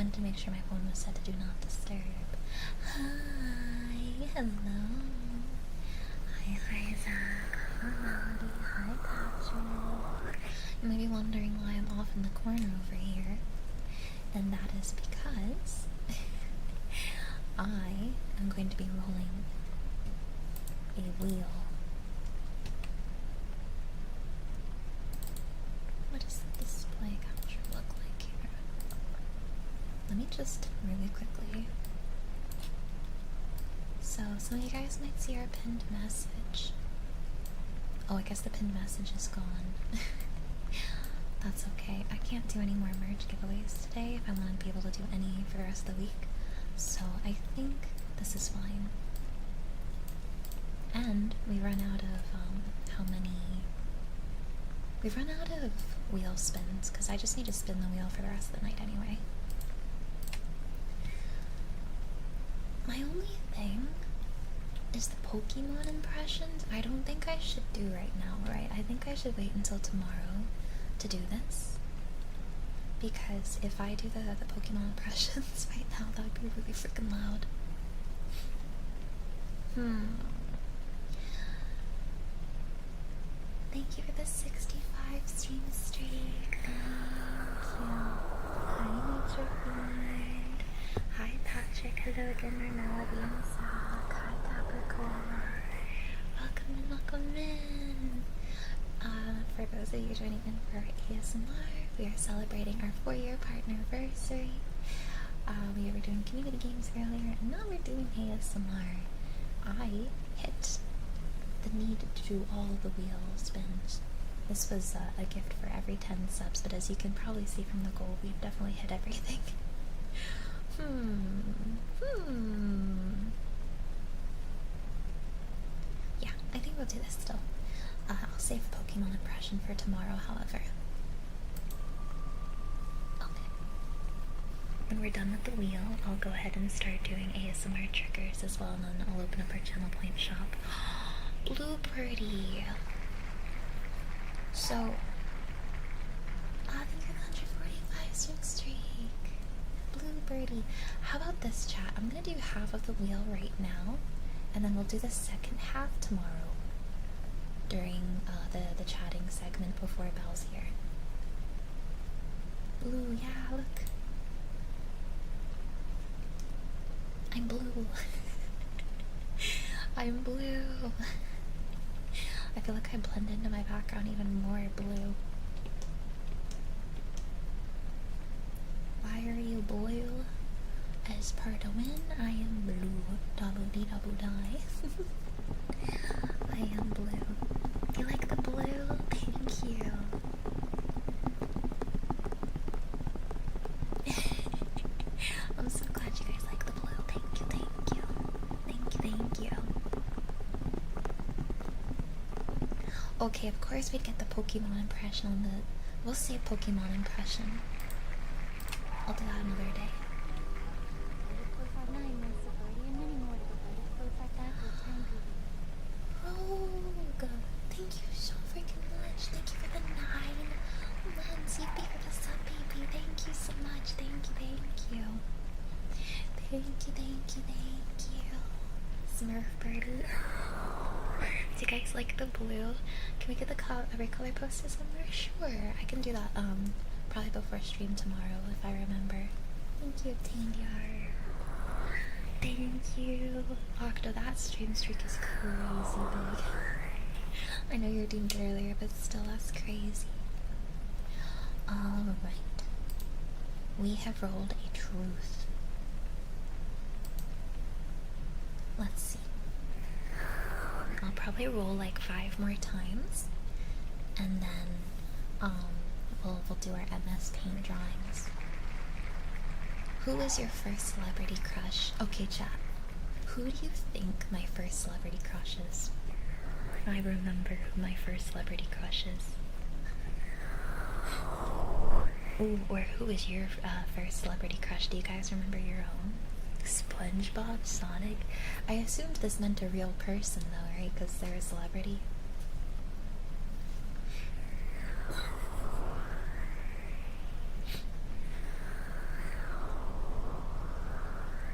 wanted to make sure my phone was set to do not disturb. Hi, hello. Hi, Isaac. Hi, Melody. Hi, Patrick. You might be wondering why I'm off in the corner over here. And that is because I am going to be rolling a wheel. What does the display capture look like here? Let me just really quickly. So, some of you guys might see our pinned message. Oh, I guess the pinned message is gone. That's okay. I can't do any more merch giveaways today if I want to be able to do any for the rest of the week. So, I think this is fine. And we run out of, we've run out of wheel spins, because I just need to spin the wheel for the rest of the night anyway. My only thing is the Pokemon impressions. I don't think I should do right now, right? I think I should wait until tomorrow to do this. Because if I do the Pokemon impressions right now, that would be really freaking loud. Thank you for the 65 stream streak. Thank you. Hi, Nature Fiend. Hi, Patrick. Hello again, Melody and Zach. Hi, Capricorn. Welcome in. For those of you joining in for ASMR, we are celebrating our 4-year Partnerversary. We were doing community games earlier, and now we're doing ASMR. I hit the need to do all the wheel spins. This was a gift for every 10 subs, but as you can probably see from the goal, we've definitely hit everything. Yeah, I think we'll do this still. I'll save Pokemon impression for tomorrow, however. Okay. When we're done with the wheel, I'll go ahead and start doing ASMR triggers as well, and then I'll open up our channel point shop. Blue Birdie. So, thank you for the 145 stream streak. Blue Birdie. How about this, chat? I'm gonna do half of the wheel right now, and then we'll do the second half tomorrow during the chatting segment before Belle's here. Blue, yeah, look. I'm blue. I'm blue. I feel like I blend into my background even more blue. Why are you blue? As per the wind, I am blue. Double dee double die. I am blue. You like the blue? Thank you. I'm so glad you guys like the blue. Thank you, thank you. Thank you, thank you. Okay, of course we'd get the Pokemon impression on the... We'll see a Pokemon impression. I'll do that another day. Rogue! Thank you so freaking much. Thank you for the 9 months. You be for the sub, baby. Thank you so much. Thank you, thank you. Thank you, thank you, thank you. Smurf Birdie. Do you guys like the blue? Can we get the every color posted somewhere? Sure, I can do that probably before stream tomorrow if I remember. Thank you, Tandyar. Thank you. Octo, that stream streak is crazy big. I know you're deemed earlier, but still, that's crazy. Alright. We have rolled a truth. Let's see. I'll probably roll like 5 more times, and then we'll do our MS Paint drawings. Who was your first celebrity crush? Okay, chat. Who do you think my first celebrity crush is? I remember who my first celebrity crush is. Ooh, or who was your first celebrity crush? Do you guys remember your own? SpongeBob? Sonic? I assumed this meant a real person though, right? Because they're a celebrity.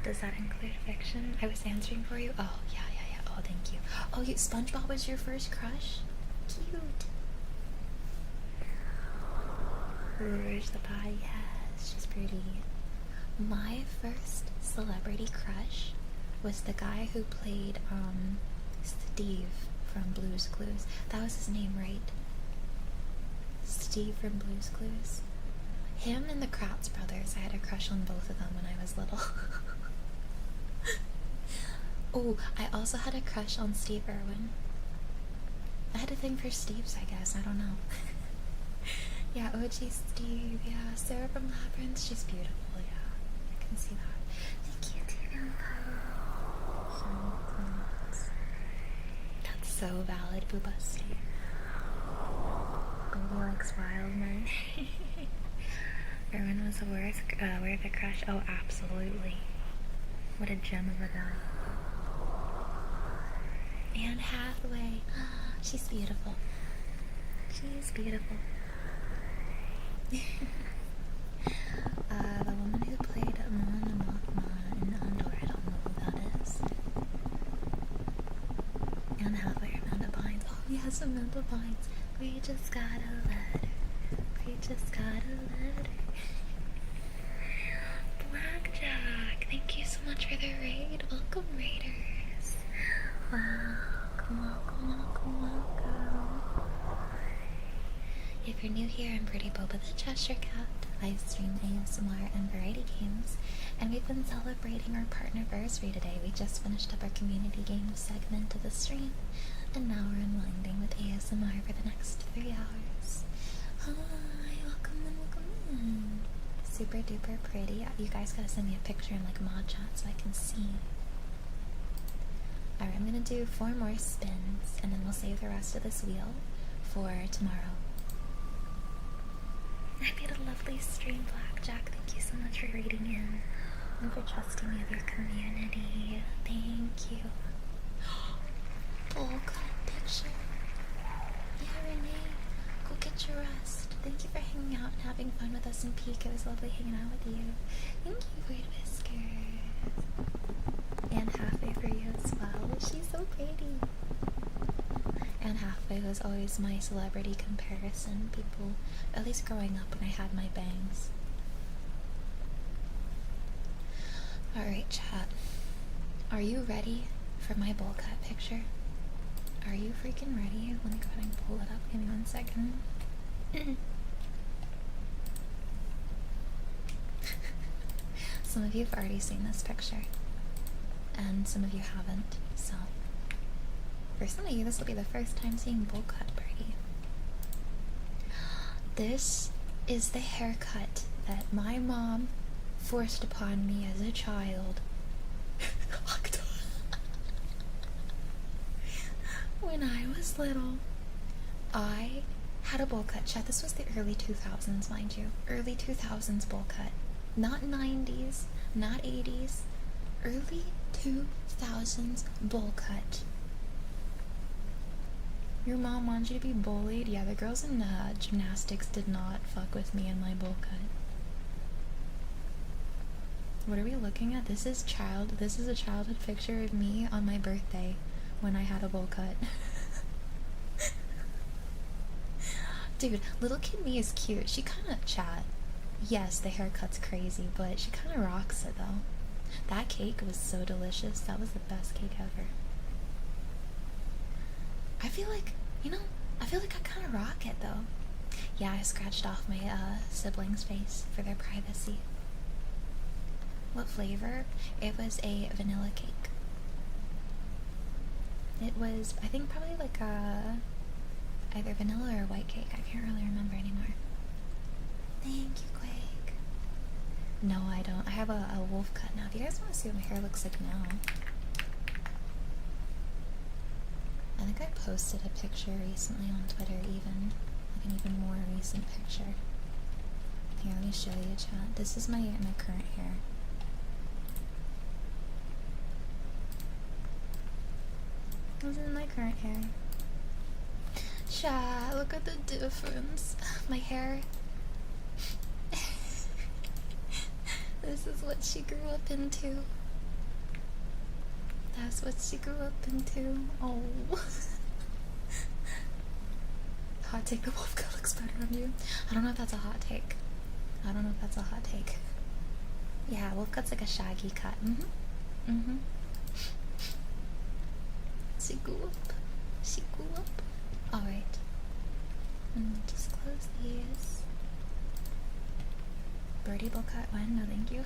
Does that include fiction? I was answering for you. Oh, yeah. Oh, thank you. Oh, SpongeBob was your first crush? Cute. Rouge the Pie, yes, she's pretty. My first celebrity crush was the guy who played, Steve from Blue's Clues. That was his name, right? Steve from Blue's Clues. Him and the Kratz brothers, I had a crush on both of them when I was little. Oh, I also had a crush on Steve Irwin. I had a thing for Steves, I guess, I don't know. Yeah, OG Steve, yeah, Sarah from Labyrinth, she's beautiful, yeah, I can see that. Thank you, Tina. That's so valid, Booba Steve. Baby likes wild men. Erwin was worth a crush. Oh, absolutely. What a gem of a guy. Anne Hathaway. She's beautiful. She's beautiful. The woman who played Mon Mothma in Andor, I don't know who that is. Anne Hathaway, Amanda Bynes. Oh yes, Amanda Bynes. We just got a letter. We just got a letter. Blackjack, thank you so much for the raid. Welcome, raiders. Welcome. If you're new here, I'm BirdieBoba the Cheshire Cat. I stream ASMR and variety games, and we've been celebrating our Partnerversary today. We just finished up our community games segment of the stream, and now we're unwinding with ASMR for the next 3 hours. Hi, welcome in. Super duper pretty. You guys gotta send me a picture in like mod chat so I can see. Alright, I'm gonna do 4 more spins, and then we'll save the rest of this wheel for tomorrow. I made a lovely stream, Blackjack. Thank you so much for reading in and for trusting me with your community. Thank you. Oh, cut picture. Yeah, Renee, go get your rest. Thank you for hanging out and having fun with us in Peak. It was lovely hanging out with you. Thank you, Weird Whiskers. And Halfway for you as well. She's so pretty. And Halfway was always my celebrity comparison. People, at least growing up when I had my bangs. Alright, chat. Are you ready for my bowl cut picture? Are you freaking ready? Let me go ahead and pull it up. Give me 1 second. Some of you have already seen this picture, and some of you haven't, so for some of you this will be the first time seeing bowl cut, Birdie. This is the haircut that my mom forced upon me as a child. When I was little, I had a bowl cut. Chat, this was the early 2000s, mind you. Early 2000s bowl cut. Not 90s, not 80s. Early 2000s bowl cut. Your mom wanted you to be bullied? Yeah, the girls in gymnastics did not fuck with me in my bowl cut. What are we looking at? This is a childhood picture of me on my birthday when I had a bowl cut. Dude, little kid me is cute. She kinda yes, the haircut's crazy, but she kinda rocks it though. That cake was so delicious. That was the best cake ever. I feel like I kinda rock it though. Yeah, I scratched off my siblings' face for their privacy. What flavor? It was a vanilla cake. It was, I think, probably like either vanilla or white cake. I can't really remember anymore. Thank you, Quake. No, I don't. I have a wolf cut now. If you guys want to see what my hair looks like now, I think I posted a picture recently on Twitter, even like an even more recent picture. Here, let me show you, chat. This is my current hair. This is my current hair. Chat, look at the difference. My hair. This is what she grew up into. That's what she grew up into. Oh. Hot take, the wolf cut looks better on you. I don't know if that's a hot take. I don't know if that's a hot take. Yeah, wolf cut's like a shaggy cut. She grew up. She grew up. Alright. Just close these. BirdieBoba cut one? No, thank you.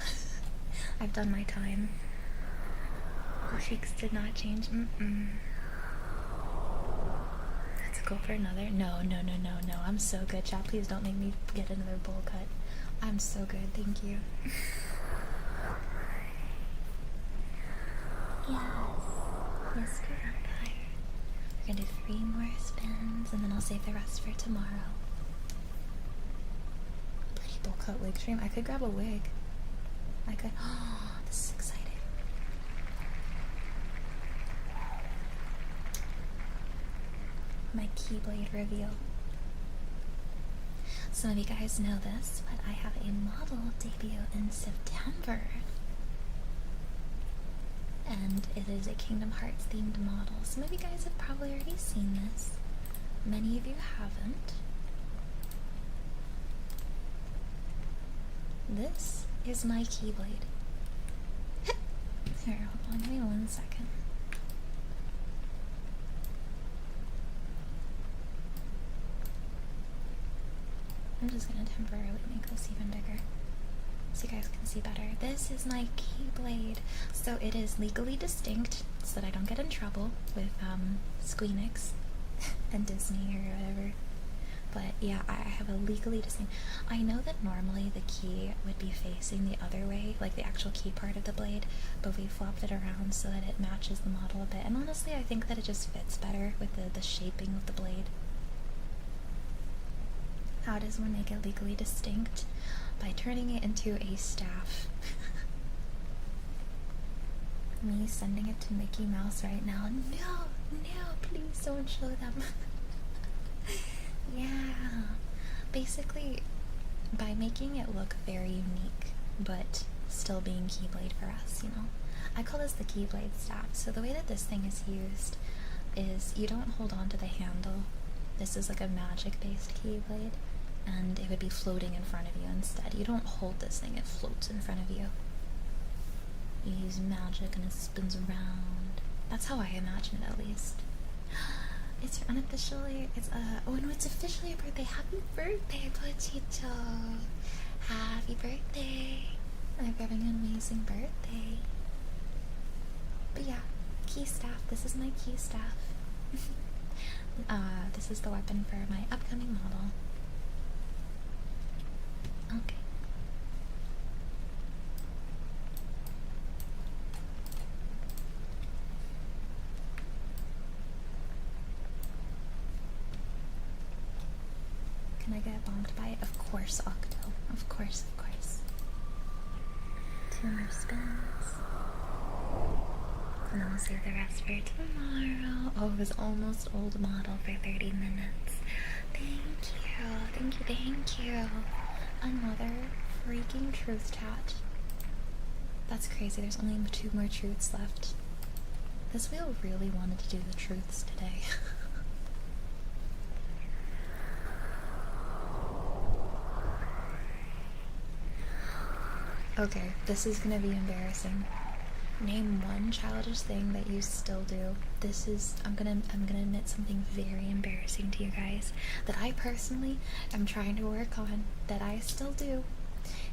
I've done my time. The cheeks did not change. Let's go for another. No. I'm so good, chat. Please don't make me get another bowl cut. I'm so good, thank you. Yes, Mr. Vampire. We're gonna do 3 more spins, and then I'll save the rest for tomorrow. Pretty bowl cut wig stream. I could grab a wig. I could. Oh, this is exciting. My Keyblade reveal. Some of you guys know this, but I have a model debut in September. And it is a Kingdom Hearts themed model. Some of you guys have probably already seen this. Many of you haven't. This is my Keyblade. Here, hold on, give me 1 second. I'm just gonna temporarily make this even bigger so you guys can see better. This is my Keyblade. So it is legally distinct so that I don't get in trouble with Squeenix and Disney or whatever. But yeah, I have a legally distinct. I know that normally the key would be facing the other way, like the actual key part of the blade, but we flopped it around so that it matches the model a bit. And honestly, I think that it just fits better with the shaping of the blade. How does one make it legally distinct? By turning it into a staff. Me sending it to Mickey Mouse right now. No, please don't show them. Yeah. Basically, by making it look very unique, but still being Keyblade for us, you know? I call this the Keyblade staff. So the way that this thing is used is you don't hold on to the handle. This is like a magic-based Keyblade. And it would be floating in front of you instead. You don't hold this thing, it floats in front of you. You use magic and it spins around. That's how I imagine it, at least. It's unofficially, oh no, it's officially your birthday. Happy birthday, Pochito. Happy birthday. I hope you're having an amazing birthday. But yeah, key staff. This is my key staff. This is the weapon for my upcoming model. Okay. Can I get bombed by it? Of course, Octo. Of course, of course. 2 more spins. And then we'll save the rest for tomorrow. Oh, it was almost old model for 30 minutes. Thank you. Another freaking truth chat. That's crazy. There's only 2 more truths left. This wheel really wanted to do the truths today. Okay, this is gonna be embarrassing. Name one childish thing that you still do. This is, I'm gonna admit something very embarrassing to you guys that I personally am trying to work on, that I still do,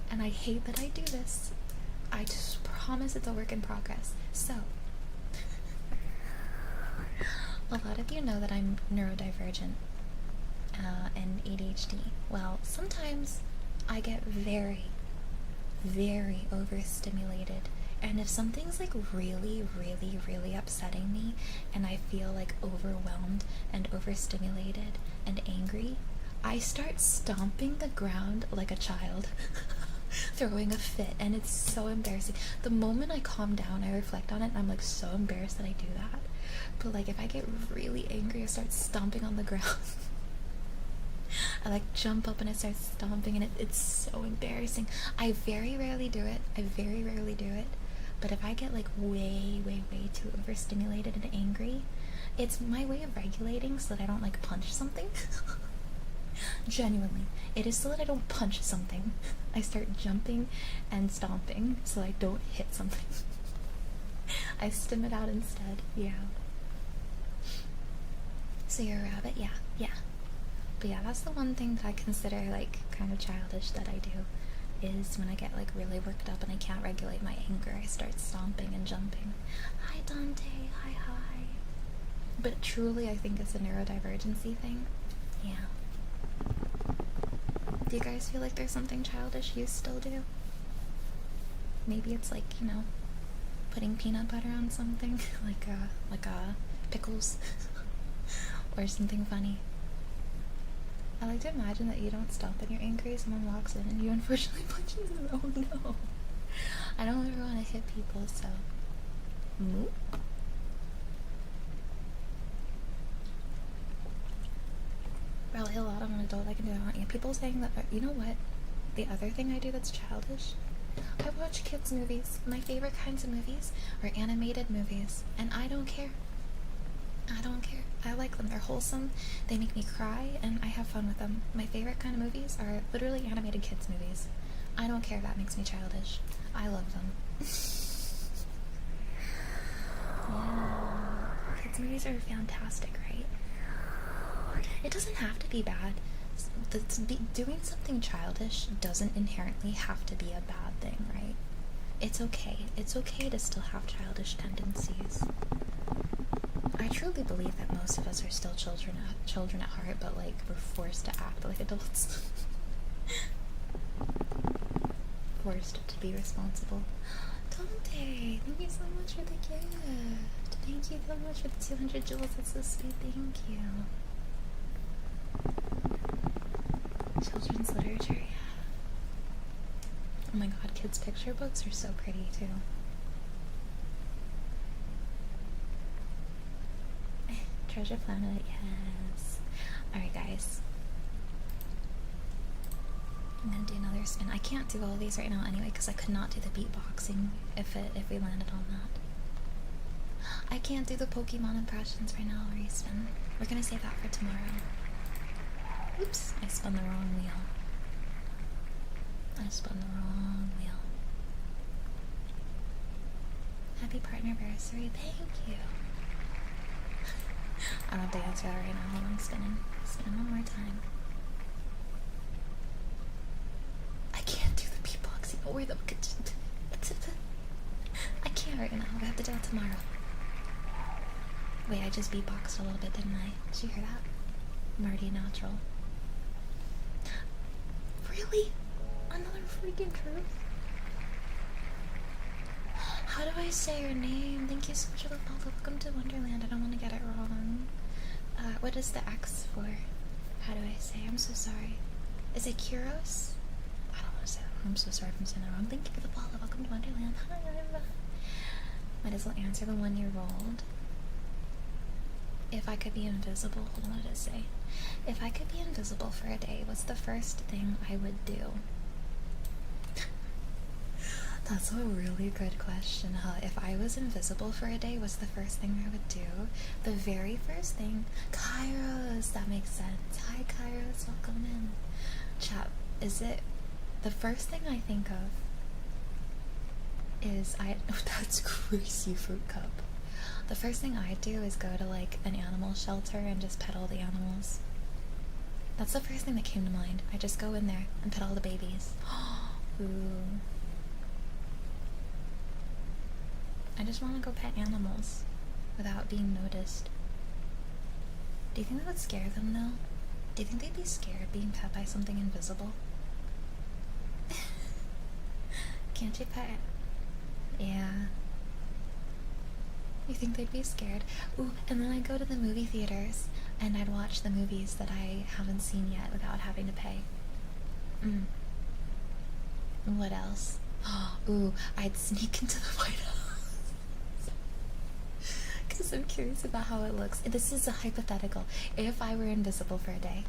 and I hate that I do this. I just promise it's a work in progress. So, a lot of you know that I'm neurodivergent and ADHD. Well, sometimes I get very, very overstimulated. And if something's like really, really, really upsetting me and I feel like overwhelmed and overstimulated and angry, I start stomping the ground like a child, throwing a fit, and it's so embarrassing. The moment I calm down, I reflect on it, and I'm like so embarrassed that I do that. But like if I get really angry, I start stomping on the ground. I like jump up and I start stomping, and it's so embarrassing. I very rarely do it. But if I get like way too overstimulated and angry, it's my way of regulating so that I don't like punch something. Genuinely, it is so that I don't punch something. I start jumping and stomping so I don't hit something. I stim it out instead. Yeah. So you're a rabbit? Yeah. But yeah, that's the one thing that I consider like kind of childish that I do, is when I get like really worked up and I can't regulate my anger, I start stomping and jumping. Hi Dante, hi. But truly I think it's a neurodivergency thing. Yeah. Do you guys feel like there's something childish you still do? Maybe it's like, you know, putting peanut butter on something, like pickles, or something funny. I like to imagine that you don't stomp when you're angry, someone walks in and you unfortunately punch them. Oh no. I don't ever want to hit people, so. Moo. Probably a lot of an adult I can do that. Yeah, people saying that, you know what? The other thing I do that's childish? I watch kids' movies. My favorite kinds of movies are animated movies, and I don't care. I like them. They're wholesome, they make me cry, and I have fun with them. My favorite kind of movies are literally animated kids' movies. I don't care if that makes me childish. I love them. Yeah. Kids' movies are fantastic, right? It doesn't have to be bad. Doing something childish doesn't inherently have to be a bad thing, right? It's okay. It's okay to still have childish tendencies. I truly believe that most of us are still children at heart, but like we're forced to act like adults. Forced to be responsible. Dante, thank you so much for the gift. Thank you so much for the 200 jewels. That's so sweet. Thank you. Children's literature, yeah. Oh my god, kids' picture books are so pretty too. Treasure Planet, yes. Alright guys. I'm gonna do another spin. I can't do all these right now anyway because I could not do the beatboxing if we landed on that. I can't do the Pokemon impressions right now or respin. We're gonna save that for tomorrow. Oops, I spun the wrong wheel. Happy Partnerversary, thank you. I don't have to answer that right now. Hold on, spinning. Spin one more time. I can't do the beatboxing or the... I can't right now. I have to do it tomorrow. Wait, I just beatboxed a little bit, didn't I? Did you hear that? I'm already natural. Really? Another freaking truth? How do I say your name? Thank you so much for the follow. Welcome to Wonderland. I don't want to get it wrong. What is the X for? How do I say? I'm so sorry. Is it Kuros? I don't want to say that. I'm so sorry if I'm saying that wrong. Thank you for the follow. Welcome to Wonderland. Hi. Might as well answer the 1-year-old. If I could be invisible, hold on, what did it say? If I could be invisible for a day, what's the first thing I would do? That's a really good question, huh? If I was invisible for a day, what's the first thing I would do? The very first thing, Kairos, that makes sense. Hi Kairos, welcome in. Chat, is it, the first thing I think of is, that's Greasy Fruit Cup. The first thing I'd do is go to like an animal shelter and just pet all the animals. That's the first thing that came to mind. I just go in there and pet all the babies. Ooh. I just want to go pet animals without being noticed. Do you think that would scare them though? Do you think they'd be scared being pet by something invisible? Can't you pet? Yeah. You think they'd be scared? Ooh, and then I'd go to the movie theaters and I'd watch the movies that I haven't seen yet without having to pay. What else? Ooh, I'd sneak into the White House. Because I'm curious about how it looks. This is a hypothetical. If I were invisible for a day,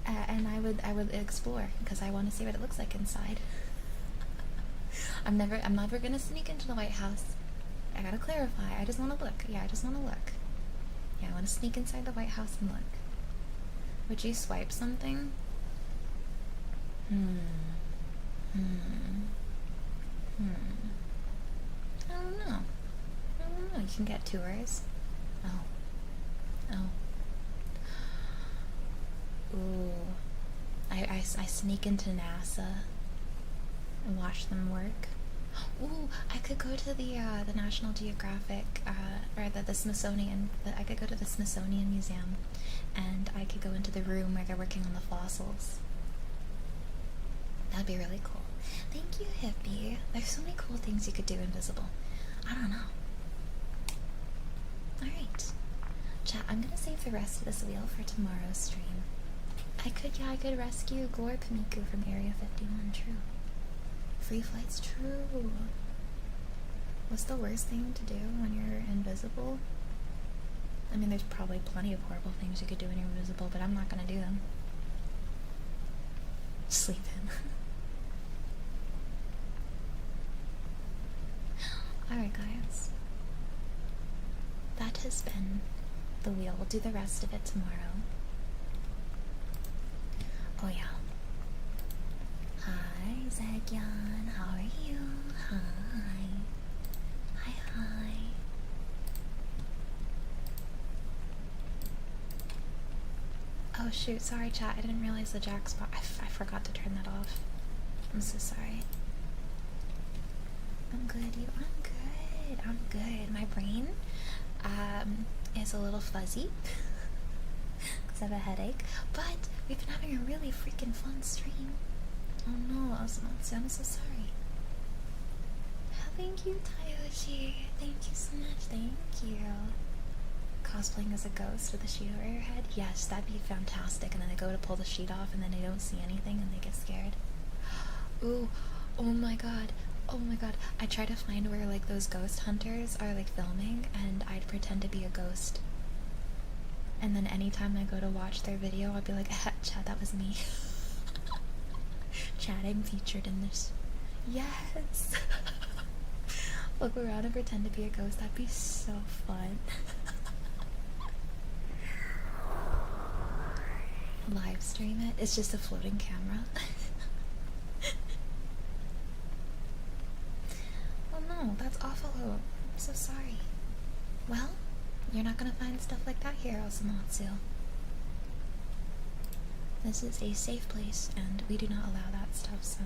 and I would explore because I want to see what it looks like inside. I'm never gonna sneak into the White House. I gotta clarify. I just want to look. Yeah, I just want to look. Yeah, I want to sneak inside the White House and look. Would you swipe something? I don't know. You can get tours. Oh. Ooh. I sneak into NASA and watch them work. Ooh, I could go to the National Geographic, or the Smithsonian. I could go to the Smithsonian Museum, and I could go into the room where they're working on the fossils. That'd be really cool. Thank you, Hippie. There's so many cool things you could do invisible. I don't know. Alright. Chat, I'm gonna save the rest of this wheel for tomorrow's stream. I could rescue Glor Pamiku from Area 51, true. Free flights, true. What's the worst thing to do when you're invisible? I mean, there's probably plenty of horrible things you could do when you're invisible, but I'm not gonna do them. Sleep in. Alright, guys. That has been the wheel. We'll do the rest of it tomorrow. Oh, yeah. Hi, Zegyan. How are you? Hi. Hi. Oh, shoot. Sorry, chat. I didn't realize the jack spot. I forgot to turn that off. I'm so sorry. I'm good. I'm good. My brain is a little fuzzy because I have a headache, but we've been having a really freaking fun stream. Oh no, I'm so sorry. Thank you, Tayoshi. Thank you so much. Thank you. Cosplaying as a ghost with a sheet over your head? Yes, that'd be fantastic. And then they go to pull the sheet off and then they don't see anything and they get scared. Ooh, oh my god. I try to find where like those ghost hunters are like filming and I'd pretend to be a ghost. And then anytime I go to watch their video, I'll be like, chat, that was me. Chat, I'm featured in this. Yes! Look around and pretend to be a ghost. That'd be so fun. Live stream it. It's just a floating camera. Oh no, that's awful. I'm so sorry. Well, you're not gonna find stuff like that here, Osamatsu. This is a safe place, and we do not allow that stuff, so...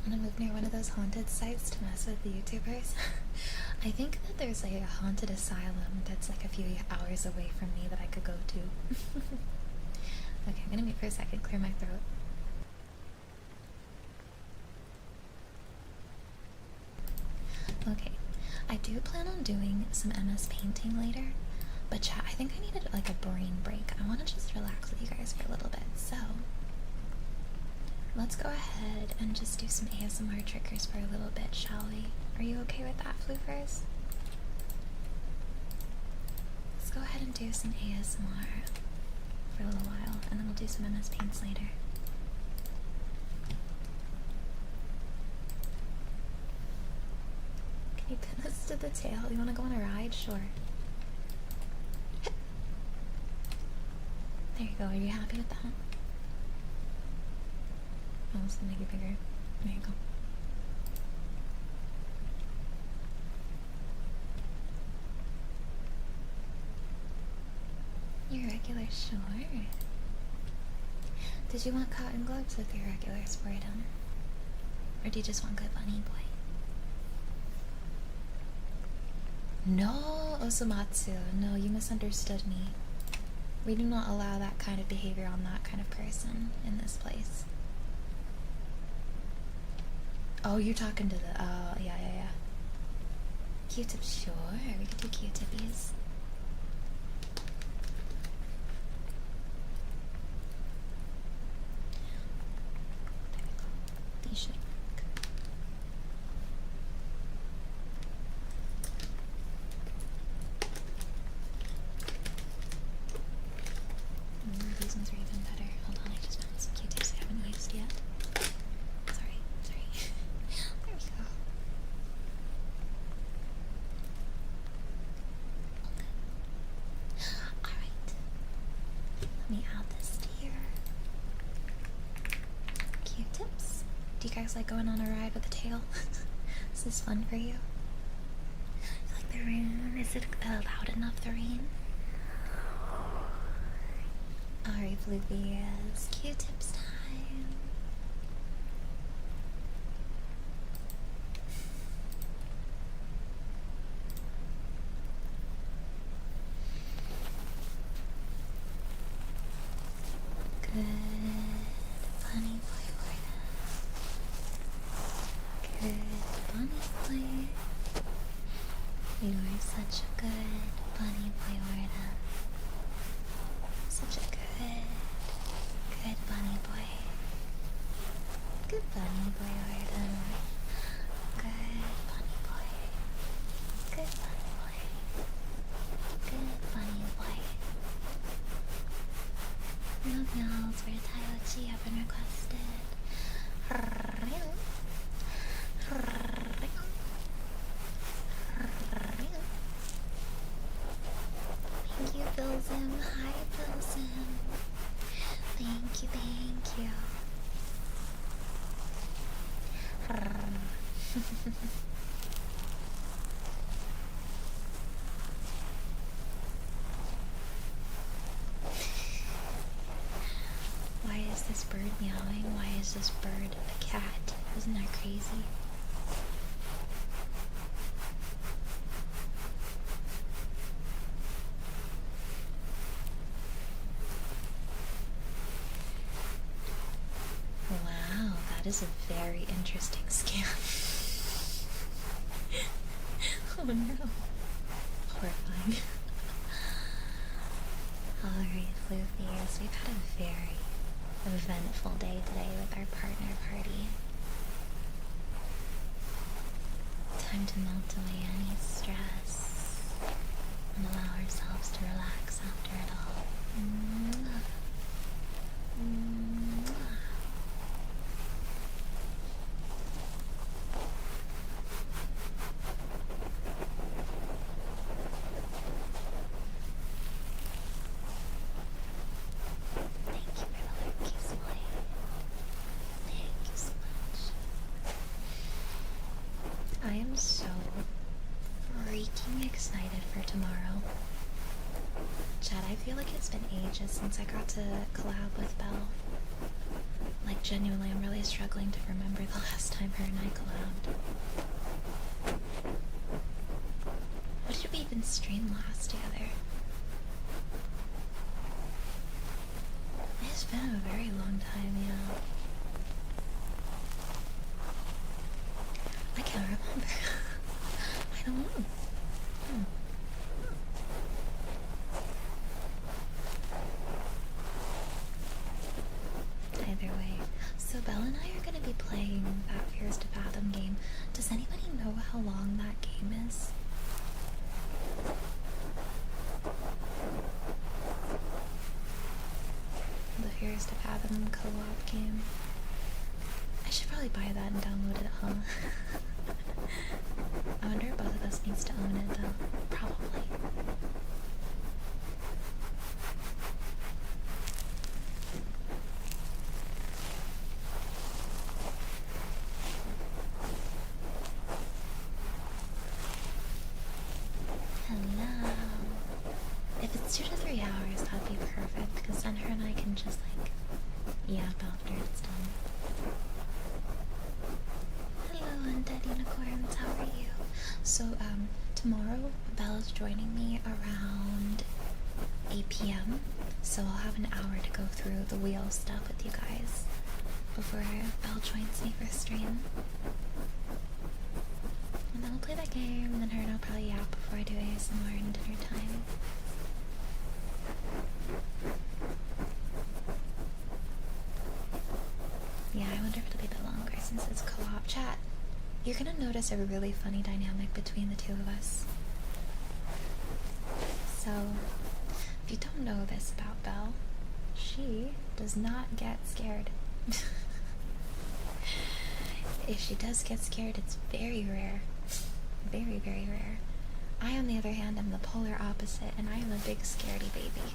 I'm gonna move near one of those haunted sites to mess with the YouTubers. I think that there's like a haunted asylum that's like a few hours away from me that I could go to. Okay, I'm gonna mute for a second, clear my throat. Okay, I do plan on doing some MS painting later, but chat, I think I needed like a brain break. I want to just relax with you guys for a little bit, so let's go ahead and just do some ASMR triggers for a little bit, shall we? Are you okay with that, Floofers? Let's go ahead and do some ASMR for a little while, and then we'll do some MS paints later. Can you pin this to the tail? You want to go on a ride? Sure. There you go. Are you happy with that? Oh, let's make it bigger. There you go. Your regular, sure. Did you want cotton gloves with your regular spray down? Or do you just want good bunny boy? No, Osamatsu. No, you misunderstood me. We do not allow that kind of behavior on that kind of person in this place. Oh, you're talking to the... Oh, yeah. Q-tip, sure. We could do Q-tippies. There we go. These should work. These ones are Q-tips? Do you guys like going on a ride with a tail? Is this fun for you? You like the rain? Is it loud enough, the rain? Alright, Floofies, Q-tips time. Good bunny boy Warden. Good bunny boy. You are such a good bunny boy Warden. Such a good bunny boy. Good bunny boy Warden. Good bunny boy. Good bunny boy. Good bunny boy. Meow meows for Taiwachi have been requested. Thank you, Bilzim. Hi, Bilzim. Thank you, thank you. Why is this bird meowing? Why is this bird a cat? Isn't that crazy? Wow, that is a very interesting scam. Oh no. Horrifying. Alright, Floofies, we've had a very eventful day today with our partner party. Time to melt away any stress and allow ourselves to relax after it all. Mwah. Mwah. Thank you for the lurkies, boy. Thank you so much. I am so freaking excited for tomorrow. Chad, I feel like it's been ages since I got to collab with Belle. Like, genuinely, I'm really struggling to remember the last time her and I collabed. What did we even stream last together? It's been a very long time, yeah. I can't remember. I don't know. Either way. So Belle and I are going to be playing that Fears to Fathom game. Does anybody know how long that game is? The Fears to Fathom co-op game. I should probably buy that and download it, huh? I wonder if both of us needs to own it, though. Probably. Hello. If it's 2 to 3 hours, that'd be perfect, because then her and I can just, like, yap after it's done. Hello, Undead Unicorns, how are you? So, tomorrow, Bella's joining me around 8 p.m., so I'll have an hour to go through the wheel stuff with you guys before Belle joins me for stream. And then we'll play that game, and then her and I'll probably yap before I do ASMR and dinner time. Yeah, I wonder if it'll be a bit longer since it's co-op. Chat, you're gonna notice a really funny dynamic between the two of us. So, if you don't know this about Belle, she does not get scared. If she does get scared, it's very rare. Very, very rare. I, on the other hand, am the polar opposite, and I am a big scaredy baby.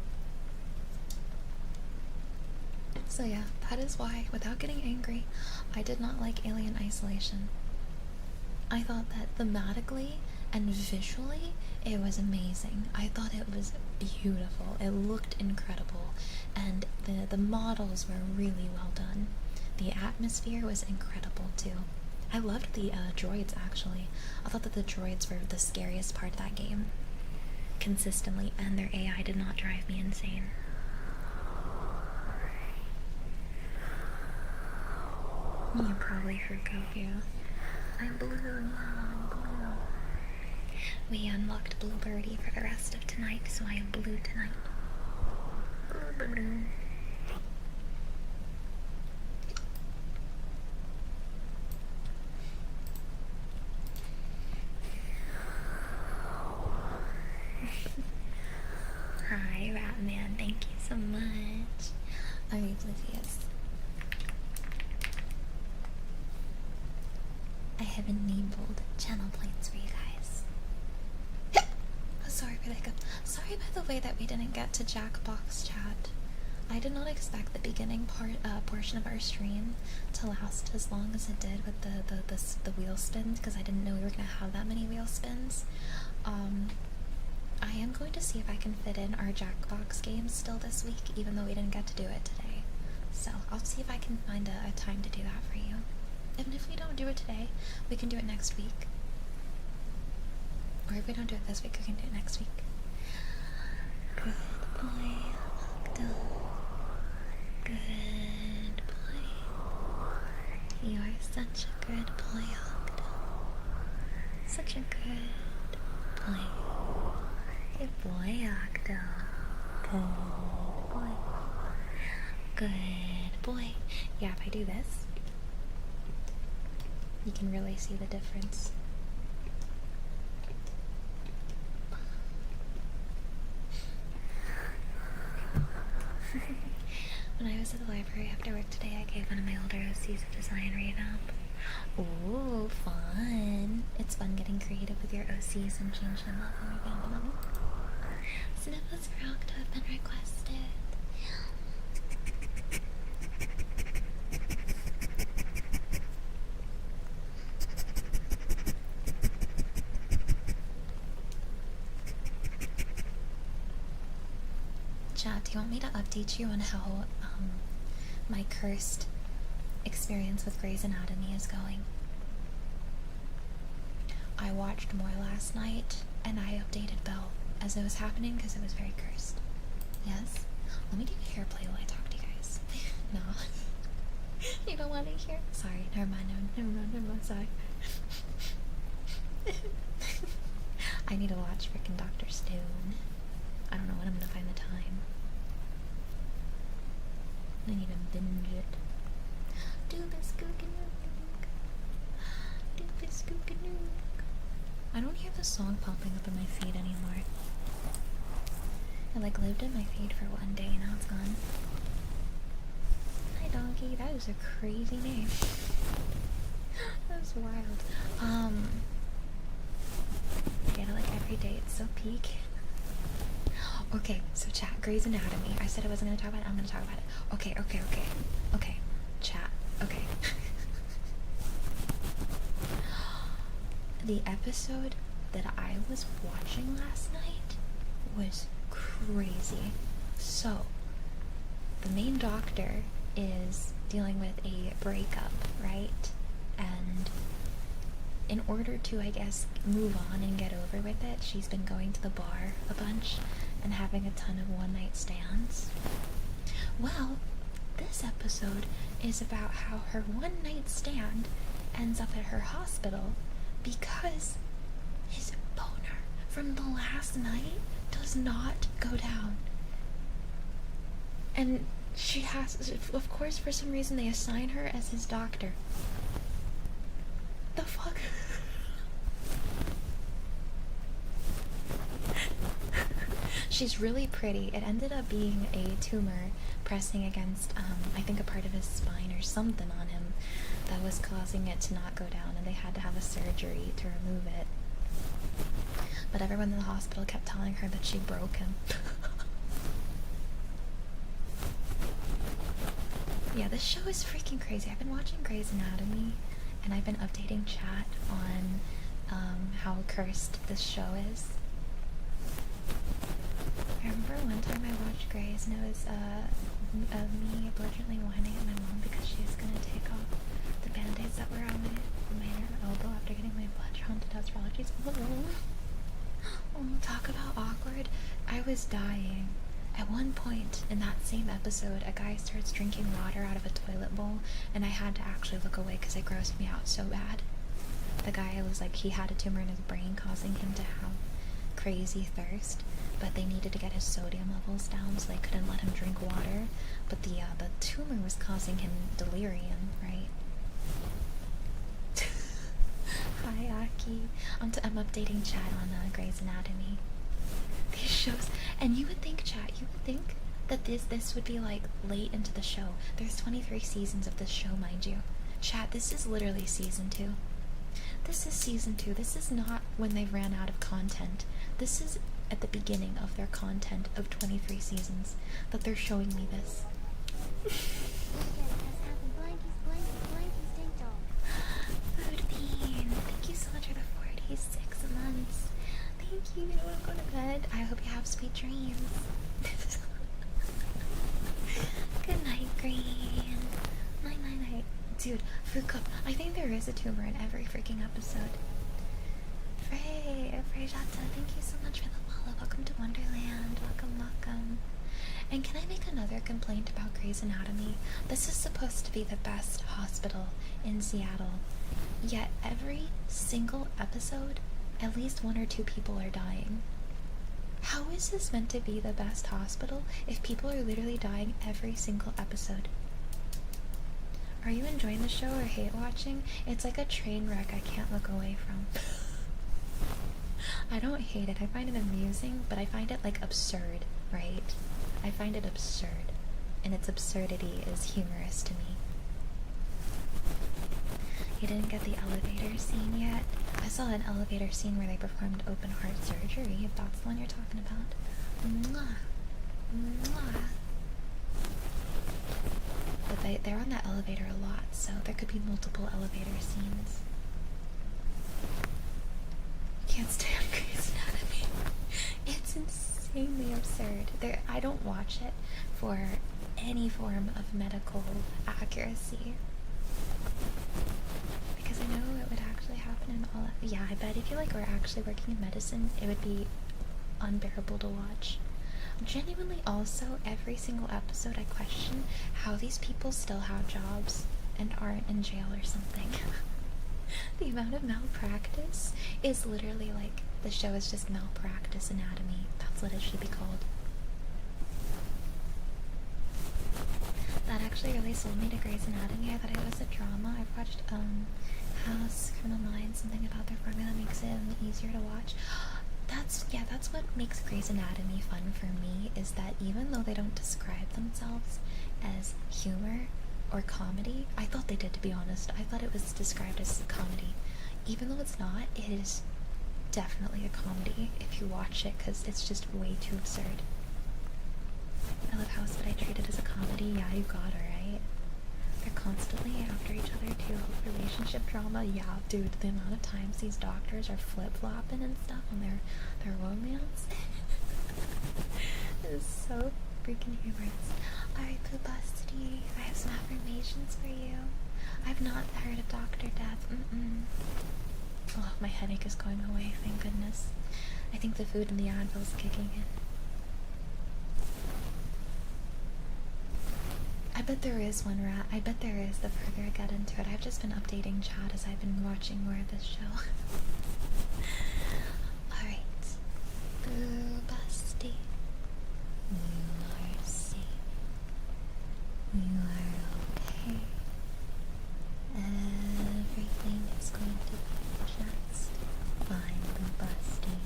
So yeah, that is why, without getting angry, I did not like Alien Isolation. I thought that thematically and visually it was amazing. I thought it was beautiful. It looked incredible, and the models were really well done. The atmosphere was incredible too. I loved the droids actually. I thought that the droids were the scariest part of that game. Consistently, and their AI did not drive me insane. You probably heard Goku. I'm blue, I'm blue. We unlocked Blue Birdie for the rest of tonight, so I am blue tonight. Blue, blue, blue. Hi, Ratman. Thank you so much. Are you oblivious? I have enabled channel plates for you guys. Oh, sorry for the hiccup. Sorry, by the way, that we didn't get to Jackbox chat. I did not expect the beginning portion of our stream to last as long as it did with the wheel spins, because I didn't know we were gonna have that many wheel spins. I am going to see if I can fit in our Jackbox games still this week, even though we didn't get to do it today. So I'll see if I can find a time to do that for you. Even if we don't do it today, we can do it next week. Or if we don't do it this week, we can do it next week. Good boy, Octo. Good boy. You are such a good boy, Octo. Such a good boy. Good boy, Octo. Good boy. Good boy. Yeah, if I do this, you can really see the difference. When I was at the library after work today, I gave one of my older OCs a design revamp. Ooh, fun. It's fun getting creative with your OCs and changing them up and revamping them. Sniffles for Octo have been requested. Chat, do you want me to update you on how my cursed experience with Grey's Anatomy is going? I watched more last night, and I updated Belle as it was happening because it was very cursed. Yes? Let me do a hair play while I talk to you guys. No. You don't want to hear? Sorry, never mind, sorry. I need to watch frickin' Dr. Stone. I don't know when I'm gonna find the time. I need to binge it. I don't hear the song popping up in my feed anymore. It like lived in my feed for one day, now it's gone. Hi doggy, that is a crazy name. That was wild. I get it like every day, it's so peak. Okay, so chat, Grey's Anatomy. I said I wasn't gonna talk about it, I'm gonna talk about it. Okay, chat, okay. The episode that I was watching last night was crazy. So, the main doctor is dealing with a breakup, right? And in order to, I guess, move on and get over with it, she's been going to the bar a bunch and having a ton of one-night stands. Well, this episode is about how her one-night stand ends up at her hospital because his boner from the last night does not go down. And she has, of course, for some reason they assign her as his doctor. The fuck? She's really pretty. It ended up being a tumor pressing against, I think a part of his spine or something on him that was causing it to not go down, and they had to have a surgery to remove it. But everyone in the hospital kept telling her that she broke him. Yeah, this show is freaking crazy. I've been watching Grey's Anatomy, and I've been updating chat on how cursed this show is. I remember one time I watched Grey's, and it was me belligerently whining at my mom because she was gonna take off the band-aids that were on my elbow after getting my blood drawn to test for allergies. Oh, talk about awkward. I was dying. At one point in that same episode, a guy starts drinking water out of a toilet bowl, and I had to actually look away because it grossed me out so bad. The guy was like, he had a tumor in his brain causing him to have crazy thirst, but they needed to get his sodium levels down, so they couldn't let him drink water. But the tumor was causing him delirium, right? Hi, Aki. I'm updating chat on Grey's Anatomy. These shows, and you would think, chat, you would think that this would be like late into the show. There's 23 seasons of this show, mind you. Chat, this is literally season 2. This is season 2. This is not when they've ran out of content. This is at the beginning of their content of 23 seasons that they're showing me this. Food Bean, thank you so much for the 46 months. Thank you. You want to go to bed? I hope you have sweet dreams. Good night, Green. Night. Dude, Fruit Cup, I think there is a tumor in every freaking episode. Freyjata, thank you so much for the follow. Welcome to Wonderland. Welcome. And can I make another complaint about Grey's Anatomy? This is supposed to be the best hospital in Seattle, yet every single episode, at least 1 or 2 people are dying. How is this meant to be the best hospital if people are literally dying every single episode? Are you enjoying the show or hate watching? It's like a train wreck I can't look away from. I don't hate it. I find it amusing, but I find it like absurd, right? I find it absurd, and its absurdity is humorous to me. You didn't get the elevator scene yet? I saw an elevator scene where they performed open heart surgery, if that's the one you're talking about. Mwah. Mwah. But they're on that elevator a lot, so there could be multiple elevator scenes. Can't stand Grey's Anatomy. It's insanely absurd. I don't watch it for any form of medical accuracy, because I know it would actually happen in all. Yeah, I bet if you were actually working in medicine, it would be unbearable to watch. Genuinely, also, every single episode I question how these people still have jobs and aren't in jail or something. The amount of malpractice is literally like, the show is just Malpractice Anatomy. That's what it should be called. That actually really sold me to Grey's Anatomy. I thought it was a drama. I've watched House, Criminal Minds, something about their formula makes it easier to watch. That's what makes Grey's Anatomy fun for me, is that even though they don't describe themselves as humor or comedy, I thought they did, to be honest. I thought it was described as comedy. Even though it's not, it is definitely a comedy if you watch it, because it's just way too absurd. I love House, but I treat it as a comedy. Yeah, you got it, right? They're constantly after each other too. Relationship drama. Yeah, dude, the amount of times these doctors are flip-flopping and stuff on their romance is so freaking humorous. Alright, Poobusty, I have some affirmations for you. I've not heard of Dr. Death. Oh, my headache is going away, thank goodness. I think the food and the Advil's kicking in. I bet there is one, Rat. I bet there is, the further I get into it. I've just been updating chat as I've been watching more of this show. Alright. Boo, Busty. You are safe. You are okay. Everything is going to be just fine, Boo, Busty.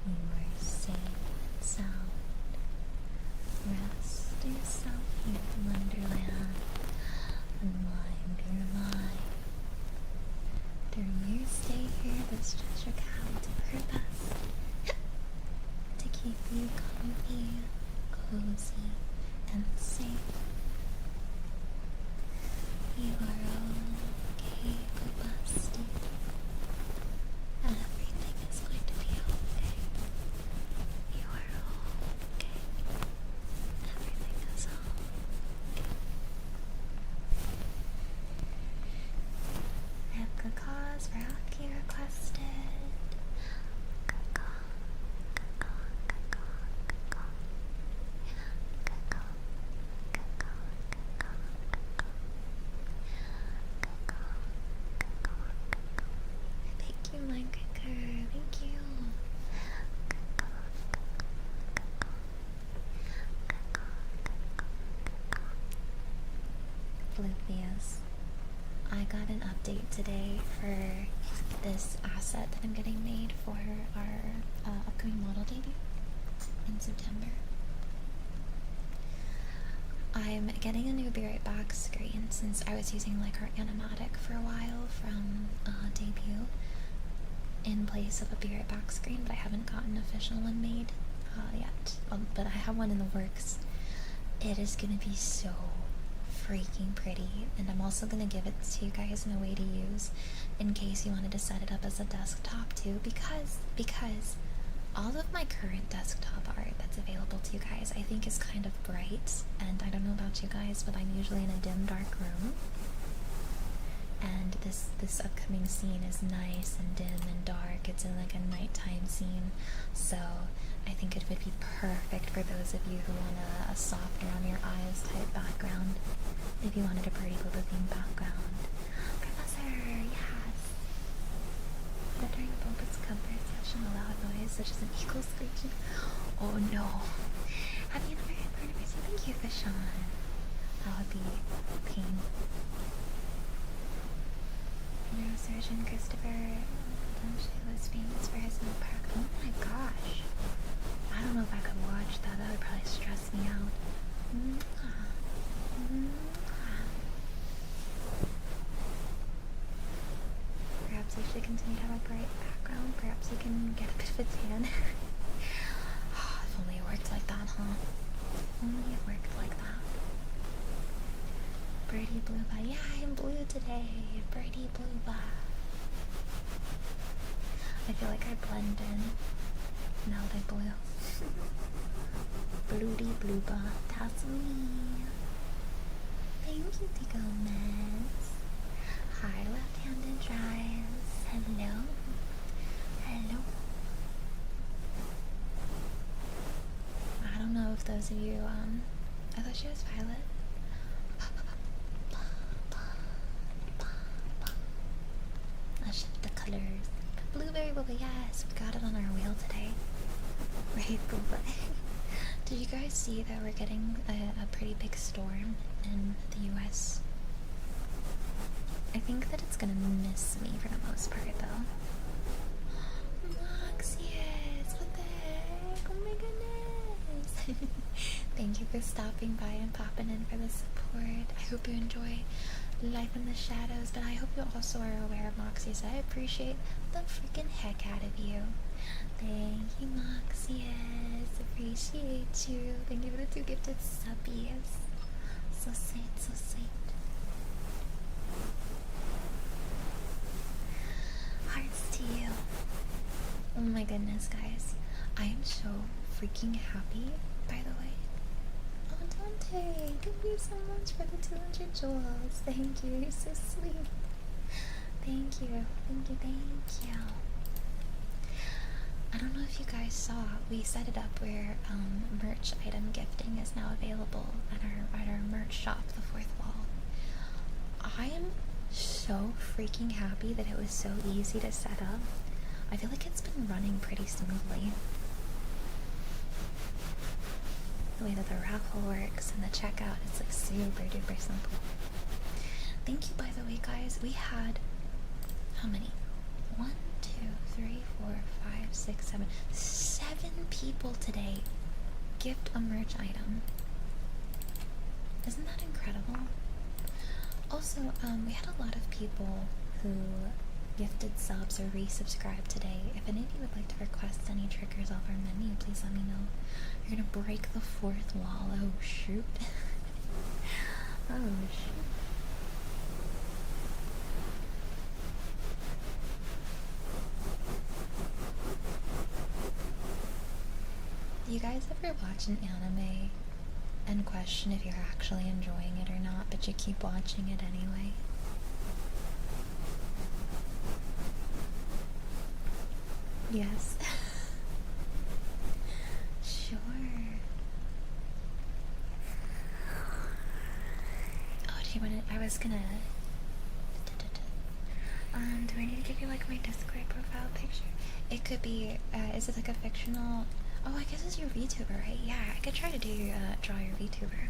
You are safe and sound. Rest yourself here in Wonderland. Unwind your mind. During your stay here, this Cheshire Cat will do her best to keep you comfy, cozy, and safe. You are okay, Bobasti. Everything is going to be okay. You are okay. Everything is okay. I have good cause for Aki requested. Good call. Good call. Good call. Good call. Good call. Good call. Good call. Good call. Good call. Good call. Thank you, my kicker. Thank you. Good call. Good call. Good call. Good call. Floofs. I got an update today for this asset that I'm getting made for our upcoming model debut in September. I'm getting a new Be Right Back screen since I was using like our animatic for a while from debut in place of a Be Right Back screen, but I haven't gotten an official one made yet. But I have one in the works. It is gonna be so freaking pretty, and I'm also gonna give it to you guys in a way to use in case you wanted to set it up as a desktop too, because all of my current desktop art that's available to you guys I think is kind of bright, and I don't know about you guys, but I'm usually in a dim dark room, and this upcoming scene is nice and dim and dark. It's in like a nighttime scene, so I think it would be perfect for those of you who want a soft around your eyes type background. If you wanted a BirdieBoba themed background. Professor, yes! But during Boba's comfort session, a loud noise such as an eagle screeching. Oh no! Have you never heard Partnerversary? Thank you, Fashawn. That would be pain. Neurosurgeon Christopher potentially was famous for his milk park. Oh my gosh! I don't know if I could watch that. That would probably stress me out. Perhaps you should continue to have a bright background. Perhaps you can get a bit of a tan. If only it worked like that, huh? If only it worked like that. BirdieBoba. Yeah, I'm blue today. BirdieBoba. I feel like I blend in now that I blue. BirdieBoba. That's me. Thank you, Tico Meds. Hi, left-handed drives. Hello. Hello. I don't know if those of you, I thought she was Violet. Let's shift the colors. Blueberry Boba, yes, we got it on our wheel today. Right, Boba. Did you guys see that we're getting a pretty big storm in the US? I think that it's gonna miss me for the most part, though. Moxius, what the heck? Oh my goodness! Thank you for stopping by and popping in for the support. I hope you enjoy Life in the Shadows, but I hope you also are aware, Moxius. I appreciate the freaking heck out of you. Thank you, Moxius. Appreciate you. Thank you for the 2 gifted subbies. So sweet, so sweet. Hearts to you. Oh my goodness, guys. I am so freaking happy, by the way. Oh, Dante, thank you so much for the 200 jewels. Thank you, you're so sweet. Thank you, thank you, thank you. I don't know if you guys saw, we set it up where merch item gifting is now available at our merch shop, the 4th wall. I am so freaking happy that it was so easy to set up. I feel like it's been running pretty smoothly. The way that the raffle works and the checkout, it's like super duper simple. Thank you, by the way, guys. We had, how many? 1, 2, 3, 4, 5, 6, 7. 7 people today gift a merch item. Isn't that incredible? Also, we had a lot of people who gifted subs or resubscribed today. If any of you would like to request any triggers off our menu, please let me know. You're gonna break the 4th wall. Oh shoot. Oh shoot. you guys ever watch an anime and question if you're actually enjoying it or not, but you keep watching it anyway? Yes. Sure. Oh, do you want to? I was gonna. Do I need to give you like my Discord profile picture? It could be. Is it like a fictional? Oh, I guess it's your VTuber, right? Yeah, I could try to do your draw your VTuber.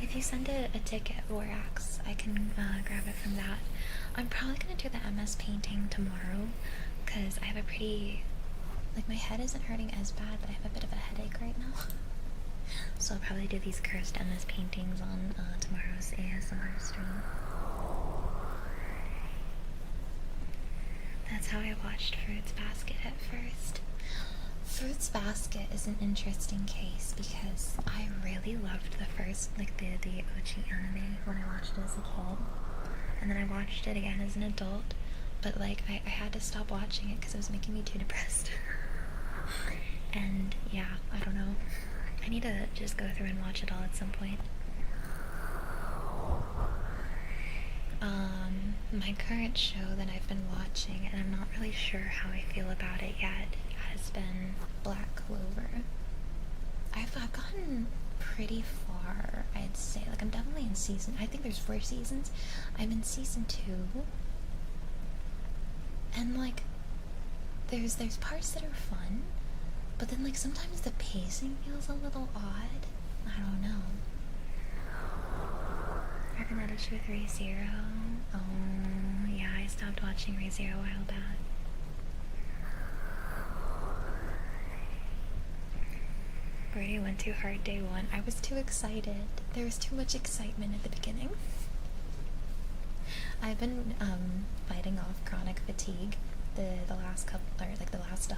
If you send a ticket or axe, I can grab it from that. I'm probably gonna do the MS painting tomorrow, cause I have a pretty, like my head isn't hurting as bad, but I have a bit of a headache right now. So I'll probably do these cursed MS paintings on tomorrow's ASMR stream. That's how I watched Fruits Basket at first. Fruits Basket is an interesting case because I really loved the first, like the OG anime when I watched it as a kid. And then I watched it again as an adult, but like I had to stop watching it because it was making me too depressed. And yeah, I don't know. I need to just go through and watch it all at some point. My current show that I've been watching, and I'm not really sure how I feel about it yet, has been Black Clover. I've gotten pretty far, I'd say. Like, I'm definitely in season, I think there's 4 seasons. I'm in season 2. And like, there's parts that are fun, but then like sometimes the pacing feels a little odd. I don't know. Recommendation 3-0. Oh, yeah, I stopped watching ReZero a while back. Birdie went too hard day 1. I was too excited. There was too much excitement at the beginning. I've been fighting off chronic fatigue the last couple, or like the last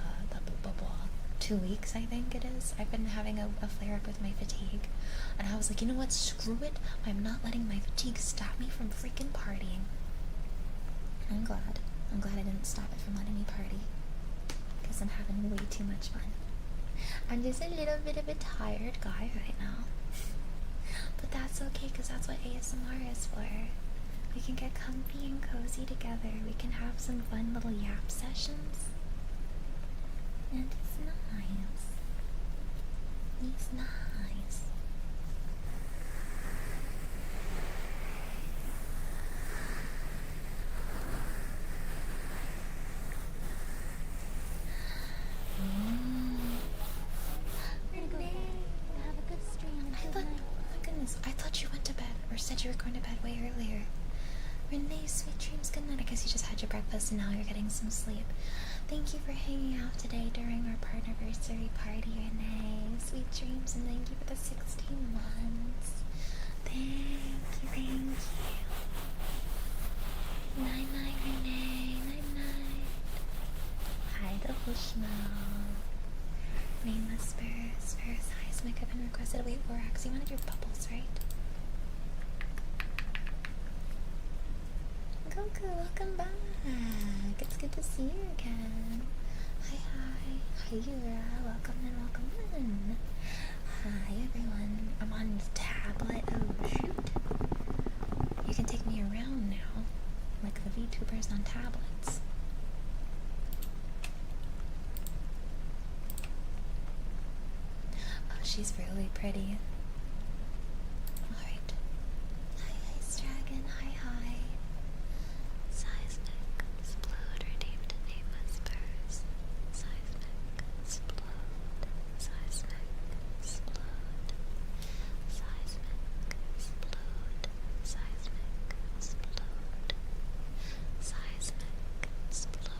2 weeks, I think it is. I've been having a flare-up with my fatigue, and I was like, you know what, screw it, I'm not letting my fatigue stop me from freaking partying. I'm glad I didn't stop it from letting me party, because I'm having way too much fun. I'm just a little bit of a tired guy right now, but that's okay, because that's what ASMR is for. We can get comfy and cozy together, we can have some fun little yap sessions. And it's nice. It's nice. Renee, have a good stream. Oh my goodness, I thought you went to bed, or said you were going to bed way earlier. Renee, sweet dreams, good night. I guess you just had your breakfast and now you're getting some sleep. Thank you for hanging out today during our Partnerversary party, Renee. Sweet dreams, and thank you for the 16 months. Thank you. Night night, Renee. Night night. Hi, the Hushmo. Nameless Spurs. Hi, Smic. I've been requested. Wait, Borax, you wanted your bubbles, right? Goku, welcome back. It's good to see you again. Hi, Yura. Welcome in. Hi, everyone. I'm on the tablet. Oh, shoot. You can take me around now, like the VTubers on tablets. Oh, she's really pretty. Alright. Hi, Ice Dragon. Hi. Seismic, explode, redeemed name whispers. Seismic, explode. Seismic, explode. Seismic, explode. Seismic, explode. Seismic, explode.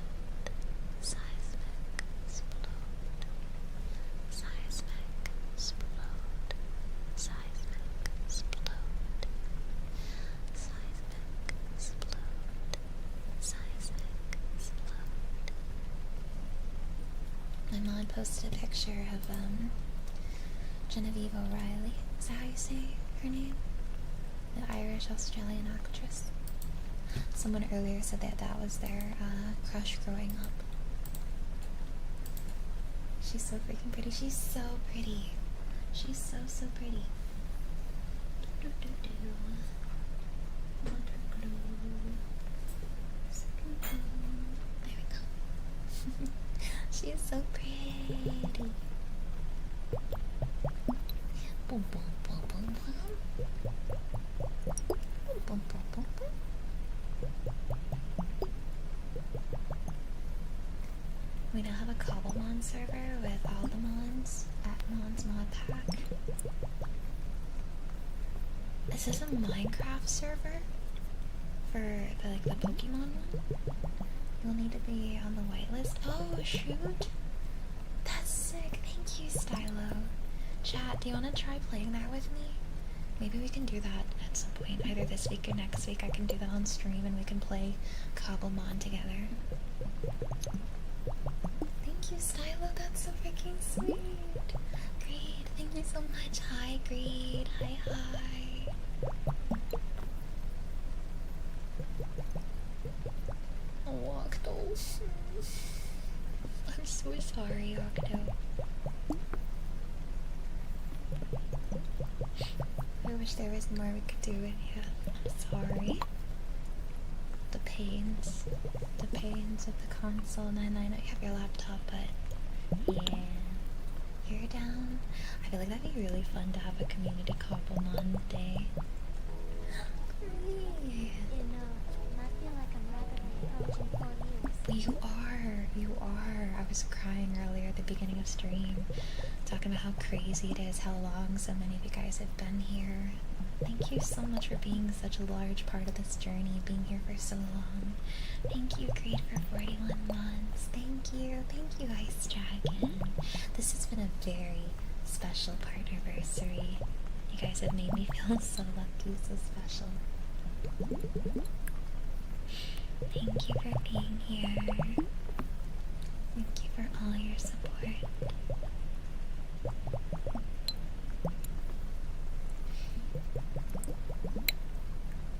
Seismic, explode. Seismic, explode. Seismic, explode. My mom posted a picture of Genevieve O'Reilly. Is that how you say her name? The Irish-Australian actress. Someone earlier said that was their crush growing up. she's so freaking pretty. She's so pretty. She's so, so pretty. There we go. She is so pretty. Boom, boom, boom, boom, boom. Boom, boom, boom, boom, boom. We now have a Cobblemon server with all the mons at Mons Mod Pack. Is this a Minecraft server for the Pokemon one? You'll need to be on the whitelist. Oh shoot! That's sick. Thank you, Stylo. Chat, do you want to try playing that with me? Maybe we can do that at some point, either this week or next week. I can do that on stream and we can play Cobblemon together. Thank you, Stylo. That's so freaking sweet. Great. Thank you so much. Hi, Greed. Hi, hi. Oh, Octo. I'm so sorry, Octo. I wish there was more we could do with you. I'm sorry. The pains of the console. And I know you have your laptop, but yeah, you're down. I feel like that'd be really fun to have a community Cobblemon day. I feel like I'm rapidly approaching 4 years. You are. I was crying earlier at the beginning of stream, talking about how crazy it is, how long so many of you guys have been here. Thank you so much for being such a large part of this journey, being here for so long. Thank you, Greed, for 41 months. Thank you, Ice Dragon. This has been a very special Partnerversary. You guys have made me feel so lucky, so special. Thank you for being here. Thank you for all your support.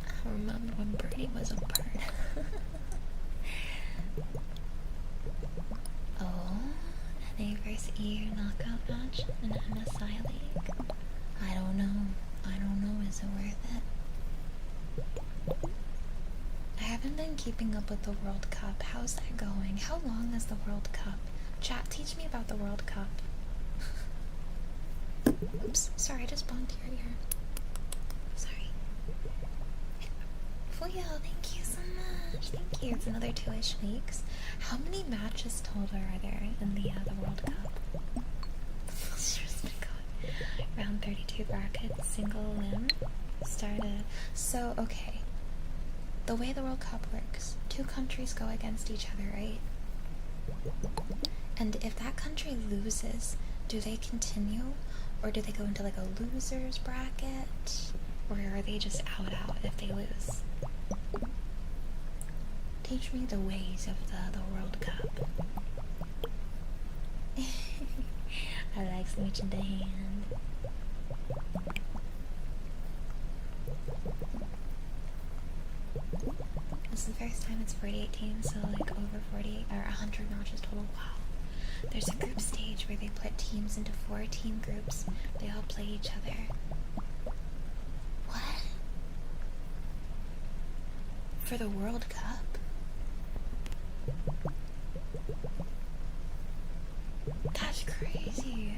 I remember when Birdie was a bird. Oh, an A vs E knockout match in an MSI League? I don't know. Is it worth it? I haven't been keeping up with the World Cup. How's that going? How long is the World Cup? Chat, teach me about the World Cup. Oops, sorry, I just bumped your ear. Sorry. Fuyo, thank you so much. Thank you. It's another 2-ish weeks. How many matches total are there in the World Cup? Round 32 bracket, single limb. So, okay. The way the World Cup works, 2 countries go against each other, right? And if that country loses, do they continue? Or do they go into like a loser's bracket? Or are they just out if they lose? Teach me the ways of the World Cup. I like smooching the hand. This is the first time it's 48 teams, so like over 48 or 100 matches total. Wow. There's a group stage where they put teams into 4 team groups. They all play each other. What? For the World Cup? That's crazy.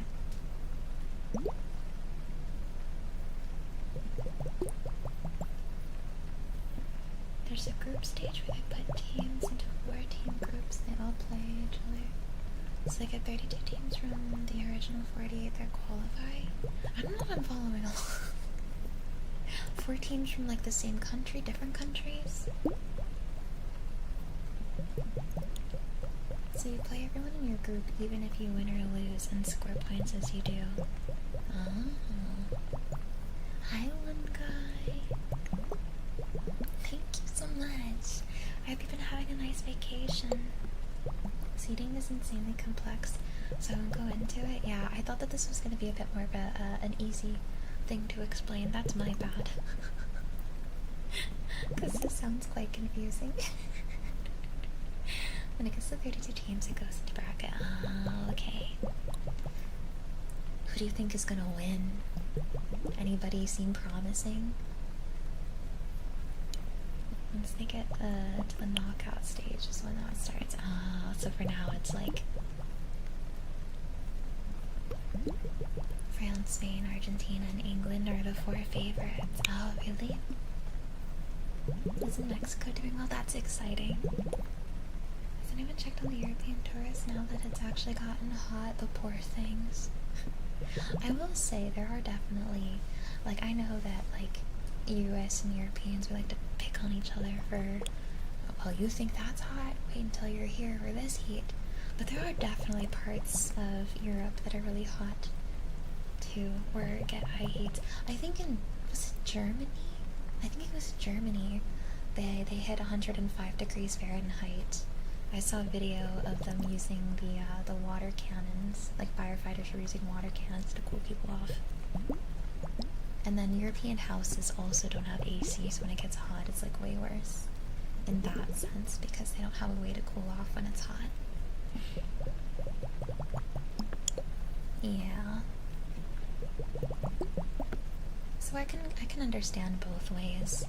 There's a group stage where they put teams into 4 team groups. They all play each other. So they get 32 teams from the original 48 that qualify. I don't know if I'm following along. 4 teams from like the same country, different countries. So you play everyone in your group even if you win or lose and score points as you do. Oh. Hi, one guy. Thank you so much. I hope you've been having a nice vacation. Seating is insanely complex, so I won't go into it. Yeah, I thought that this was going to be a bit more of an easy thing to explain. That's my bad. Because this sounds quite confusing. When it gets to 32 teams, it goes into bracket. Oh, okay. Who do you think is gonna win? Anybody seem promising? Once they get to the knockout stage is when that starts. Oh, so for now it's like France, Spain, Argentina, and England are the 4 favorites. Oh, really? Isn't Mexico doing well? That's exciting. Has anyone checked on the European tourists now that it's actually gotten hot? The poor things. I will say there are definitely, like, I know that, like, US and Europeans, we like to pick on each other for, well, you think that's hot? Wait until you're here for this heat. But there are definitely parts of Europe that are really hot too, where it get high heat. I think was it Germany? I think it was Germany. They hit 105 degrees Fahrenheit. I saw a video of them using the water cannons, like firefighters were using water cannons to cool people off. And then European houses also don't have AC, so when it gets hot, it's like way worse in that sense because they don't have a way to cool off when it's hot. Yeah. So I can understand both ways.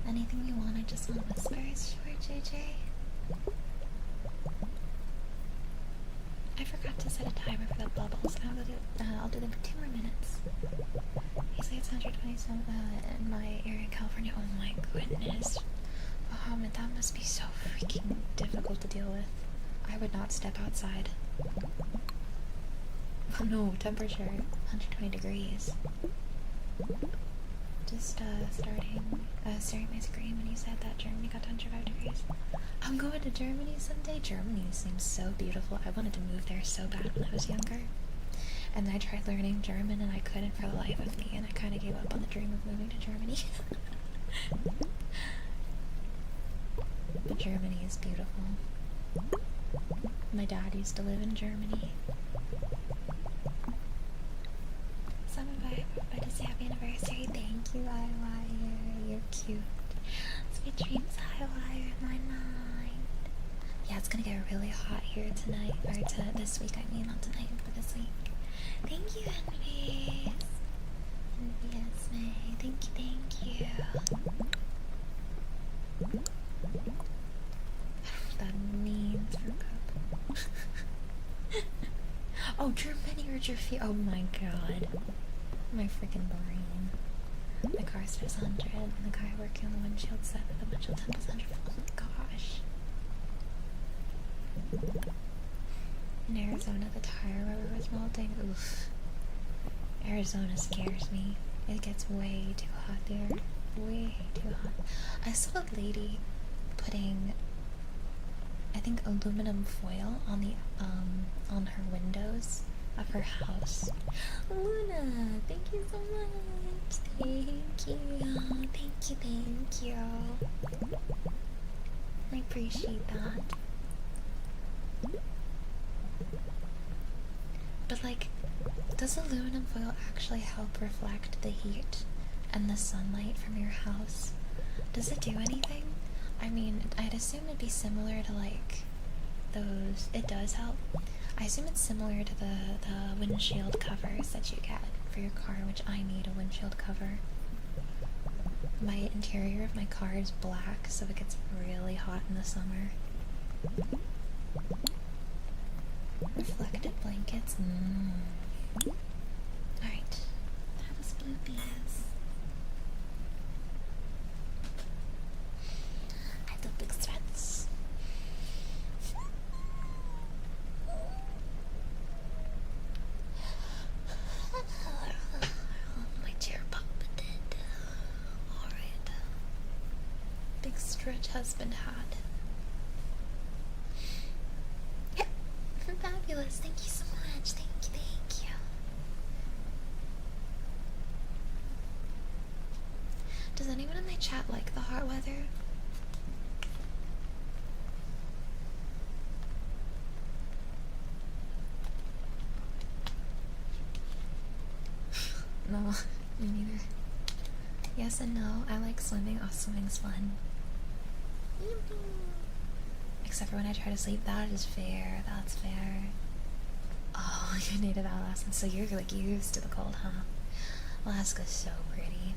Anything you want, I just want whispers. Sure, JJ. I forgot to set a timer for the bubbles. I'll do them for 2 more minutes. He said it's 127 in my area in California. Oh my goodness. Mohammed, that must be so freaking difficult to deal with. I would not step outside. Oh no, temperature 120 degrees. Just staring at my screen when you said that Germany got to 105 degrees. I'm going to Germany someday. Germany seems so beautiful. I wanted to move there so bad when I was younger. And then I tried learning German and I couldn't for the life of me, and I kind of gave up on the dream of moving to Germany. But Germany is beautiful. My dad used to live in Germany. Someone by to say happy anniversary. Thank you, Highwire. You're cute. Sweet dreams, Highwire, in my mind. Yeah, it's gonna get really hot here tonight, or this week. I mean, not tonight, but this week. Thank you, Envious. Envious May. Thank you. I don't know what that means for cup. Oh, Germany or Germany. Oh my god. My freaking brain. My car says 100, and the guy working on the windshield said that the windshield temp is 100. Oh my gosh. In Arizona, the tire rubber was melting. Oof. Arizona scares me. It gets way too hot there. Way too hot. I saw a lady putting, I think, aluminum foil on the on her windows of her house. Luna, thank you so much. Thank you. I appreciate that. But like, does aluminum foil actually help reflect the heat and the sunlight from your house? Does it do anything? I mean, I'd assume it'd be similar to like those. It does help. I assume it's similar to the windshield covers that you get for your car, which I need a windshield cover. My interior of my car is black, so it gets really hot in the summer. Reflective blankets. Alright. That was Floofs. I do big stretch. My chair popped. Alright. Big stretch has been had. Fabulous, thank you so much. Thank you. Does anyone in my chat like the hot weather? No, me neither. Yes and no. I like swimming. Oh, swimming's fun. Except for when I try to sleep. That is fair. That's fair. Oh, you needed that last one. So you're like used to the cold, huh? Alaska's so pretty.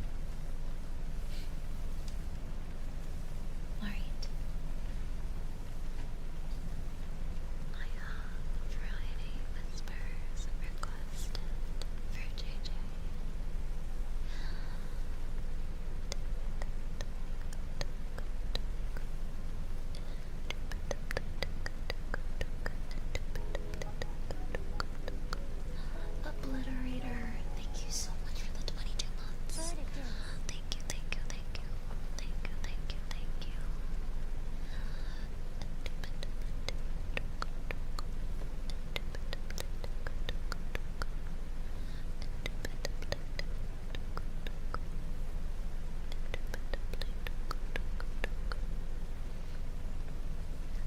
Alright. I have Friday Whispers requested for JJ. Obliterator, thank you so much for the 22 months. Thank you, thank you, thank you. Thank you, thank you, thank you.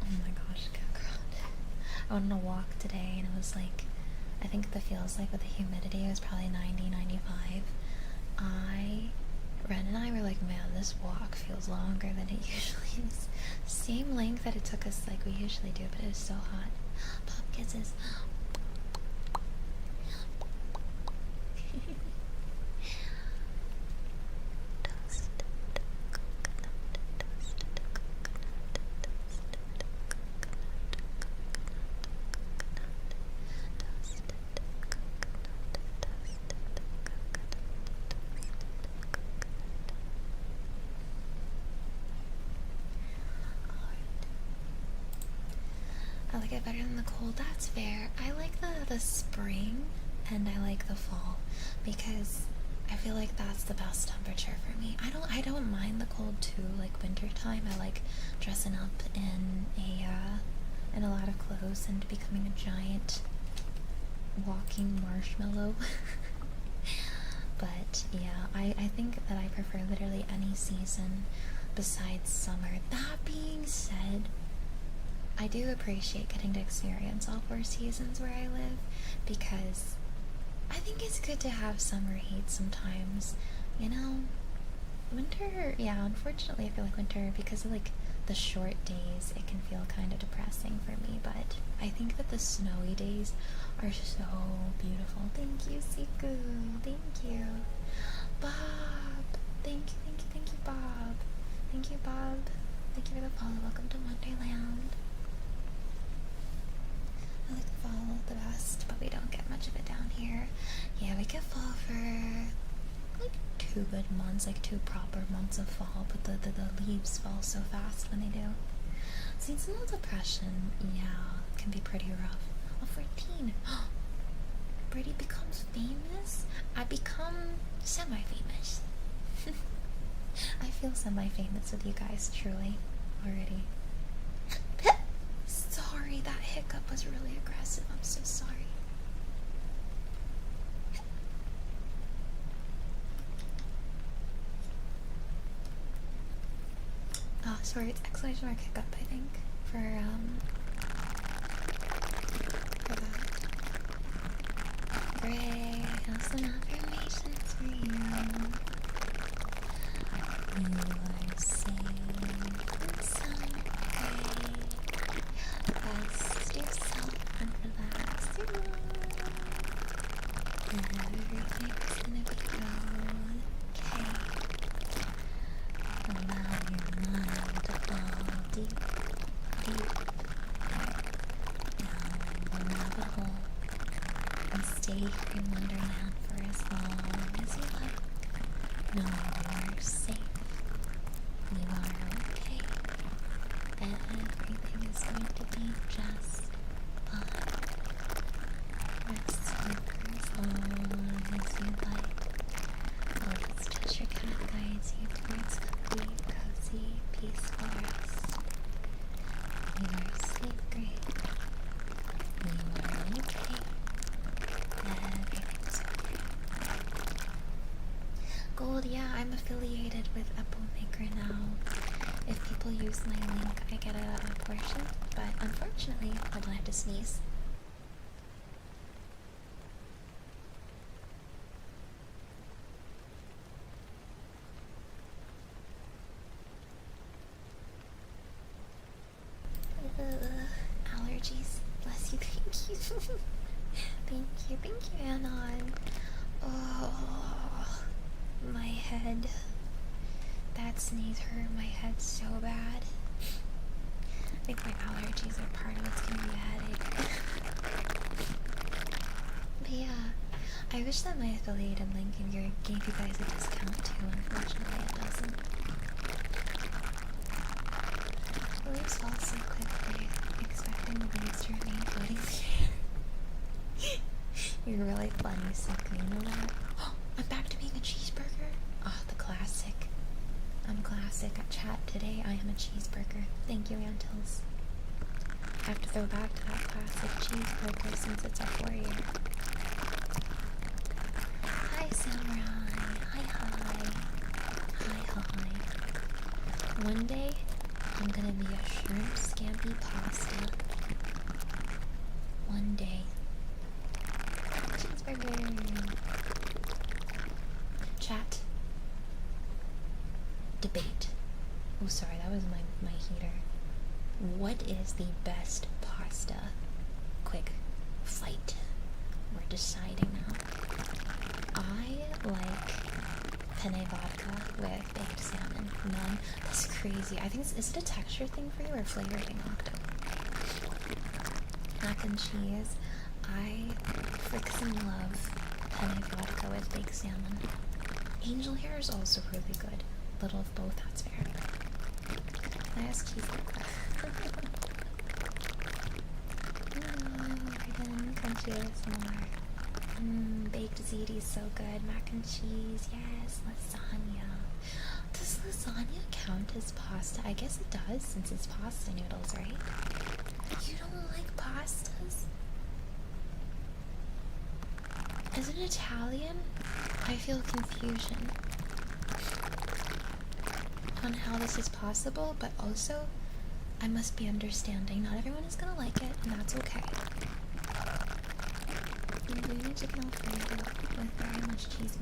Oh my gosh, I went on a walk today and it was like, I think the feels like with the humidity it was probably 90, 95. Ren and I were like, man, this walk feels longer than it usually is. Same length that it took us like we usually do, but it was so hot. Pop kisses. I like it better than the cold. That's fair. I like the spring and I like the fall because I feel like that's the best temperature for me. I don't mind the cold too. Like winter time, I like dressing up in a lot of clothes and becoming a giant walking marshmallow. But yeah, I think that I prefer literally any season besides summer. That being said, I do appreciate getting to experience all 4 seasons where I live because I think it's good to have summer heat sometimes, you know? Winter, yeah, unfortunately I feel like winter, because of like the short days, it can feel kind of depressing for me, but I think that the snowy days are so beautiful. Thank you, Siku. Thank you. Bob. Thank you, thank you, thank you, Bob. Thank you, Bob. Thank you for the follow. Welcome to Wonderland. I like fall the best, but we don't get much of it down here. Yeah, we get fall for like 2 good months, like 2 proper months of fall, but the leaves fall so fast when they do. Seasonal depression, yeah, can be pretty rough. Oh, 14. Birdie becomes famous? I become semi-famous. I feel semi-famous with you guys, truly, already. Sorry, that hiccup was really aggressive. I'm so sorry. Oh, sorry, it's exclamation mark hiccup, I think, for that. Great, awesome affirmations for you. You are safe and sound. Rest yourself and relax your mind. Everything's gonna be okay. Allow your mind to fall deep, deep down the rabbit hole and stay here in Wonderland for as long as you like. Know you are safe. You are okay. Everything is going to be just fine. Rest here for as long as you like. This Cheshire Cat guides you towards complete, cozy, peaceful rest. You are safe, great. You are okay. Everything's okay. Gold, yeah, I'm affiliated with Applemaker now. If people use my link, I get a portion, but unfortunately, hold on, I have to sneeze. Thank you, Anon. Oh, my head. That sneeze hurt my head so bad. I think my allergies are part of what's giving me a headache. But yeah, I wish that my affiliated link in your gave you guys a discount too. Unfortunately, it doesn't. Floofs fall so quickly, expecting the leaves to remain floating. You're really funny, Sucker. You know that? I'm back to being a cheeseburger. Oh, the classic. I'm classic. At chat today, I am a cheeseburger. Thank you, Antils. I have to throw back to that classic cheeseburger since it's a 4-year. Hi, Samurai. Hi. One day, I'm gonna be a shrimp scampi pasta. One day. Cheeseburger. Chat. Debate. Oh, sorry, that was my heater. What is the best pasta? Quick fight. We're deciding now. I like penne vodka with baked salmon. None. That's crazy. I think is it a texture thing for you or flavoring, Octo? Mac and cheese. I freaking love penne vodka with baked salmon. Angel hair is also really good. Little of both, that's fair. I ask cheeseburger. Crunchy ASMR. Baked ziti is so good. Mac and cheese, yes. Lasagna. Does lasagna count as pasta? I guess it does, since it's pasta noodles, right? You don't like pastas? As an Italian, I feel confusion on how this is possible, but also I must be understanding. Not everyone is gonna like it, and that's okay. Linguine chicken alfredo with very much cheese.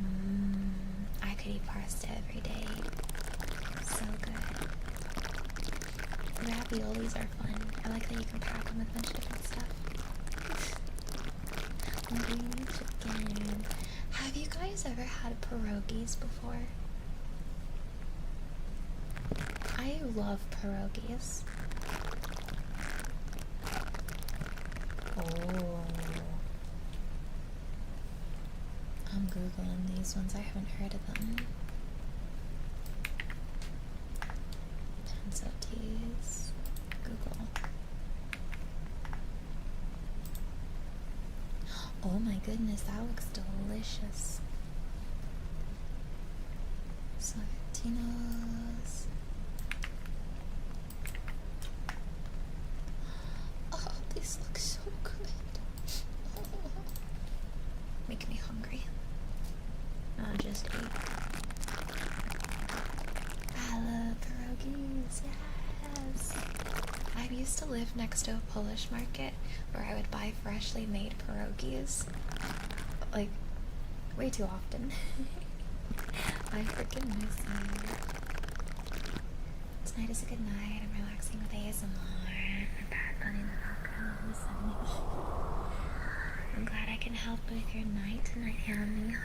I could eat pasta every day. So good. Raviolis are fun. I like that you can pack them with a bunch of different stuff. Linguine chicken. Have you guys ever had pierogies before? I love pierogies. Oh. I'm googling these ones. I haven't heard of them. Tenso teas. Google. Oh my goodness, that looks delicious. Sorrentinos. Oh, these look so good. Oh. Make me hungry. I'll just eat. I love pierogies, yes. I used to live next to a Polish market where I would buy freshly made pierogies. Like, way too often. I freaking miss them. Tonight is a good night. I'm relaxing with ASMR. Bad Bunny in the background listening. I'm glad I can help with your night tonight, Hammy.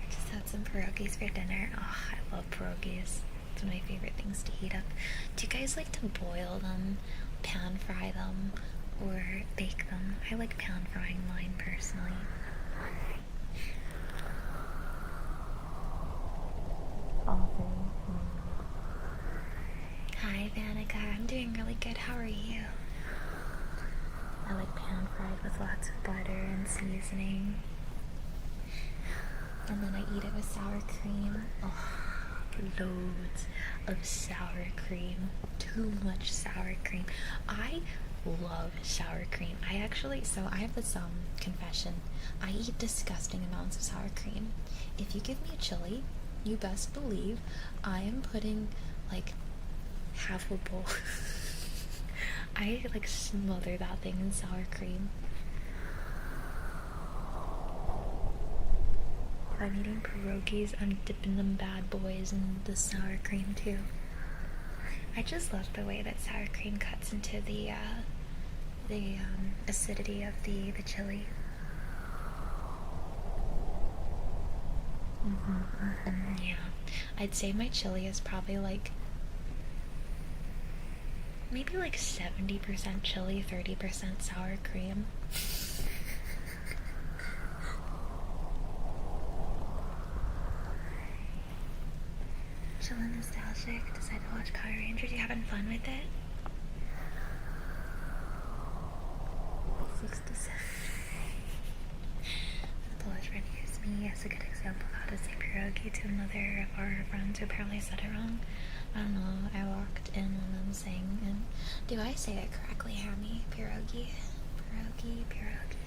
Just had some pierogies for dinner. Oh, I love pierogies. It's one of my favorite things to heat up. Do you guys like to boil them, pan fry them, or bake them? I like pan frying mine personally. Hi Vanica, I'm doing really good. How are you? I like pan fried with lots of butter and seasoning. And then I eat it with sour cream. Oh, loads of sour cream. Too much sour cream. I love sour cream. I have this confession. I eat disgusting amounts of sour cream. If you give me a chili, you best believe I am putting like half a bowl. I like smother that thing in sour cream. If I'm eating pierogies, I'm dipping them bad boys in the sour cream too. I just love the way that sour cream cuts into the acidity of the chili. Yeah, I'd say my chili is probably like maybe like 70% chili, 30% sour cream. Chillin' nostalgic. Decided to watch Power Rangers. You having fun with it? 67. The Polish friend used me as a good example of how to say pierogi to another of our friends who apparently said it wrong. I don't know. I walked in on them saying, and do I say it correctly, Hammy? Pierogi. Pierogi. Pierogi.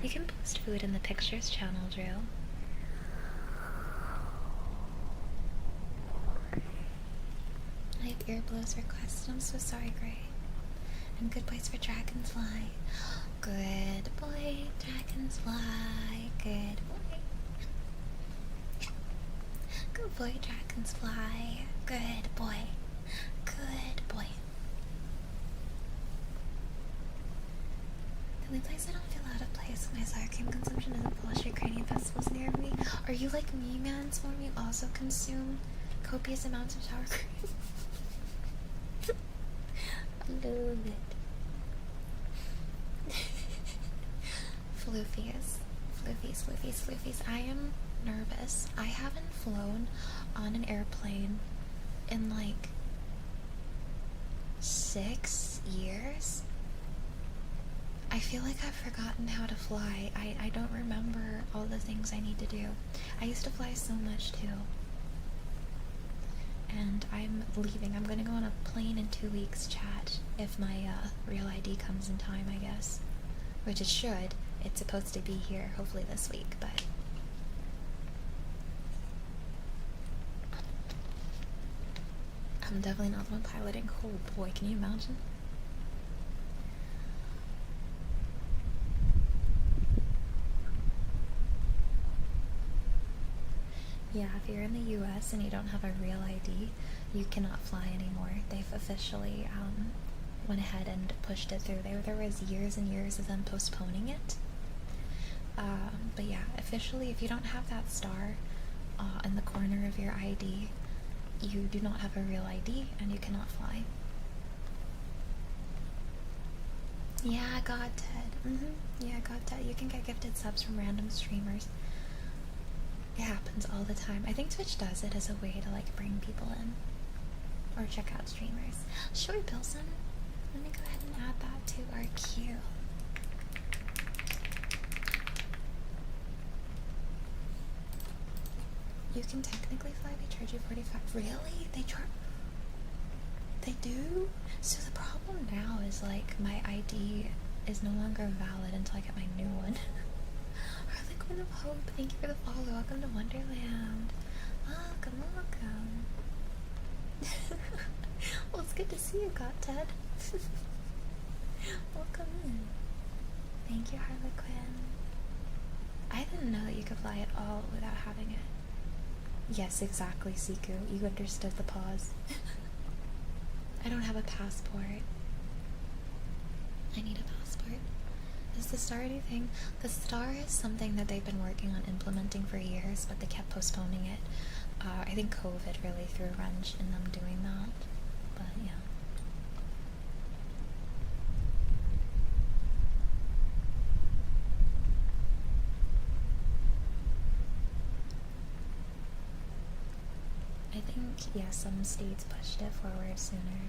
You can post food in the pictures channel, Drew. I have earblows requested. I'm so sorry, Gray. And good boys for Dragonfly. Good boy, Dragonfly. Good boy. Good boy, Dragonfly. Good boy. Good boy. The only place I don't feel out of place with my sour cream consumption is the Polish Ukrainian festivals near me. Are you like me, man? Storm, you also consume copious amounts of sour cream? I love it. Floofies. I am nervous. I haven't flown on an airplane in like 6 years. I feel like I've forgotten how to fly. I don't remember all the things I need to do. I used to fly so much too. And I'm leaving. I'm gonna go on a plane in 2 weeks, chat, if my real ID comes in time, I guess. Which it should. It's supposed to be here, hopefully this week, but... I'm definitely not the one piloting. Oh boy, can you imagine? Yeah, if you're in the US and you don't have a real ID, you cannot fly anymore. They've officially went ahead and pushed it through. There was years and years of them postponing it. But yeah, officially, if you don't have that star in the corner of your ID, you do not have a real ID and you cannot fly. Yeah, God, Ted. Yeah, God, Ted. You can get gifted subs from random streamers. It happens all the time. I think Twitch does it as a way to like bring people in or check out streamers. Sure, Bilson. Let me go ahead and add that to our queue. You can technically fly. They charge you 45. Really? They do? So the problem now is like my ID is no longer valid until I get my new one. Harlequin of Hope, thank you for the follow. Welcome to Wonderland. Welcome. Well, it's good to see you, God Ted. Welcome in. Thank you, Harlequin. I didn't know that you could fly at all without having it. Yes, exactly, Siku. You understood the pause. I don't have a passport. I need a passport. Is the star anything? The star is something that they've been working on implementing for years, but they kept postponing it. I think COVID really threw a wrench in them doing that. But yeah. I think, yeah, some states pushed it forward sooner.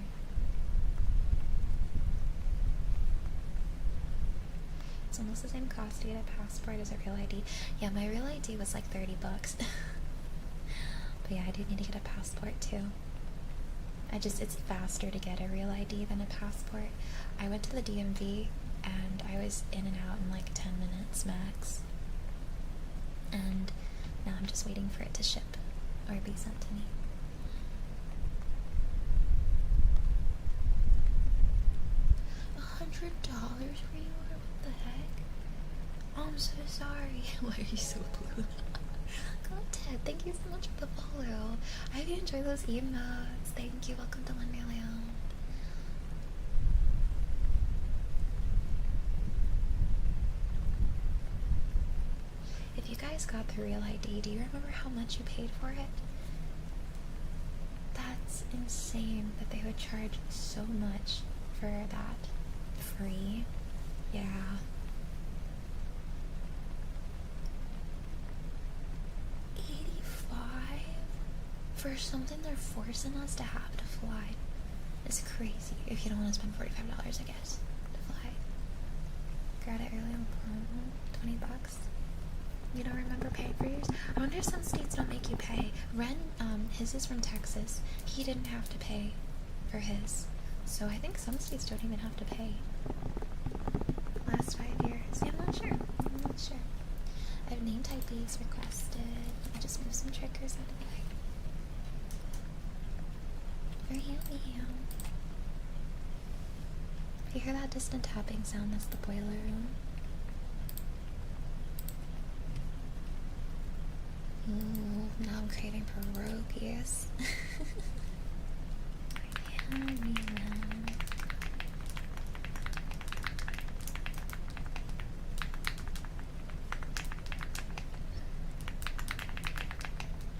It's almost the same cost to get a passport as a real ID. Yeah, my real ID was like $30. But yeah, I do need to get a passport too. It's faster to get a real ID than a passport. I went to the DMV and I was in and out in like 10 minutes max. And now I'm just waiting for it to ship or be sent to me. $100 for you? What the heck? Oh, I'm so sorry. Why are you so blue? Content, thank you so much for the follow. I hope you enjoy those emotes. Thank you. Welcome to Wonderland. If you guys got the real ID, do you remember how much you paid for it? That's insane that they would charge so much for that. Free? Yeah. 85 for something they're forcing us to have to fly. It's crazy if you don't want to spend $45, I guess, to fly. Got it early on promo, 20 bucks. You don't remember paying for yours? I wonder if some states don't make you pay. Ren, his is from Texas. He didn't have to pay for his. So I think some states don't even have to pay. Last 5 years. Yeah, I'm not sure. I'm not sure. I have name type B's requested. I just moved some triggers out of the way. For you. If you hear that distant tapping sound, that's the boiler room. Ooh, now I'm craving pierogies.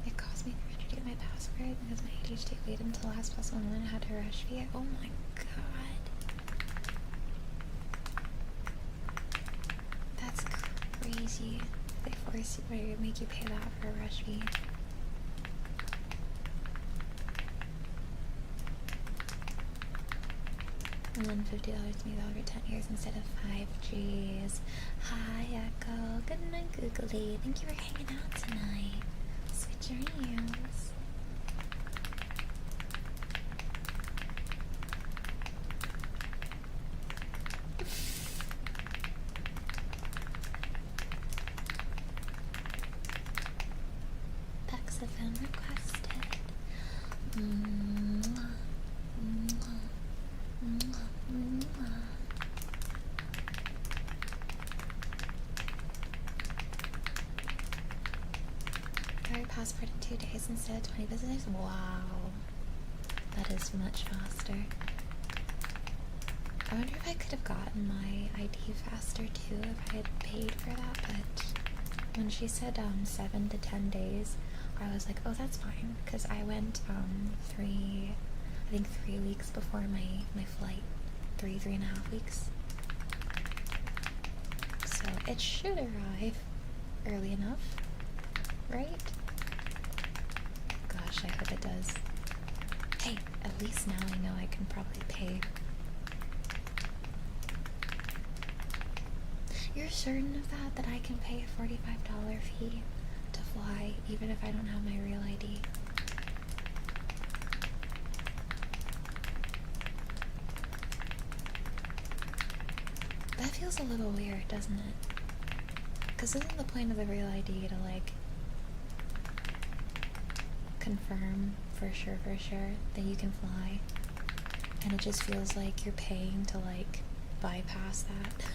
It cost me $300 to get my password because my ADHD waited until last possible moment and had to rush via. Oh my god. That's crazy. They force you, or make you pay that for a rush fee. And then $50 to me over 10 years instead of 5Gs. Hi Echo, good night Googly. Thank you for hanging out tonight. Sweet dreams. Paxifan requested. Got your passport in 2 days instead of 20 business days? Wow. That is much faster. I wonder if I could have gotten my ID faster too if I had paid for that, but when she said 7 to 10 days, I was like, oh, that's fine, because I went 3 weeks before my flight. 3.5 weeks. So it should arrive early enough, right? Gosh, I hope it does. Hey, at least now I know I can probably pay. You're certain of that? That I can pay a $45 fee to fly, even if I don't have my real ID? That feels a little weird, doesn't it? Because isn't the point of the real ID to, like, confirm for sure that you can fly? And it just feels like you're paying to, like, bypass that.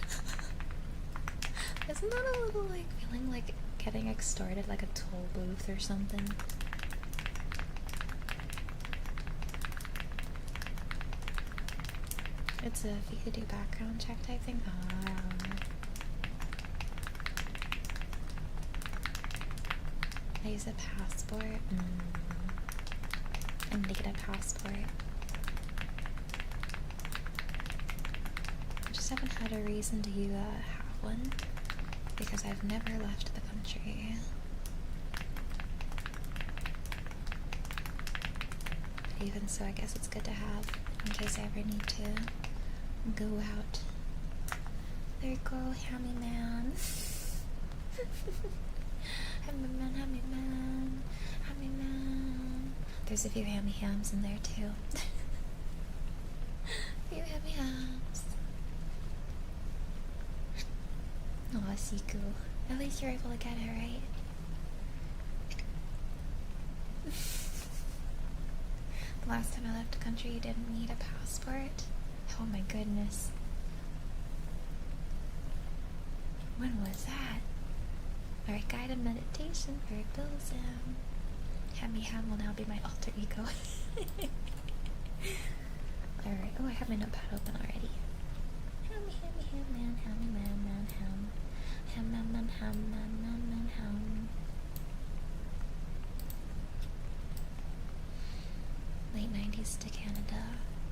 Isn't that a little, like, feeling like getting extorted, like a toll booth or something? It's a fee to do background check type thing? Oh. I use a passport? I need to get a passport. I just haven't had a reason to have one, because I've never left the country. But even so, I guess it's good to have in case I ever need to go out. There you go, hammy man. Hammy man, hammy man, hammy man. There's a few hammy hams in there too. A few hammy hams. Aw, Siku. At least you're able to get it, right? The last time I left the country, you didn't need a passport? Oh my goodness. When was that? Alright, guided meditation for Bilzam. Hammy Ham will now be my alter ego. Alright, oh, I have my notepad open already. Hammy, hammy, ham, man, hammy, man, man, ham. Ham, man, man, ham, man, man, man, ham. Late 90s to Canada.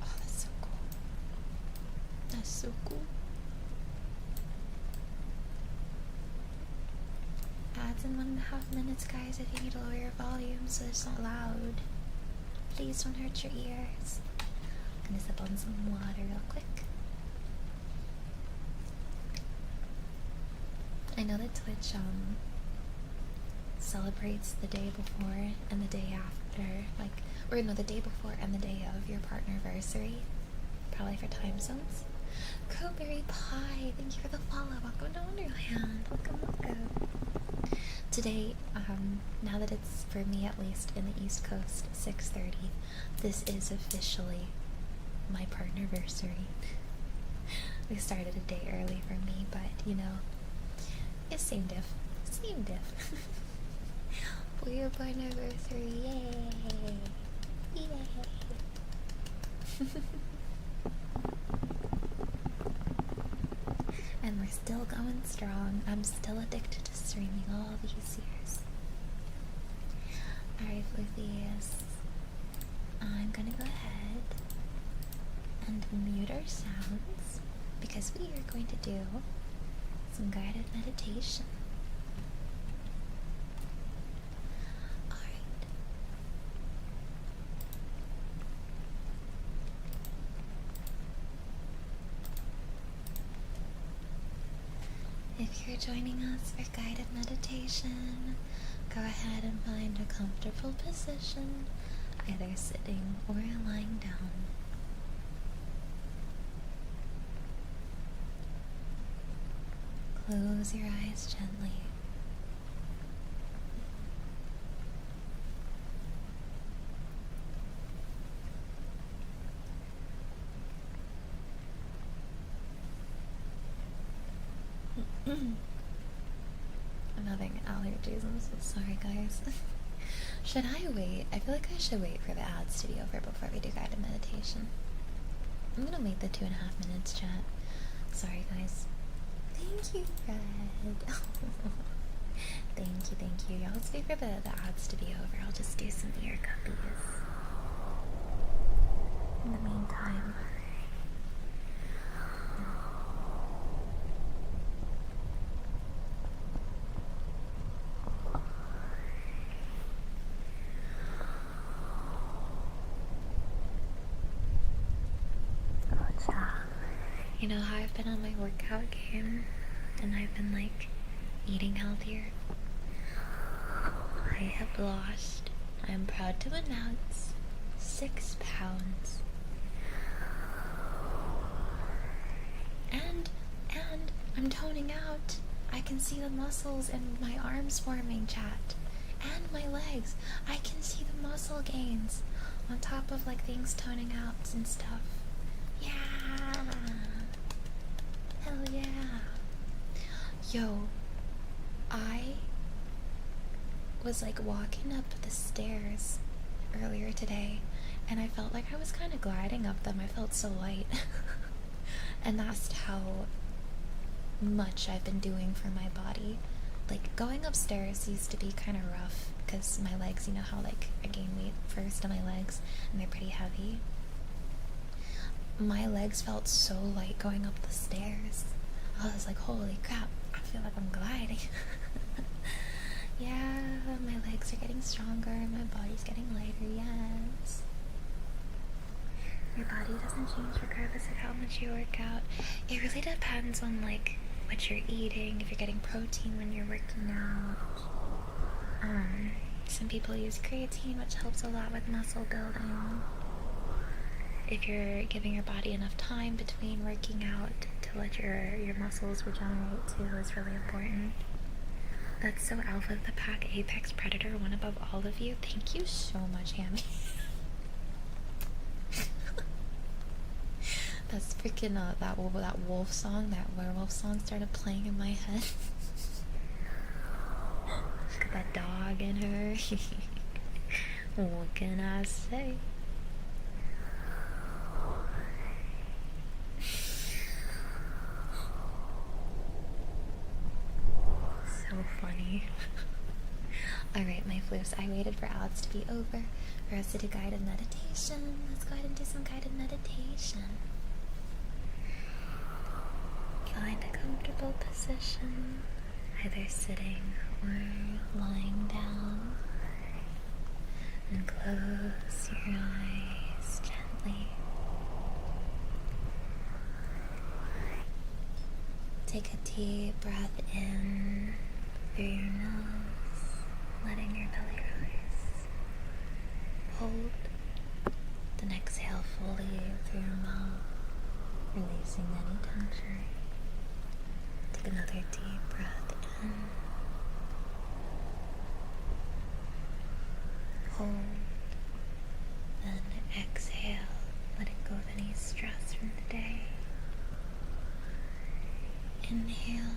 Oh, that's so cool. That's so cool. Ads in 1.5 minutes, guys, if you need to lower your volume so it's not loud. Please don't hurt your ears. I'm gonna sip on some water real quick. I know that Twitch celebrates the day before and the day after, like, or no, the day before and the day of your Partnerversary, probably for time zones. Crowberry Pie, thank you for the follow. Welcome to Wonderland. Welcome, welcome. Today, now that it's, for me at least, in the East Coast, 6:30, this is officially my Partnerversary. We started a day early for me, but, you know, it's same diff. Same diff. For your Partnerversary, yay! Yay! And we're still going strong. I'm still addicted to streaming all these years. Alright, Floofs. I'm gonna go ahead and mute our sounds because we are going to do some guided meditation. Alright. If you're joining us for guided meditation, go ahead and find a comfortable position, either sitting or lying down. Close your eyes gently. I'm having allergies, I'm so sorry, guys. Should I wait? I feel like I should wait for the ads to be over before we do guided meditation. I'm gonna wait the 2.5 minutes, chat. Sorry, guys. Thank you, Fred. Thank you. Y'all, let's wait for the ads to be over. I'll just do some ear cuppies. In the meantime. You know how I've been on my workout game and I've been like eating healthier? I have lost, I am proud to announce, 6 pounds. And I'm toning out. I can see the muscles in my arms forming, chat. And my legs. I can see the muscle gains on top of like things toning out and stuff. Yeah. Hell yeah. Yo, I was like walking up the stairs earlier today and I felt like I was kind of gliding up them. I felt so light. And that's how much I've been doing for my body. Like going upstairs used to be kind of rough because my legs, you know how like I gain weight first on my legs and they're pretty heavy. My legs felt so light going up the stairs. I was like, holy crap, I feel like I'm gliding. Yeah, my legs are getting stronger, my body's getting lighter, yes. Your body doesn't change regardless of how much you work out. It really depends on like what you're eating, if you're getting protein when you're working out. Some people use creatine, which helps a lot with muscle building. If you're giving your body enough time between working out to let your muscles regenerate too is really important. That's so alpha of the pack, apex predator, one above all of you. Thank you so much, Hammy. That's freaking that wolf song, that werewolf song started playing in my head. dog in her. What can I say? So funny. Alright, my floofs, I waited for ads to be over for us to do guided meditation. Let's go ahead and do some guided meditation. Find a comfortable position, either sitting or lying down, and close your eyes gently. Take a deep breath in through your nose, letting your belly rise. Hold, then exhale fully through your mouth, releasing any tension. Take another deep breath in. Hold, then exhale, letting go of any stress from the day. Inhale.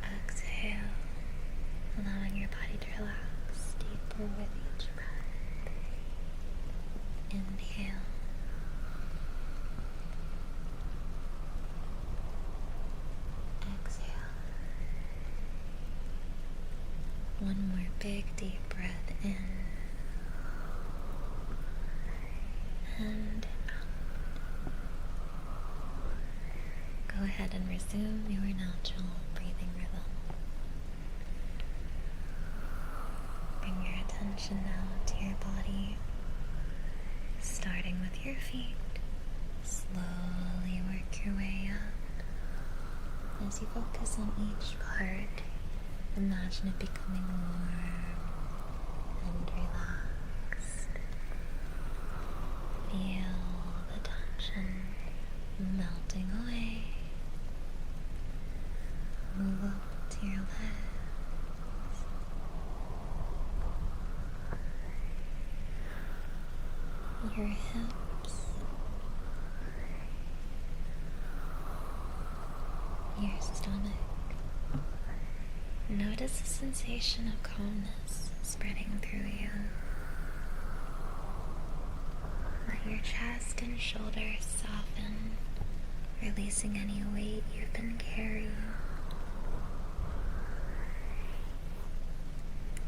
Exhale, allowing your body to relax deeper with each breath. Inhale. Exhale. One more big deep breath in and out. Go ahead and resume your natural breathing rhythm. Bring your attention now to your body, starting with your feet. Slowly work your way up. As you focus on each part, imagine it becoming warm and relaxed. Feel the tension melting away. Move up to your legs. Your hips. Your stomach. Notice the sensation of calmness spreading through you. Let your chest and shoulders soften, releasing any weight you've been carrying.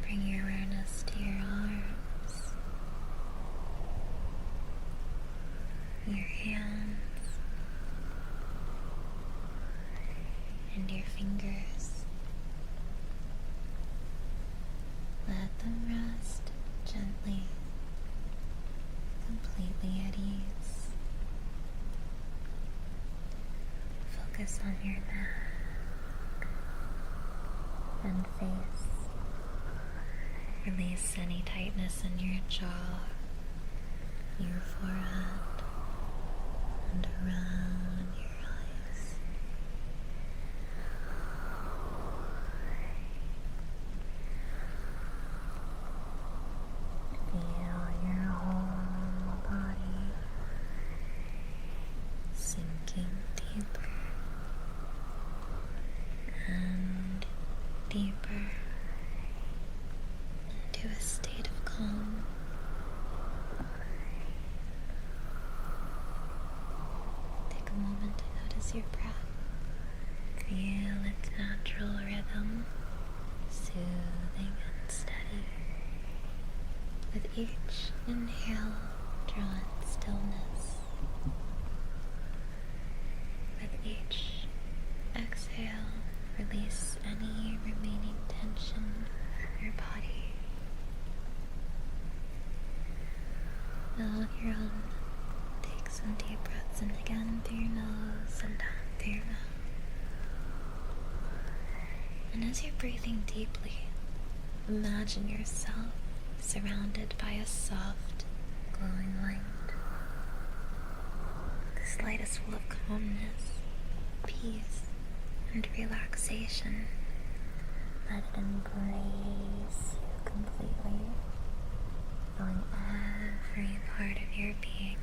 Bring your awareness to your arms, your hands, and your fingers. Let them rest gently, completely at ease. Focus on your neck and face. Release any tightness in your jaw, your forehead, and around your eyes. Feel your whole body sinking deeper and deeper into a state of calm. Take a moment to notice your breath. Feel its natural rhythm, soothing and steady. With each inhale, draw in stillness. With each exhale, release any remaining tension from your body. Now on your own, take some deep breaths in again through your nose and down through your mouth. And as you're breathing deeply, imagine yourself surrounded by a soft, glowing light. This light is full of calmness, peace, and relaxation. Let it embrace you completely, filling every part of your being.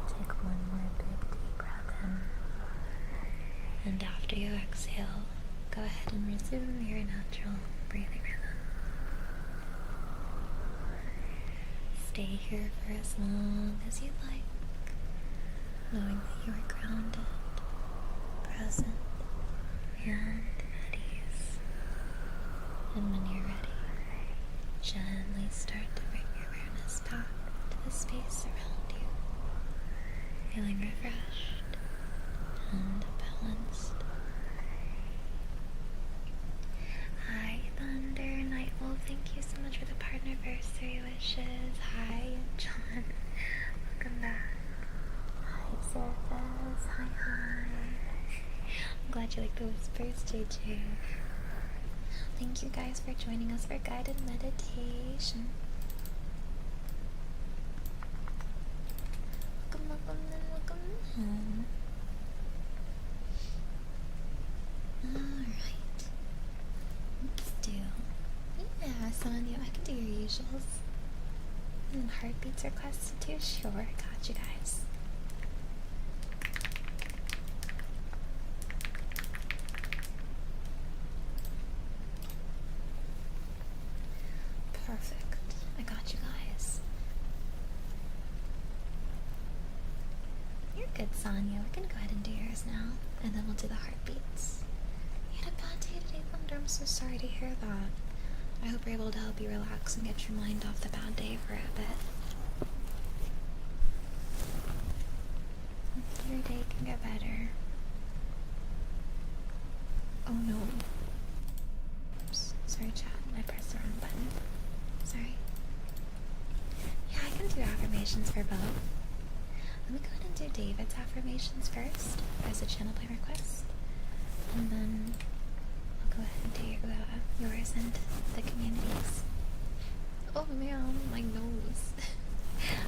Take one more big deep breath in exhale, go ahead and resume your natural breathing rhythm. Stay here for as long as you like, knowing that you are grounded, present, and at ease. And when you're ready, gently start to bring your awareness back to the space around you, feeling refreshed and balanced. Hi, Thunder Nightwolf. Thank you so much for the Partnerversary wishes. Hi, John. Welcome back. Hi, Surface. Hi, hi. I'm glad you like the whispers, JJ. Thank you guys for joining us for guided meditation. Welcome, welcome, and welcome home. Alright. Let's do. Yeah, Sonia, I can do your usuals. And heartbeats requested too? Sure, got you guys. Perfect. I got you guys. You're good, Sonia. We can go ahead and do yours now, and then we'll do the heartbeats. You had a bad day today, Thunder. I'm so sorry to hear that. I hope we're able to help you relax and get your mind off the bad day for a bit. Your day can get better. Oh no. Oops. Sorry, chat. I pressed the wrong button. Sorry. Yeah, I can do affirmations for both. Let me go ahead and do David's affirmations first as a channel by request. And then I'll go ahead and do yours and the community's. Oh man, my nose.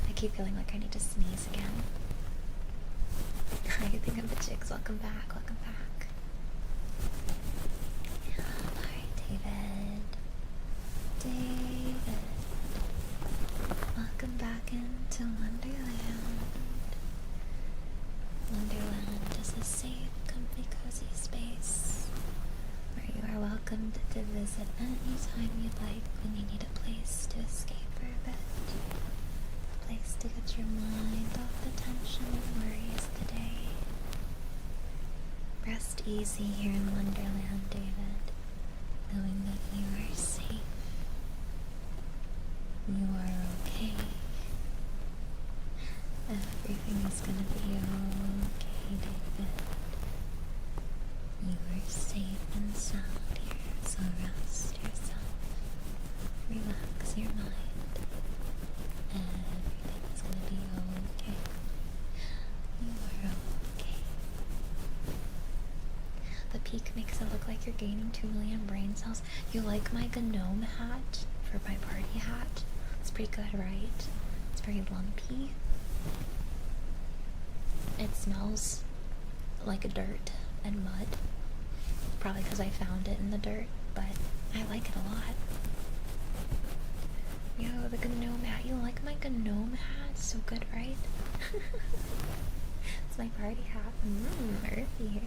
I keep feeling like I need to sneeze again. I think I'm the jigs. Welcome back, welcome back. Alright, David. David. Welcome back into Wonderland. Wonderland is a safe, comfy, cozy space where you are welcomed to visit anytime you'd like when you need a place to escape for a bit. A place to get your mind off the tension and worries of the day. Rest easy here in Wonderland, David, knowing that you are safe. You are okay. Everything is gonna be okay, David. You are safe and sound here, so rest yourself. Relax your mind. Everything is gonna be okay. You are okay. The peak makes it look like you're gaining 2 million brain cells. You like my gnome hat for my party hat? It's pretty good, right? It's very lumpy. It smells like dirt and mud. Probably because I found it in the dirt, but I like it a lot. Yo, the gnome hat. You like my gnome hat? It's so good, right? It's my party hat. Earthy.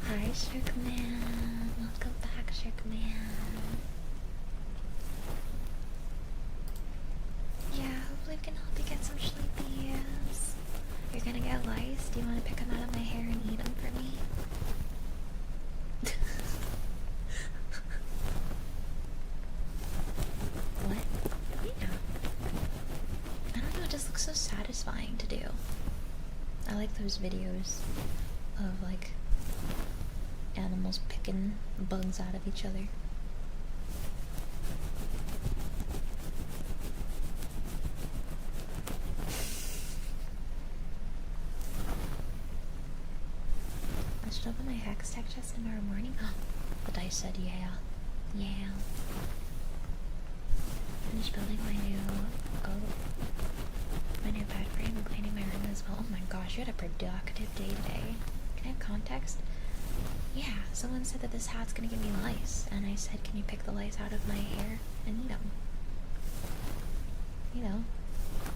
Hi, Shirkman. Welcome back, Shirkman. Yeah, hopefully we can help you get some sleepies. You're gonna get lice. Do you want to pick them out of my hair and eat them for me? What? Yeah. I don't know, it just looks so satisfying to do. I like those videos of like animals picking bugs out of each other. I should open my hex tech chest tomorrow morning. The dice said yeah. Yeah. Finished building my new bed frame and cleaning my room as well. Oh my gosh, you had a productive day today. Can I have context? Yeah, someone said that this hat's gonna give me lice, and I said, can you pick the lice out of my hair and eat them? You know,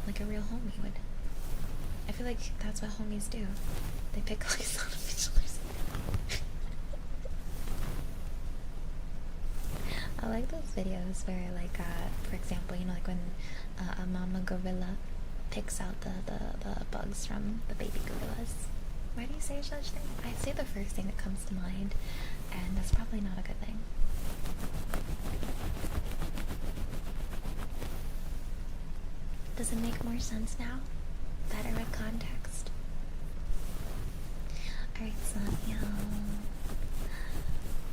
like a real homie would. I feel like that's what homies do. They pick lice out of each other's. I like those videos where, like, for example, you know, like when a mama gorilla picks out the bugs from the baby gorillas. Why do you say such thing? I say the first thing that comes to mind, and that's probably not a good thing. Does it make more sense now? Better with context? Alright, Sonia.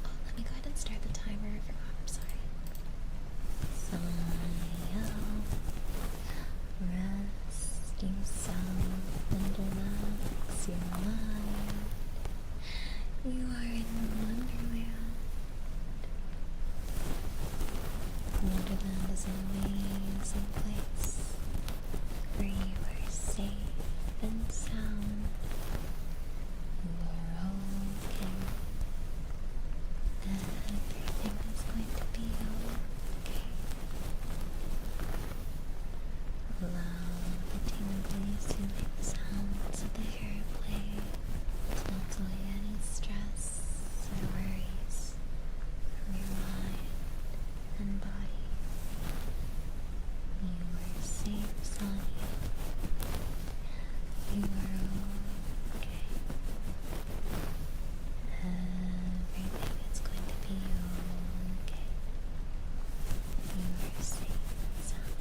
Oh, let me go ahead and start the timer. I forgot. I'm sorry. Sonia. Rest yourself and relax your mind. You are in Wonderland. Wonderland is an amazing place where you are safe and sound. You are okay. Everything is going to be okay. Allow the tingly, soothing sounds of the hair play to melt away any stress or worries from your mind and body. You are safe, Sonia. You are okay. Everything is going to be okay. You are safe and sound.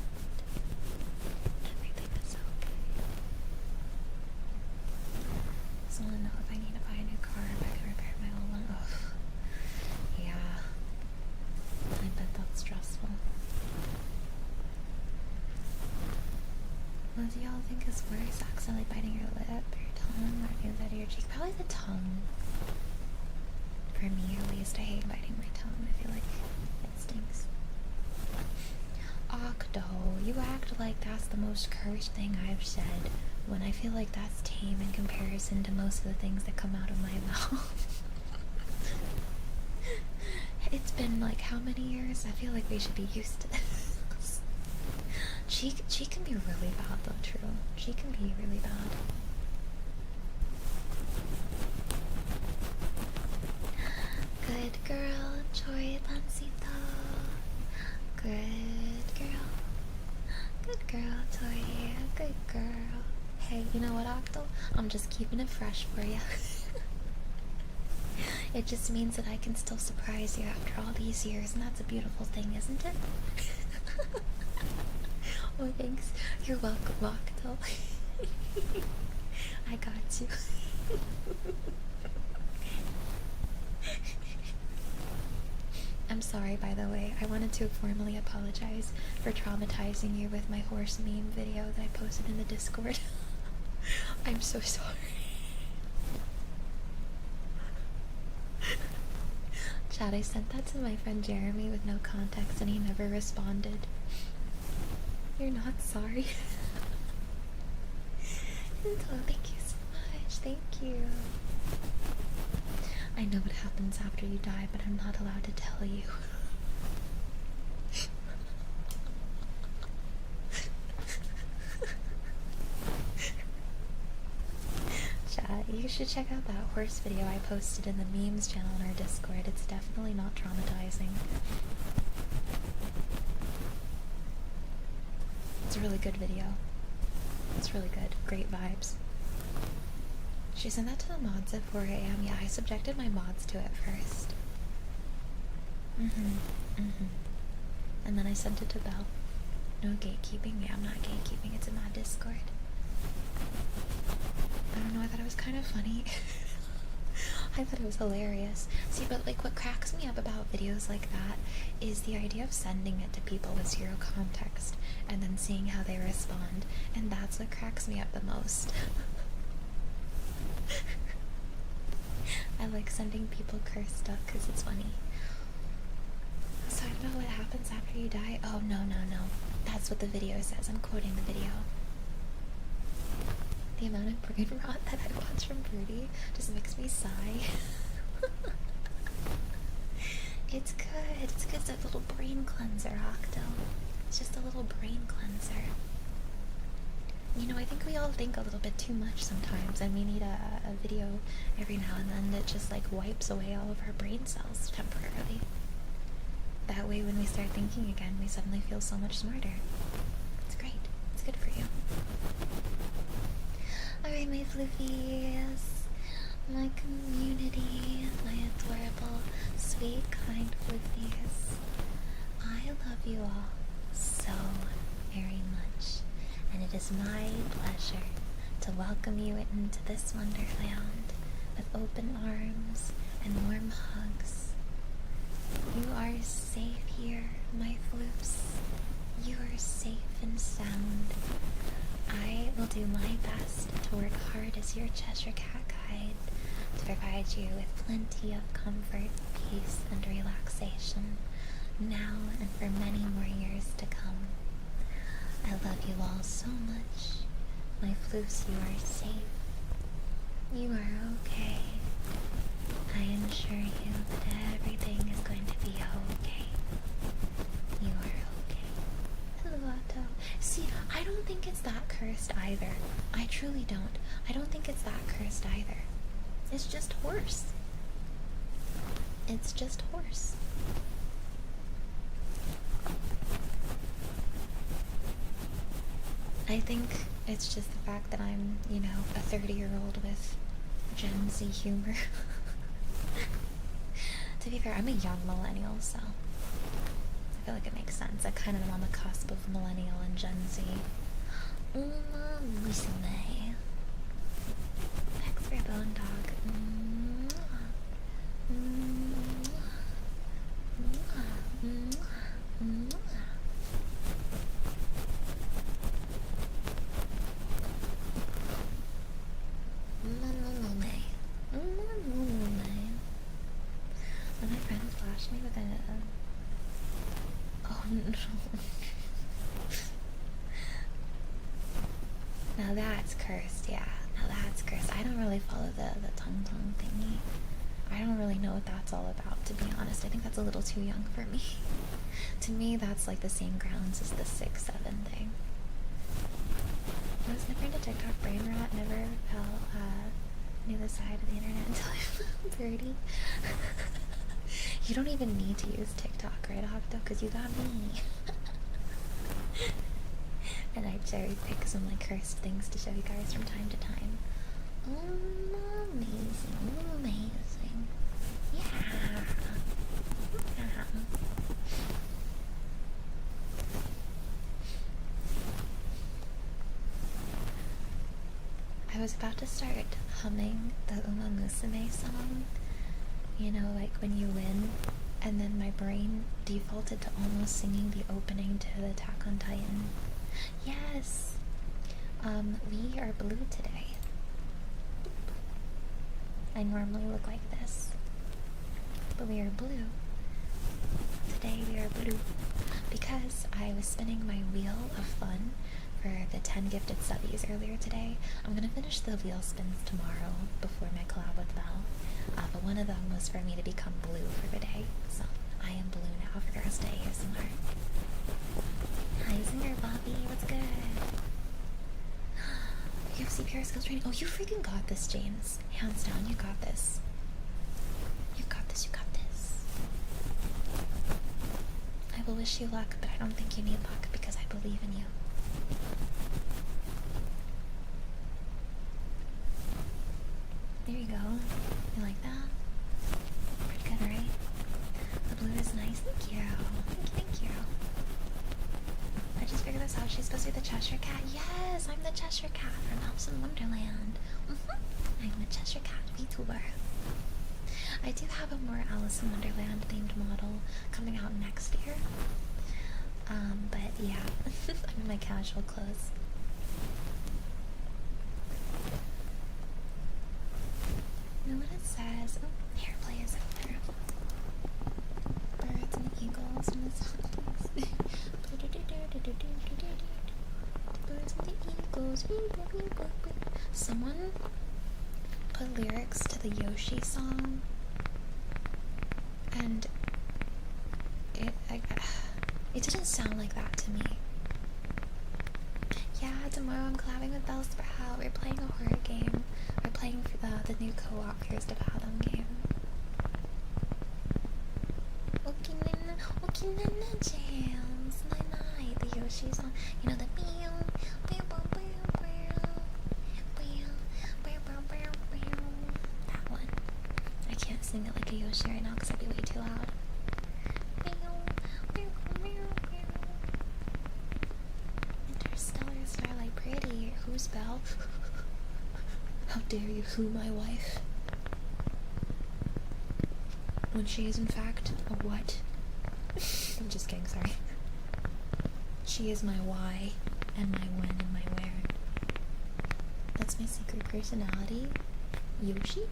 Everything is okay. Just want to know if I need to buy a new car, if I can repair my old one. Ugh. Yeah. I bet that's stressful. What do y'all think is worse? Accidentally biting your lip, or your tongue, or the inside of your cheek? Probably the tongue. For me, at least, I hate biting my tongue. I feel like it stinks. Octo, you act like that's the most cursed thing I've said, when I feel like that's tame in comparison to most of the things that come out of my mouth. It's been like how many years? I feel like we should be used to this. She can be really bad though, true. She can be really bad. Good girl, Joy Lancito. Good girl. Good girl, Toy. Good girl. Hey, you know what, Octo? I'm just keeping it fresh for you. It just means that I can still surprise you after all these years, and that's a beautiful thing, isn't it? Oh, thanks. You're welcome, Octo. I got you. I'm sorry, by the way. I wanted to formally apologize for traumatizing you with my horse meme video that I posted in the Discord. I'm so sorry. Chad, I sent that to my friend Jeremy with no context and he never responded. You're not sorry. Oh, thank you so much. Thank you. I know what happens after you die, but I'm not allowed to tell you. Chat, you should check out that horse video I posted in the memes channel on our Discord. It's definitely not traumatizing. It's a really good video. It's really good. Great vibes. She sent that to the mods at 4 AM. Yeah, I subjected my mods to it first. And then I sent it to Belle. No gatekeeping? Yeah, I'm not gatekeeping. It's in my Discord. I don't know, I thought it was kind of funny. I thought it was hilarious. See, but like what cracks me up about videos like that is the idea of sending it to people with zero context and then seeing how they respond. And that's what cracks me up the most. I like sending people cursed stuff because it's funny. So I don't know what happens after you die. Oh, no. That's what the video says. I'm quoting the video. The amount of brain rot that I watch from Birdie just makes me sigh. It's good. It's good. It's a little brain cleanser, Octo. It's just a little brain cleanser. You know, I think we all think a little bit too much sometimes, and we need a video every now and then that just like wipes away all of our brain cells temporarily. That way, when we start thinking again, we suddenly feel so much smarter. It's great. It's good for you. Alright, my floofies, my community, my adorable, sweet, kind floofies. I love you all so very much, and it is my pleasure to welcome you into this wonderland with open arms and warm hugs. You are safe here, my floofs. You are safe and sound. I will do my best to work hard as your Cheshire Cat guide to provide you with plenty of comfort, peace, and relaxation now and for many more years to come. I love you all so much. My floofs, you are safe. You are okay. I assure you that everything is going to be okay. You are okay. Hello, Otto. See, I don't think it's that cursed either. I truly don't. I don't think it's that cursed either. It's just horse. It's just horse. I think it's just the fact that I'm, you know, a 30-year-old with Gen Z humor. To be fair, I'm a young millennial, so I feel like it makes sense. I kind of am on the cusp of millennial and Gen Z. Recently. Thanks for your bone dog. When my friend flashed me with a... Oh no. Now that's cursed, yeah. Now that's cursed. I don't really follow the tongue thingy. I don't really know what that's all about, to be honest. I think that's a little too young for me. To me, that's like the same grounds as the 6-7 thing. I was never into TikTok brain rot, never felt neither side of the internet until I found Birdie. You don't even need to use TikTok, right, Octo? Because you got me. And I cherry pick some like cursed things to show you guys from time to time. Amazing, amazing. Yeah. I was about to start humming the Uma Musume song. You know, like when you win, and then my brain defaulted to almost singing the opening to the Attack on Titan. Yes! We are blue today. I normally look like this, but we are blue. Today we are blue because I was spinning my wheel of fun for the 10 gifted subbies earlier today. I'm gonna finish the wheel spins tomorrow before my collab with Val. But one of them was for me to become blue for the day, so I am blue now for the rest of ASMR. Hi, Singer Bobby, what's good? UFC PR skills training. Oh, you freaking got this, James. Hands down, you got this. You got this, you got this. I will wish you luck, but I don't think you need luck because I believe in you. There you go. You like that? Pretty good, right? The blue is nice. Thank you. Thank you. I just figured this out. She's supposed to be the Cheshire Cat. Yes, I'm the Cheshire Cat from Alice in Wonderland. I'm the Cheshire Cat Vtuber. I do have a more Alice in Wonderland themed model coming out next year. But yeah, I'm in my casual clothes. You know what it says? Oh, hair play is over. Birds and eagles and the zombies. Birds and the eagles. Someone put lyrics to the Yoshi song, and it didn't sound like that to me. Yeah, tomorrow I'm collabing with Bellsprout. We're playing a horror game. We're playing for the new co-op Here's the Fathom game. Okinana jams. Night. The Yoshi's on. You know the that one. I can't sing it like a Yoshi right now because I'd be way too loud. Interstellar starlight pretty. Who's Belle? How dare you who my wife? When she is in fact a what? I'm just kidding, sorry. She is my why, and my when, and my where. That's my secret personality. Yoshi?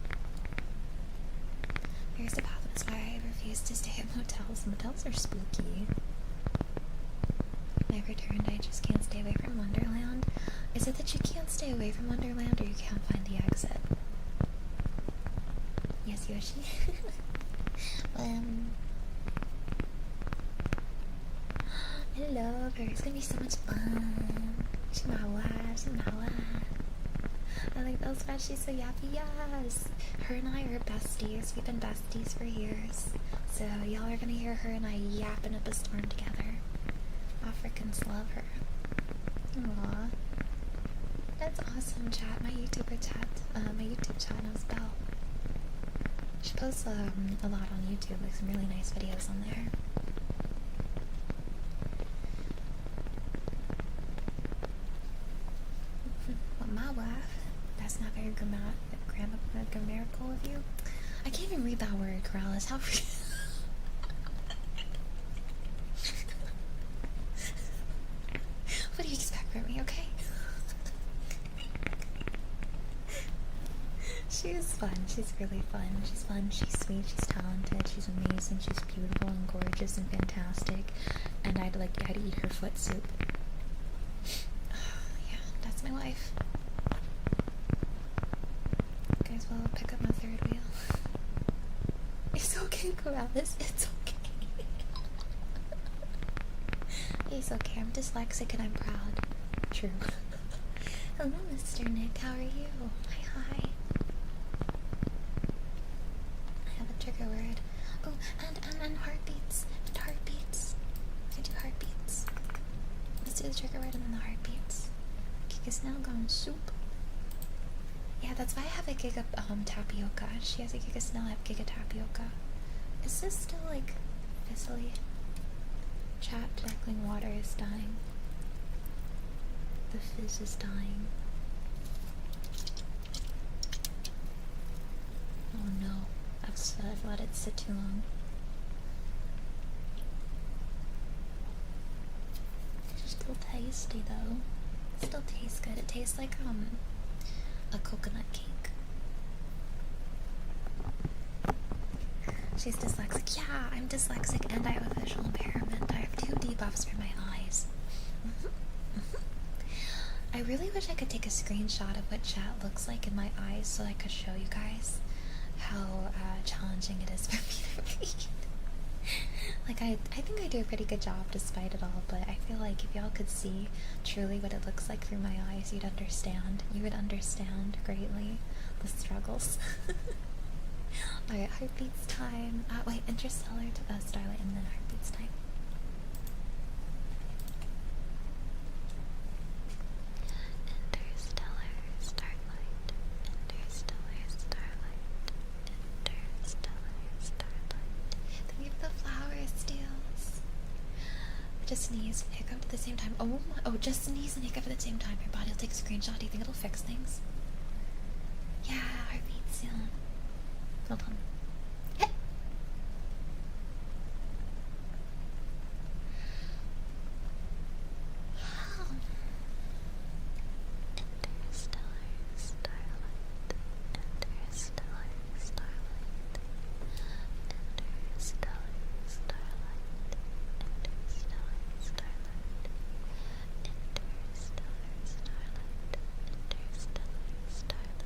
Here's the path. That's why I refuse to stay at motels. Motels are spooky. I've returned. I just can't stay away from Wonderland. Is it that you can't stay away from Wonderland, or you can't find the exit? Yes, Yoshi. I love her. It's gonna be so much fun. She's my wife. She's my wife. I like those guys. She's so yappy. Yes. Her and I are besties. We've been besties for years. So y'all are gonna hear her and I yapping up a storm together. Africans love her. Aww. That's awesome, chat. My YouTube chat knows Belle. She posts a lot on YouTube, like some really nice videos on there. Well, my wife, that's not very grammatical of you. I can't even read that word, Corrales. How what do you expect from me, okay? She is fun. She's really fun. She's fun. She's sweet. She's talented. She's amazing. She's beautiful and gorgeous and fantastic. And I'd eat her foot soup. Yeah, that's my wife. Guys, well, I'll pick up my third wheel. It's okay, Corrales. It's okay. It's okay. I'm dyslexic and I'm proud. True. Hello, Mr. Nick. How are you? Hi. Trigger word. Oh, and heartbeats. And heartbeats. I do heartbeats. Let's do the trigger word and then the heartbeats. Gigasnell soup. Yeah, that's why I have a Giga tapioca. She has a Gigasnell, I have Giga tapioca. Is this still like fizzly? Chat, sparkling water is dying. The fizz is dying. Oh no. I've let it sit too long. Still tasty though. Still tastes good. It tastes like a coconut cake. She's dyslexic. Yeah, I'm dyslexic and I have a visual impairment. I have 2 debuffs for my eyes. I really wish I could take a screenshot of what chat looks like in my eyes so I could show you guys how challenging it is for me to read. Like, I think I do a pretty good job despite it all, but I feel like if y'all could see truly what it looks like through my eyes, you'd understand. You would understand greatly the struggles. Alright, heartbeats time. Wait, Interstellar to Starlight and then heartbeats time. Interstellar Starlight. Interstellar Starlight. Interstellar Starlight. Thank you for the flowers, Steels. Just sneeze and hiccup at the same time. Oh my, oh, just sneeze and hiccup at the same time. Your body will take a screenshot. Do you think it'll fix things? Yeah, heartbeats soon. Hold on. Hit. Interstellar starlight. Interstellar starlight. Interstellar starlight. Interstellar starlight. Interstellar starlight. Interstellar starlight.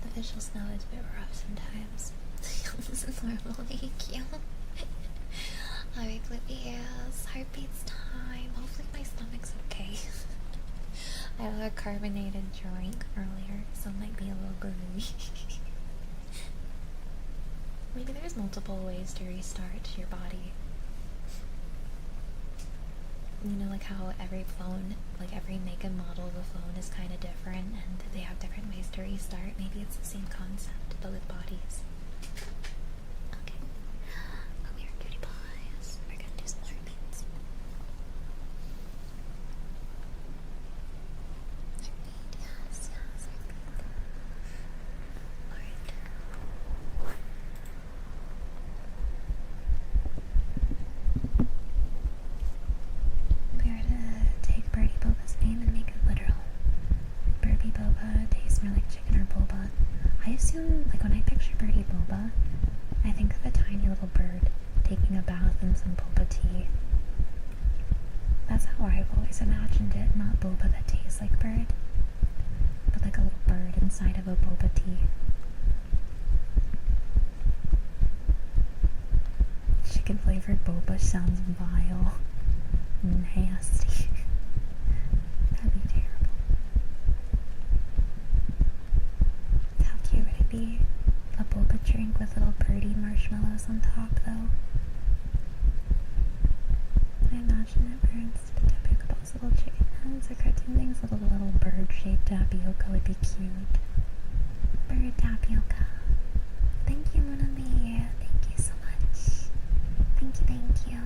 artificial snow is a bit rough sometimes. This is normally cute. Alright, Flippy's heartbeats time. Hopefully my stomach's okay. I had a carbonated drink earlier, so it might be a little gooey. Maybe there's multiple ways to restart your body. You know, like how every phone, like every make and model of a phone is kind of different and they have different ways to restart. Maybe it's the same concept, but with bodies. Okay. Oh, we are cutie pies. We're gonna do some heartbeats. Heartbeat, yes, heartbeat. Alright. We are to take BirdieBoba's name and make it literal. BirdieBoba tastes more like chicken or boba. I assume, like when I picture BirdieBoba, I think of a tiny little bird taking a bath in some boba tea. That's how I've always imagined it, not boba that tastes like bird, but like a little bird inside of a boba tea. Chicken flavored boba sounds vile. Nasty. That'd be terrible. How cute would it be? A boba drink with little birdie marshmallows on top, though. I imagine it where instead of pickles, little chicken heads or cartoon things, little bird-shaped tapioca would be cute. Bird tapioca. Thank you, Munabi. Thank you so much. Thank you.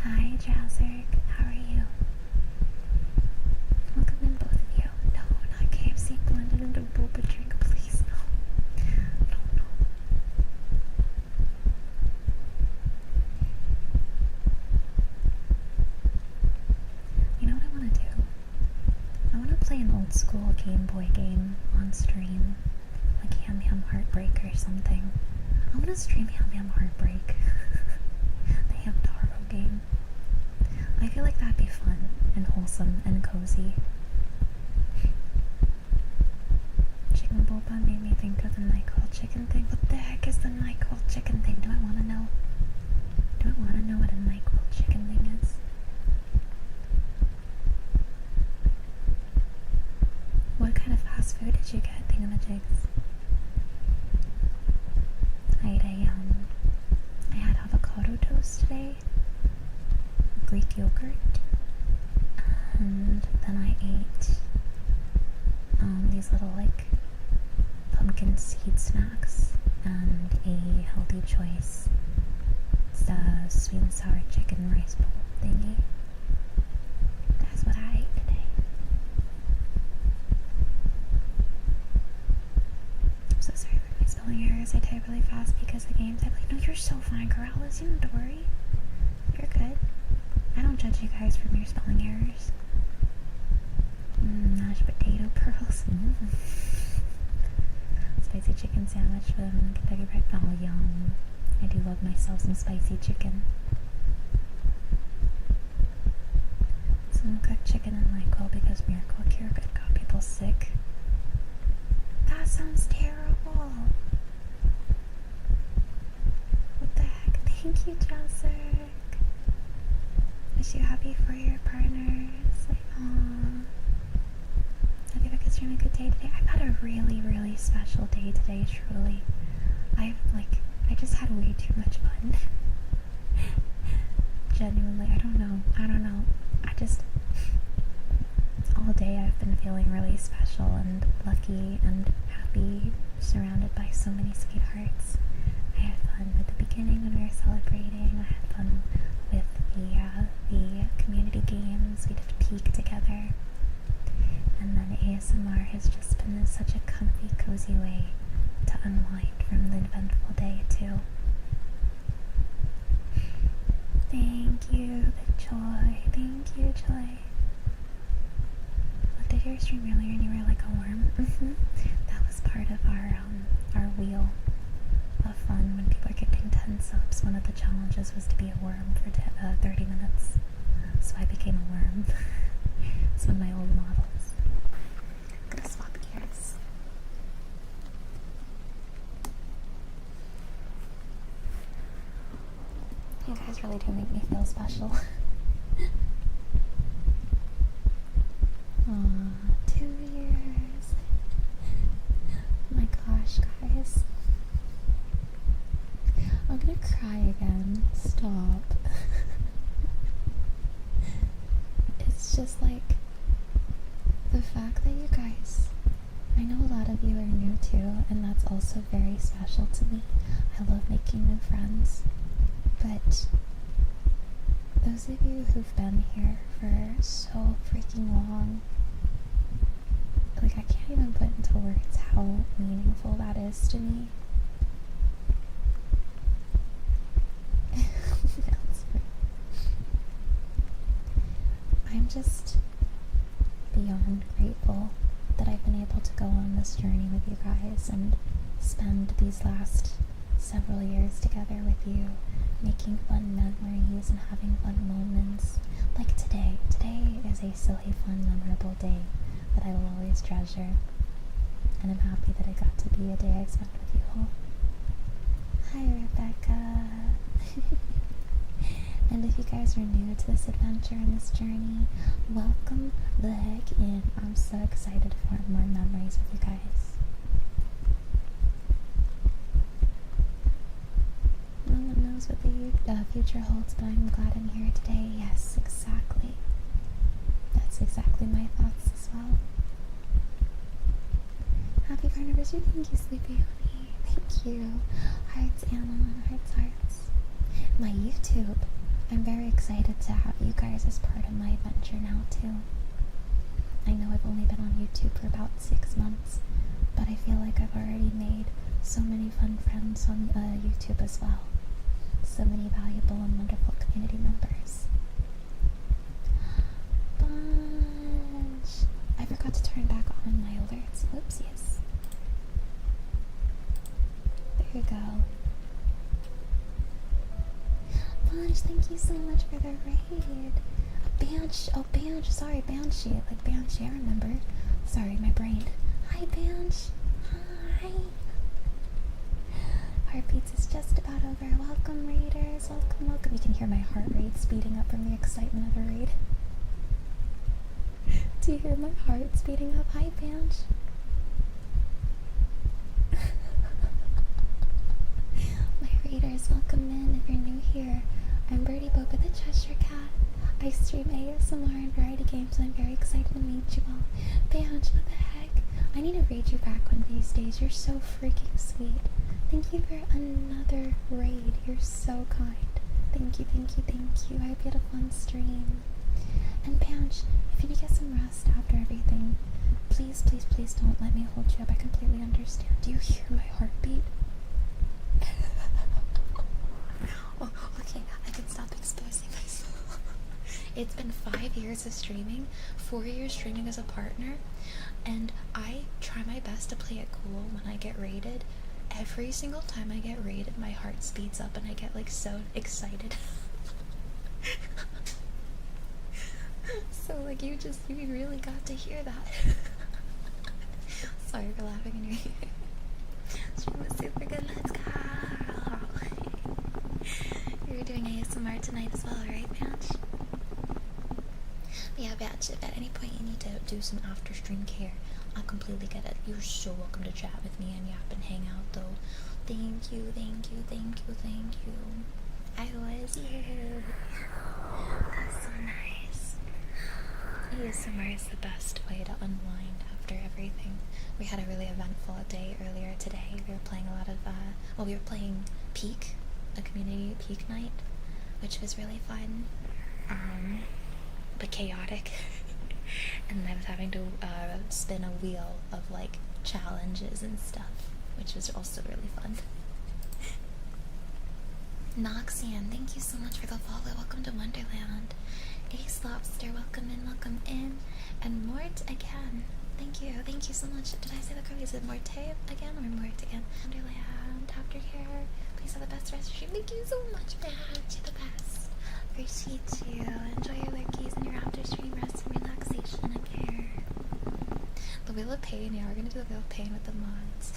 Hi, Drowser. How are you? Welcome in, both of you. No, not KFC blended into boba drink, please. No. You know what I want to do? I want to play an old school Game Boy game on stream. Like Yum Yum Heartbreak or something. I want to stream Yum Yum Heartbreak. The Hamtaro game. I feel like that'd be fun and wholesome and cozy. Chicken boba made me think of the NyQuil chicken thing. What the heck is the NyQuil chicken thing? Do I want to know? Do I want to know what a NyQuil chicken thing is? What kind of fast food did you get, thingamajigs? I had avocado toast today, Greek yogurt, and then I ate these little like pumpkin seed snacks and a healthy choice. It's the sweet and sour chicken rice bowl thingy. That's what I ate today. I'm so sorry for my spelling errors. I type really fast because the games. I'm like, no, you're so fine, Corrales. You don't worry. You're good. I don't judge you guys from your spelling errors. Mashed potato pearls. Spicy chicken sandwich from Kentucky Fried. Oh, yum. I do love myself some spicy chicken. Some cooked chicken and NyQuil because Miracle Cure could got people sick. That sounds terrible. What the heck? Thank you, Jessica. Wish you happy for your partners. Like, aww. Hope you have a good stream and a good day today. I've had a really, really special day today, truly. I just had way too much fun. Genuinely, I don't know. All day I've been feeling really special and lucky and happy, surrounded by so many sweethearts. I had fun at the beginning when we were celebrating. I had fun with the community games. We did peek together. And then ASMR has just been such a comfy, cozy way to unwind from the eventful day too. Thank you, the joy. Thank you, Joy. Looked at your stream earlier and you were like a worm. That was part of our wheel of fun when people are getting 10 subs. One of the challenges was to be a worm for 30 minutes. So I became a worm. It's one of my old models. I'm gonna swap ears. You guys really do make me feel special. Aw, 2 years. My gosh, guys. I'm gonna cry again. Stop. It's just like the fact that you guys, I know a lot of you are new too, and that's also very special to me. I love making new friends. But those of you who've been here for so freaking long, like, I can't even put into words how meaningful that is to me. I'm just beyond grateful that I've been able to go on this journey with you guys and spend these last several years together with you, making fun memories and having fun moments. Like today. Today is a silly, fun, memorable day that I will always treasure. And I'm happy that it got to be a day I spent with you all. Hi, Rebecca. And if you guys are new to this adventure and this journey, welcome the heck in. I'm so excited for more memories with you guys. No one knows what the future holds, but I'm glad I'm here today. Yes, exactly. That's exactly my thoughts as well. Happy Partnerversary. Thank you, Sleepy Honey. Thank you. Hearts, Anna. Hearts. My YouTube. I'm very excited to have you guys as part of my adventure now, too. I know I've only been on YouTube for about 6 months, but I feel like I've already made so many fun friends on YouTube as well. So many valuable and wonderful community members. Bunch! I forgot to turn back on my alerts. Whoopsies. There you go. Bunch, thank you so much for the raid. Bansh, oh Bansh, sorry, Banshee, like Banshee, I remember. Sorry, my brain. Hi Bansh, hi. Heartbeats is just about over. Welcome raiders, welcome, welcome. You can hear my heart rate speeding up from the excitement of the raid. Do you hear my heart speeding up? Hi Bansh. My raiders, welcome in if you're new here. I'm BirdieBoba the Cheshire Cat. I stream ASMR and variety games and I'm very excited to meet you all. Bansh, what the heck? I need to raid you back one of these days. You're so freaking sweet. Thank you for another raid. You're so kind. Thank you, thank you, thank you. I hope you had a fun stream. And Bansh, if you need to get some rest after everything, please, please, please don't let me hold you up. I completely understand. Do you hear my heartbeat? Oh, okay, I can stop exposing myself. It's been 5 years of streaming, 4 years streaming as a partner, and I try my best to play it cool when I get raided. Every single time I get raided, my heart speeds up and I get like so excited. So like you really got to hear that. Sorry for laughing in your ear. Stream was super good, let's go. You're doing ASMR tonight as well, right, Bansh? Yeah, Bansh, if at any point you need to do some after stream care, I completely get it. You're so welcome to chat with me and yap and hang out, though. Thank you, thank you, thank you, thank you. I was you. That's so nice. ASMR is the best way to unwind after everything. We had a really eventful day earlier today. We were playing a lot of, we were playing Peak, a community Peak night, which was really fun, but chaotic. And I was having to spin a wheel of like challenges and stuff, which was also really fun. Noxian, thank you so much for the follow. Welcome to Wonderland. Ace Lobster, welcome in. And Mort again. Thank you so much. Did I say that correctly? Is it Morte again or Mort again? Wonderland, aftercare. Please have the best rest of your stream. Thank you so much, Badge. You're the best. Appreciate you. Enjoy your lurkies and your after stream rest and relaxation and care. The Wheel of Pain, yeah, we're gonna do the Wheel of Pain with the mods.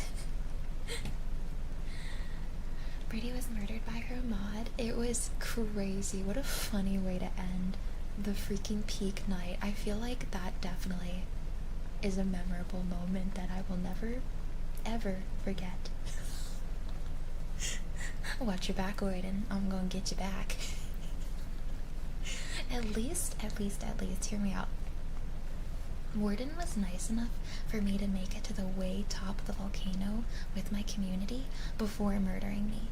Birdie was murdered by her mod. It was crazy. What a funny way to end the freaking peak night. I feel like that definitely is a memorable moment that I will never, ever forget. Watch your back, Warden. I'm gonna get you back. At least, hear me out. Warden was nice enough for me to make it to the way top of the volcano with my community before murdering me.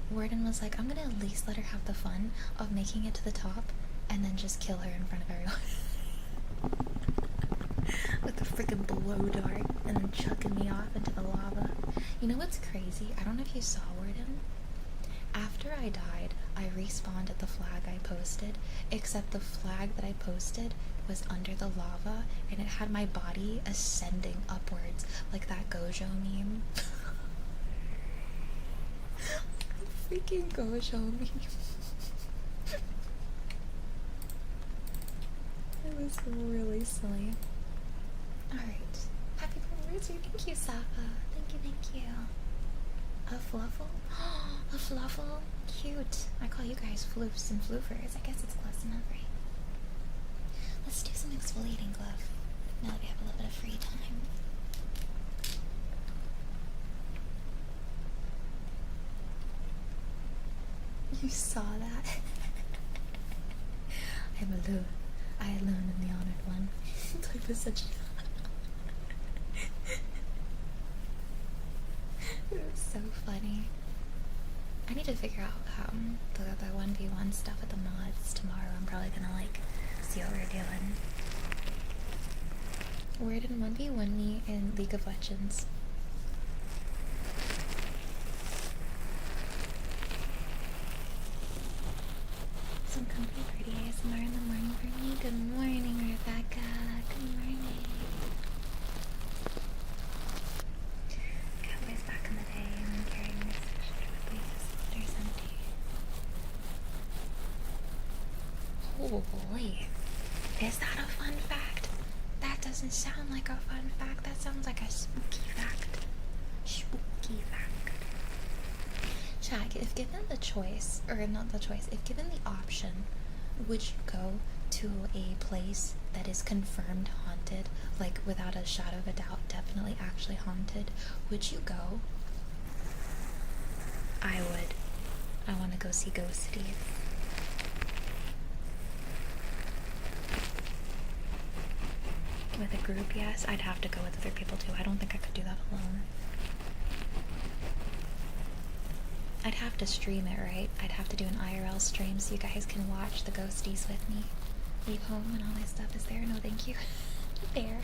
Warden was like, I'm gonna at least let her have the fun of making it to the top and then just kill her in front of everyone. With a freaking blow dart and then chucking me off into the lava. You know what's crazy? I don't know if you saw Warden. After I died, I respawned at the flag I posted, except the flag that I posted was under the lava and it had my body ascending upwards like that Gojo meme. Freaking Gojo meme. It was really silly. Alright. Happy anniversary. Thank you, Safa. Thank you. A fluffle? A fluffle? Cute. I call you guys floofs and floofers. I guess it's close enough, right? Let's do some exfoliating glove now that we have a little bit of free time. You saw that? I'm alone. I alone am the honored one. Life is such it was so funny. I need to figure out the 1v1 stuff with the mods tomorrow. I'm probably gonna like see what we're doing. We're in 1v1 me in League of Legends. Some comfy pretty ASMR in the morning for me. Good morning, Rebecca. Good morning. Cowboys back in the day and carrying their section with places there's empty. Oh boy. Is that a fun fact? That doesn't sound like a fun fact. That sounds like a spooky fact. Spooky fact. Jack, if given the choice, or not the choice, if given the option, would you go to a place that is confirmed haunted, like without a shadow of a doubt, definitely actually haunted? Would you go? I would. I want to go see Ghost City. With a group, yes. I'd have to go with other people too. I don't think I could do that alone. I'd have to stream it, right? I'd have to do an IRL stream so you guys can watch the ghosties with me. Leave home and all my stuff is there. No, thank you. Fair.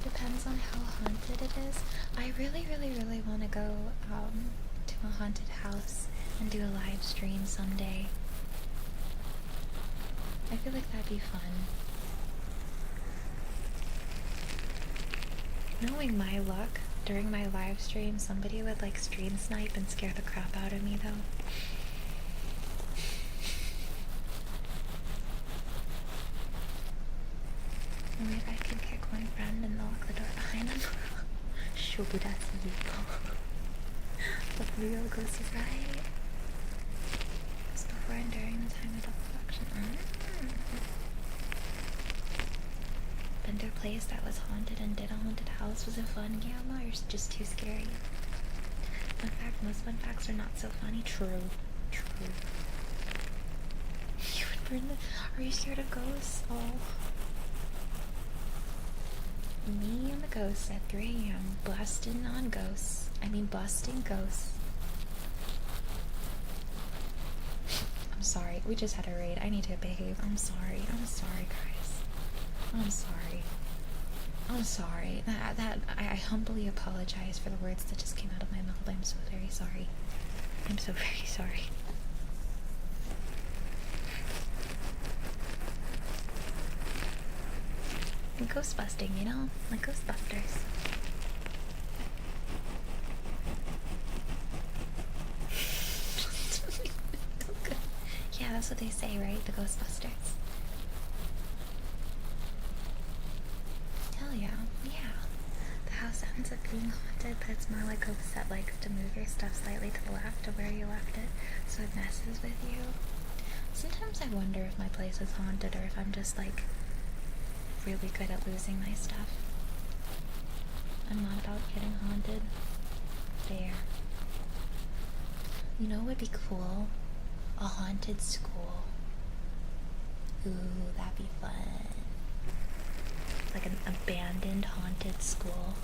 Depends on how haunted it is. I really, really, really want to go to a haunted house and do a live stream someday. I feel like that'd be fun. Knowing my luck, during my live stream, somebody would like stream snipe and scare the crap out of me though. Only if I can kick one friend and lock the door behind them. Shobudasui. The real ghost is right. Just before and during the time of the production. Been to a place that was haunted and did a haunted house. Was it fun? Yeah, no, you're just too scary. Fun fact, most fun facts are not so funny. True. True. You would burn the... Are you scared of ghosts? Oh. Me and the ghosts at 3 AM. Busting on ghosts. I mean busting ghosts. I'm sorry. We just had a raid. I need to behave. I'm sorry. I'm sorry, guys. I'm sorry. I'm sorry. I humbly apologize for the words that just came out of my mouth. I'm so very sorry. I'm so very sorry. And ghost busting, you know? Like Ghostbusters. Yeah, that's what they say, right? The Ghostbusters. Hell yeah. Yeah. The house ends at being haunted, but it's more like ghosts that like to move your stuff slightly to the left of where you left it, so it messes with you. Sometimes I wonder if my place is haunted or if I'm just like really good at losing my stuff. I'm not about getting haunted. There. You know what would be cool? A haunted school. Ooh, that'd be fun. Like an abandoned haunted school.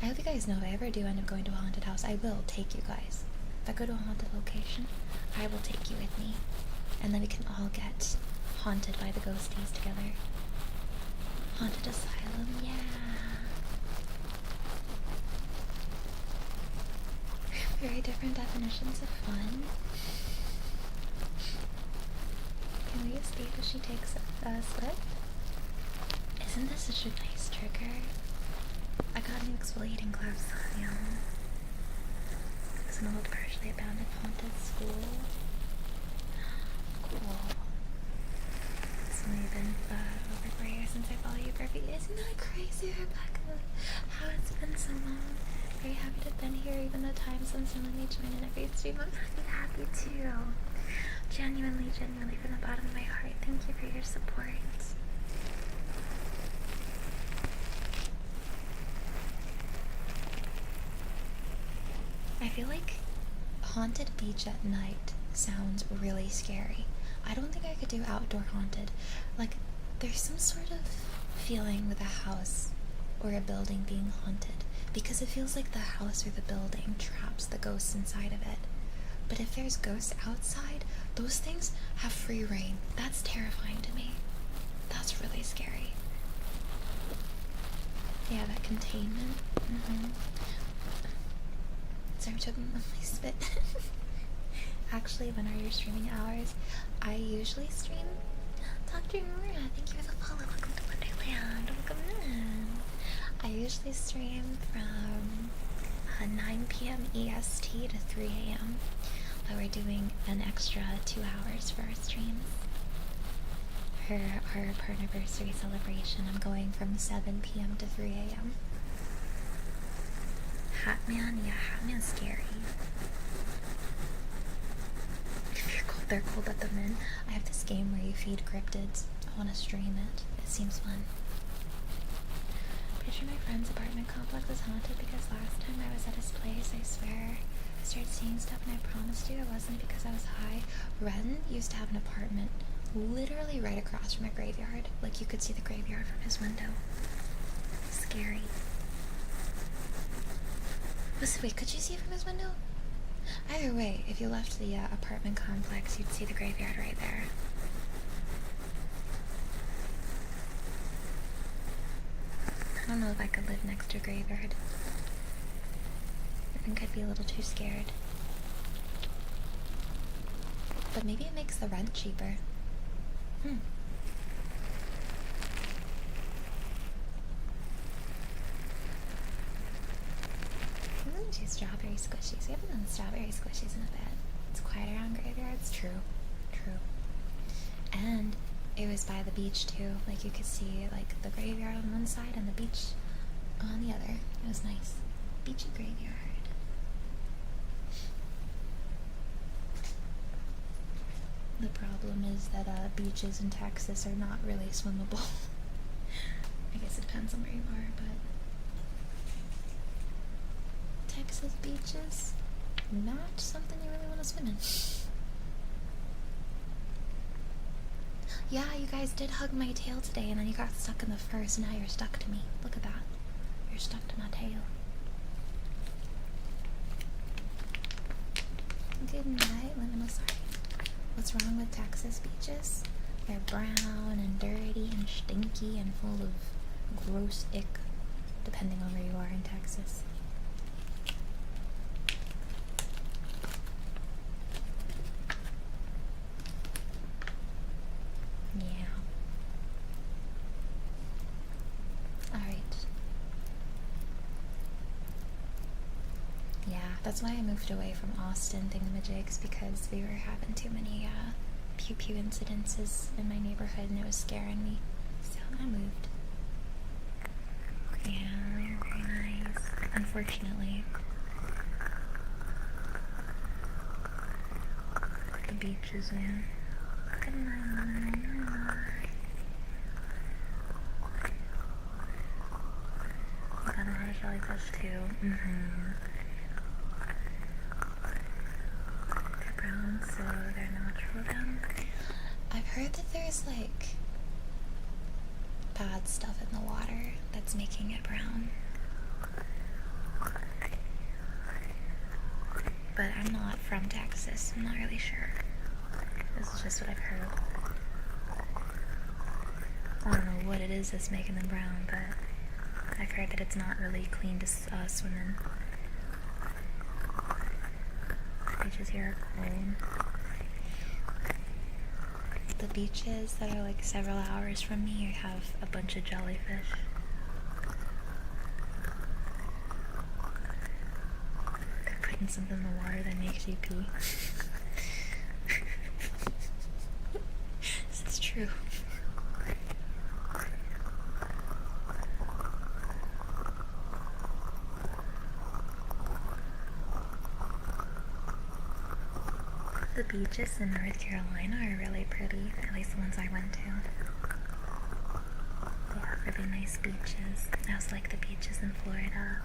I hope you guys know if I ever do end up going to a haunted house, I will take you guys. If I go to a haunted location, I will take you with me. And then we can all get haunted by the ghosties together. Haunted asylum, yeah. Very different definitions of fun. Can we escape if she takes a slip? Isn't this such a nice trigger? I got new exfoliating gloves on, y'all. It's an old, partially abandoned haunted school. Cool. It's only been over 4 years since I followed you, Perfect. Isn't that crazy, Rebecca? How it's been so long. Very happy to have been here, even though time since you let me join in every stream. I'm really happy too. Genuinely, genuinely, from the bottom of my heart, thank you for your support. I feel like haunted beach at night sounds really scary. I don't think I could do outdoor haunted. Like, there's some sort of feeling with a house or a building being haunted, because it feels like the house or the building traps the ghosts inside of it. But if there's ghosts outside, those things have free reign. That's terrifying to me. That's really scary. Yeah, that containment. Sorry, I'm choking on my spit. Actually, when are your streaming hours? I usually stream. Dr. Maria, thank you for the follow. Welcome to Wonderland. Welcome in. I usually stream from 9 p.m. EST to 3 a.m. We're doing an extra 2 hours for our streams. For our Partnerversary celebration, I'm going from 7 p.m. to 3 a.m. Hatman? Yeah, Hatman's scary. If you're cold, they're cold at the min. I have this game where you feed cryptids. I want to stream it. It seems fun. Pretty sure my friend's apartment complex is haunted because last time I was at his place, I swear, I started seeing stuff and I promised you it wasn't because I was high. Ren used to have an apartment literally right across from a graveyard. Like, you could see the graveyard from his window. Scary. Wait, could you see it from his window? Either way, if you left the apartment complex, you'd see the graveyard right there. I don't know if I could live next to a graveyard. I think I'd be a little too scared. But maybe it makes the rent cheaper. I'm gonna do strawberry squishies. We haven't done strawberry squishies in a bit. It's quiet around graveyards. True. And it was by the beach too. Like, you could see like the graveyard on one side and the beach on the other. It was nice. Beachy graveyard. The problem is that beaches in Texas are not really swimmable. I guess it depends on where you are, but Texas beaches, not something you really want to swim in. Yeah, you guys did hug my tail today, and then you got stuck in the fur, so now you're stuck to me. Look at that. You're stuck to my tail. Good night, Liminal. Sorry. What's wrong with Texas beaches? They're brown and dirty and stinky and full of gross ick, depending on where you are in Texas. Yeah. Alright. Yeah, that's why I moved away from Austin thingamajigs, because we were having too many pew-pew incidences in my neighborhood and it was scaring me. So I moved. Yeah, very nice. Unfortunately, the beach is in. Good night. I got a lot of jellyfish too. They're brown, so they're natural down. I've heard that there's like bad stuff in the water that's making it brown. But I'm not from Texas, I'm not really sure. This is just what I've heard. I don't know what it is that's making them brown, but I've heard that it's not really clean to swim in. Beaches here are cold. The beaches that are like several hours from me have a bunch of jellyfish. They're putting something in the water that makes you pee. This is true. The beaches in North Carolina are really pretty, at least the ones I went to. They have really nice beaches. I also like the beaches in Florida.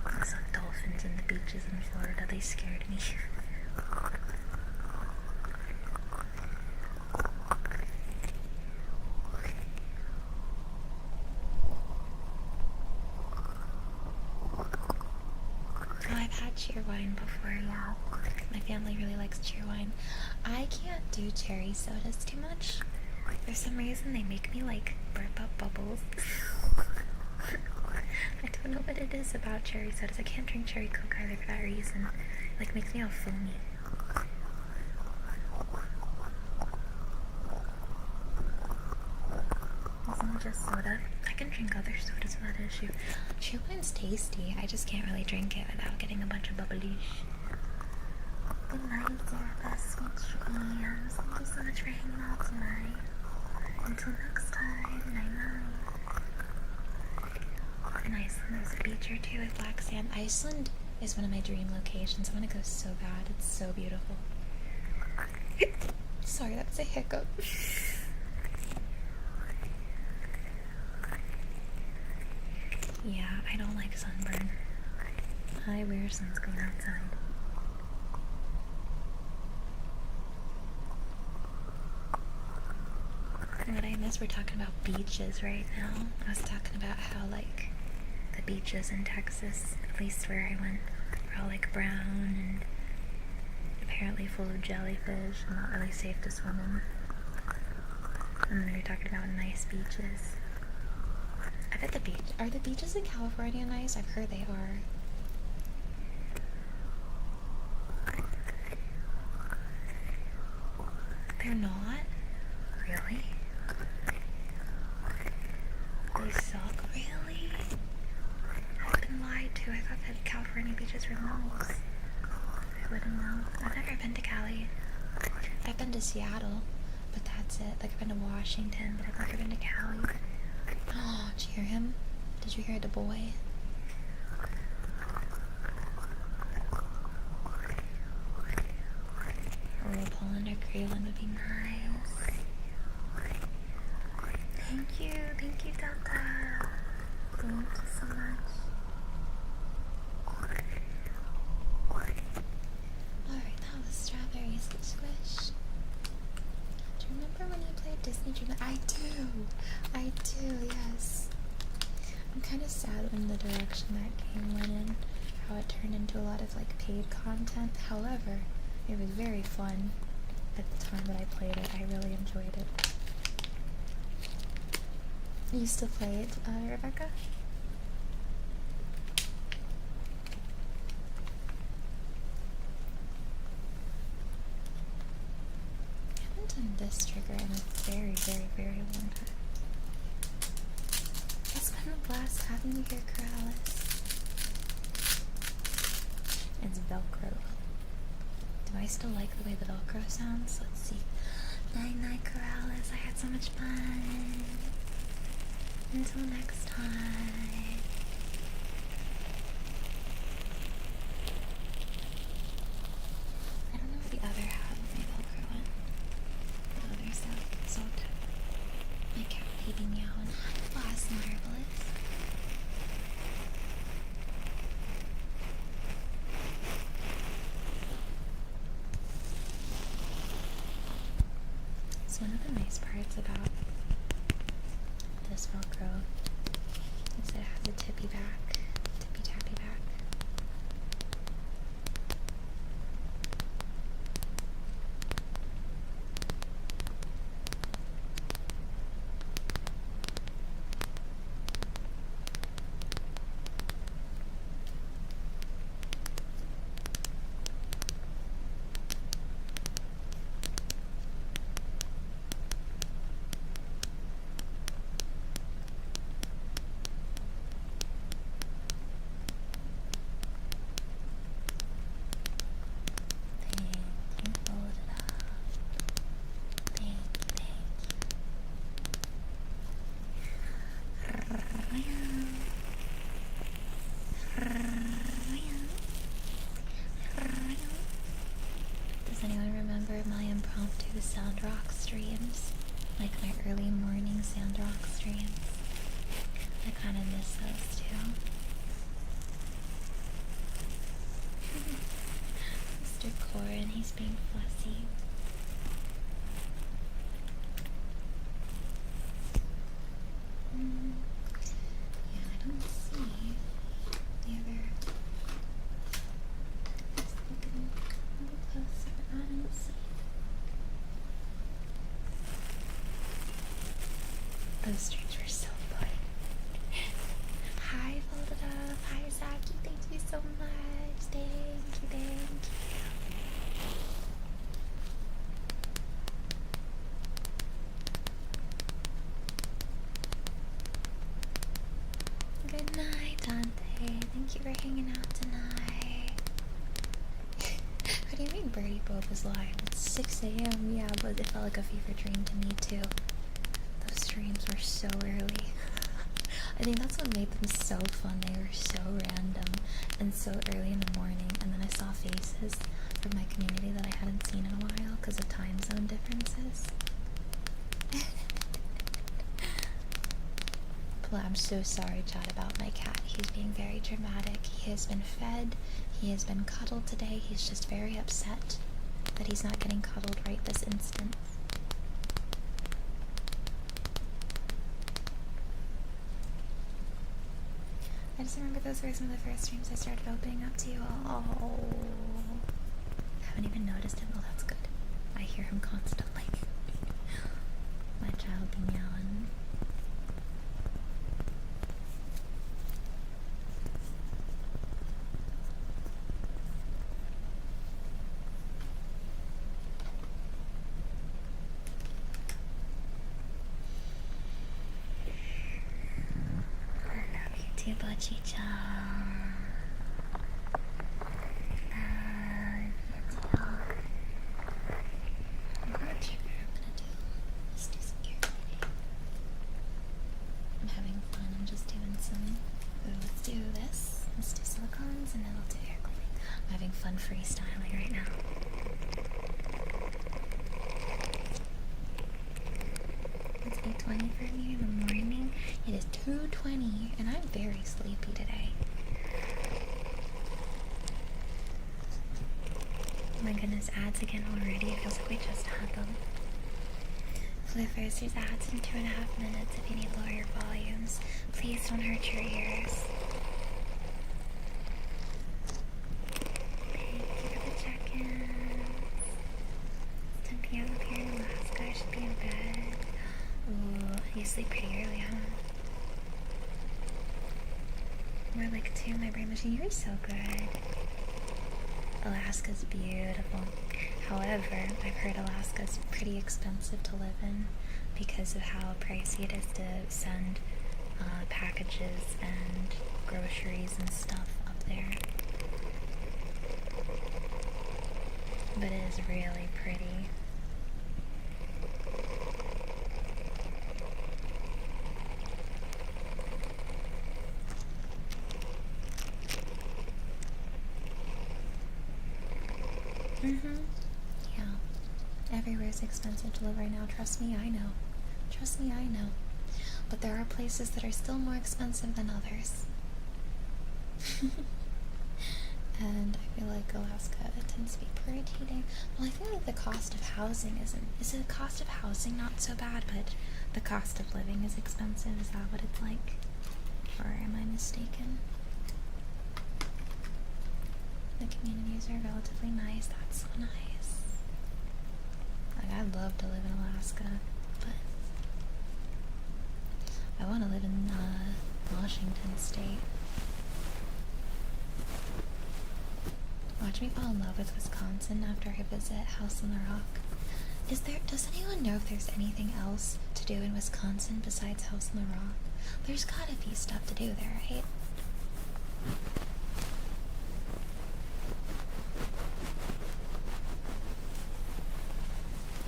I saw dolphins in the beaches in Florida. They scared me. Oh, I've had cheerwine before, yeah. My family really likes cheerwine. I can't do cherry sodas too much. For some reason, they make me like burp up bubbles. I don't know what it is about cherry sodas. I can't drink cherry Coke either for that reason. It like makes me all foamy. Isn't it just soda? I can drink other sodas without issue. Cheerwine's tasty. I just can't really drink it without getting a bunch of bubblies. Good night, dear best sweet dreams. Thank you so much for hanging out tonight. Until next time, night-night. In Iceland, there's a beach or two with black sand. Iceland is one of my dream locations. I want to go so bad. It's so beautiful. Sorry, that was a hiccup. Yeah, I don't like sunburn. I wear sunscreen outside. What I miss, we're talking about beaches right now. I was talking about how, like, the beaches in Texas, at least where I went, were all, like, brown and apparently full of jellyfish and not really safe to swim in. And then we were talking about nice beaches. I bet are the beaches in California nice? I've heard they are. They're not? Really? They suck? Really? I've been lied to. I thought that California beaches were nice. I wouldn't know. I've never been to Cali. I've been to Seattle, but that's it. Like, I've been to Washington, but I've never been to Cali. Oh, did you hear him? Did you hear the boy? Oh, Poland or Greenland would be nice. Thank you, Delta. Thank you so much. Alright, that was Strawberries Squish. Do you remember when you played Disney Dreamland? I do, yes. I'm kind of sad when the direction that game went in, how it turned into a lot of like paid content. However, it was very fun at the time that I played it. I really enjoyed it. You used to play it, Rebecca? I haven't done this trigger in a very, very, very long time. It's been a blast having you here, Corrales. It's Velcro. Do I still like the way the Velcro sounds? Let's see. Night night, Corrales. I had so much fun. Until next time. I don't know where the other half of my Velcro went. The other side. So my cat baby meowing. Floss marvelous. So one of the nice parts about this Velcro is it has a tippy back, tippy tappy back. Does anyone remember my impromptu sound rock streams? Like my early morning sound rock streams? I kind of miss those too. Mr. Corin, he's being fussy. Yeah, I don't see the other. Just looking a little closer. I don't see. Those streams were so fun. Hi, Folded Up. Hi, Zaki. Thank you so much. Thank you, thank you. Good night, Dante. Thank you for hanging out tonight. What do you mean BirdieBoba's live? It's 6 a.m. Yeah, but it felt like a fever dream to me too. Those streams were so early. I think that's what made them so fun. They were so random and so early in the morning. And then I saw faces from my community that I hadn't seen in a while because of time zone differences. I'm so sorry, Chad, about my cat. He's being very dramatic. He has been fed. He has been cuddled today. He's just very upset that he's not getting cuddled right this instant. I just remember those were some of the first streams I started opening up to you all. Oh, haven't even noticed him. Oh, that's good. I hear him constantly. My child be meowing. Chicha. Let's do some ear cleaning. I'm having fun. I'm just doing some. Let's do this. Let's do silicons and then we'll do ear cleaning. I'm having fun freestyling right now. It's 8:20 for me in the morning. It is 2:20 and I'm very sleepy today. Oh my goodness, ads again already. It feels like we just had them. Floofs, there's ads in 2.5 minutes if you need to lower your volumes. Please don't hurt your ears. Thank you for the check-ins. It's 10 p.m. up here in Alaska. I should be in bed. Ooh, you sleep pretty early, huh? More like 2, my brain machine. You're so good. Alaska's beautiful. However, I've heard Alaska's pretty expensive to live in because of how pricey it is to send packages and groceries and stuff up there. But it is really pretty. Mm-hmm. Yeah. Everywhere's expensive to live right now. Trust me, I know. Trust me, I know. But there are places that are still more expensive than others. And I feel like Alaska tends to be pretty dang. Well, I feel like the cost of housing isn't. Is the cost of housing not so bad, but the cost of living is expensive? Is that what it's like? Or am I mistaken? The communities are relatively nice. That's so nice. Like, I'd love to live in Alaska, but I want to live in Washington State. Watch me fall in love with Wisconsin after I visit House on the Rock. Does anyone know if there's anything else to do in Wisconsin besides House on the Rock? There's gotta be stuff to do there, right?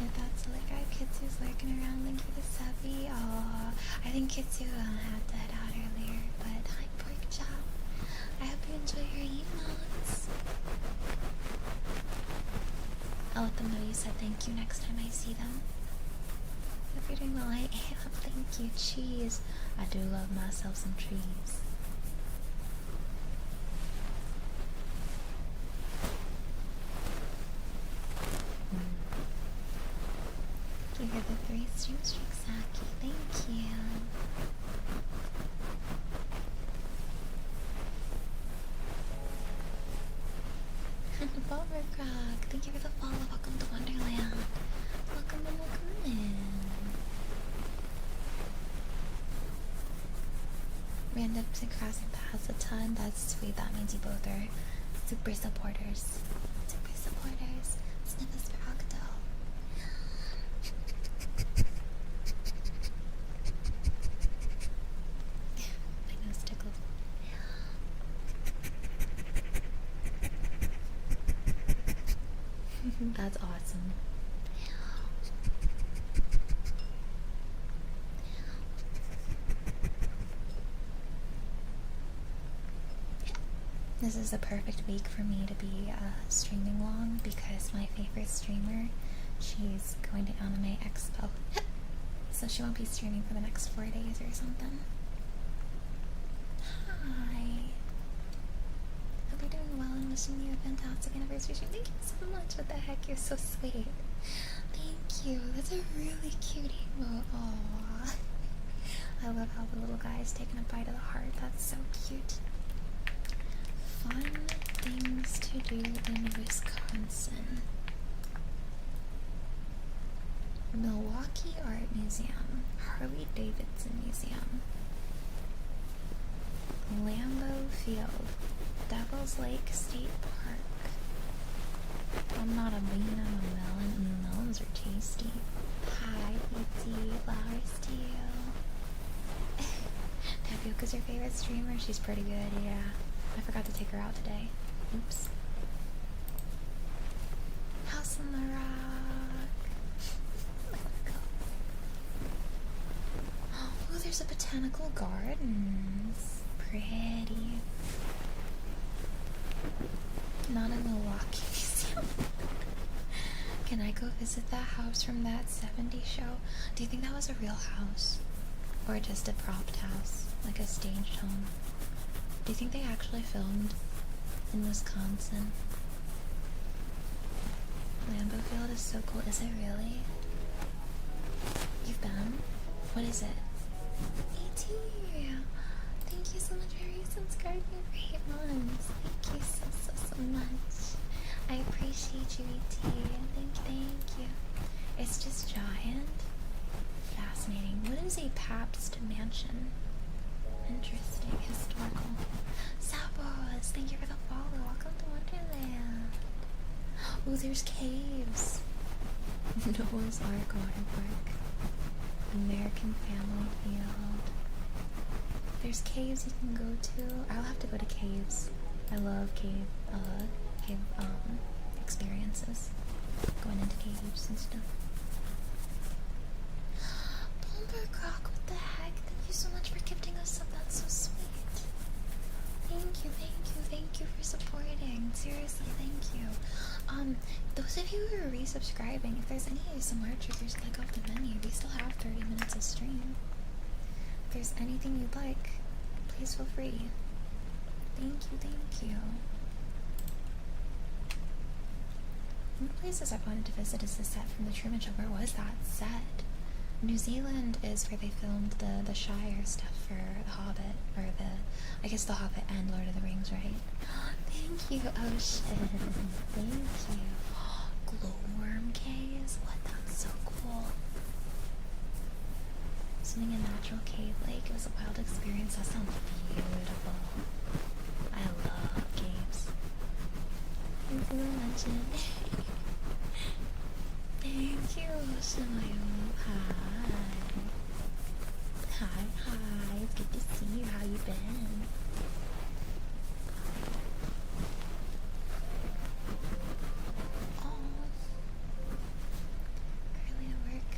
If that's like I have Kitsu's lurking around, thank you for the subby. Aw, I think Kitsu had to head out earlier, but hi, pork chop. I hope you enjoy your emotes. I'll let them know you said thank you next time I see them. Hope you're doing well. I am. Thank you. Cheese. I do love myself some trees. You hear the 3 stream streaks, Saki. Thank you. Bomber Croc, thank you for the follow. Welcome to Wonderland. Welcome in, welcome in. Random crossing paths a ton. That's sweet. That means you both are super supporters. Super supporters. Sniffus for Octo. My nose tickled. That's awesome. This is a perfect week for me to be streaming long because my favorite streamer, she's going to Anime Expo. So she won't be streaming for the next 4 days or something. Hi. Hope you're doing well and wishing you a fantastic anniversary stream. Thank you so much. What the heck? You're so sweet. Thank you. That's a really cute emote. Aww. I love how the little guy is taking a bite of the heart. That's so cute. Fun things to do in Wisconsin. Milwaukee Art Museum, Harley Davidson Museum, Lambeau Field, Devil's Lake State Park. I'm not a bean, I'm a melon. Melons are tasty. Hi, E.T. Flowers to you. Tapioca's your favorite streamer? She's pretty good, yeah. I forgot to take her out today. Oops. House on the Rock. Oh, there's a botanical gardens. Pretty. Not a Milwaukee museum. Can I go visit that house from that 70s show? Do you think that was a real house? Or just a propped house? Like a staged home? Do you think they actually filmed in Wisconsin? Lambeau Field is so cool. Is it really? You've been? What is it? E.T. Thank you so much for resubscribing for 8 months. Thank you so much. I appreciate you, E.T. Thank you. It's just giant. Fascinating. What is a Pabst mansion? Interesting. Historical. Sapos, thank you for the follow. Welcome to Wonderland. Ooh, there's caves. Noah's Ark Water Park. American Family Field. There's caves you can go to. I'll have to go to caves. I love cave experiences. Going into caves and stuff. Bomber Croc, what the heck? Thank you so much for gifting us up. That's so sweet. Thank you for supporting. Seriously, thank you. subscribing. If there's any ASMR triggers you'd like off the menu, we still have 30 minutes of stream. If there's anything you'd like, please feel free. Thank you, thank you. One of the places I wanted to visit is the set from the Truman Show. Where was that set? New Zealand is where they filmed the Shire stuff for The Hobbit, or I guess The Hobbit and Lord of the Rings, right? Thank you, Ocean. Thank you. Glowworm caves? What? That's so cool. Swimming in a natural cave lake. It was a wild experience. That sounds beautiful. I love caves. Thanks for mention. Thank you, Shemayo. Hi. Hi. It's good to see you. How you been? Currently at work.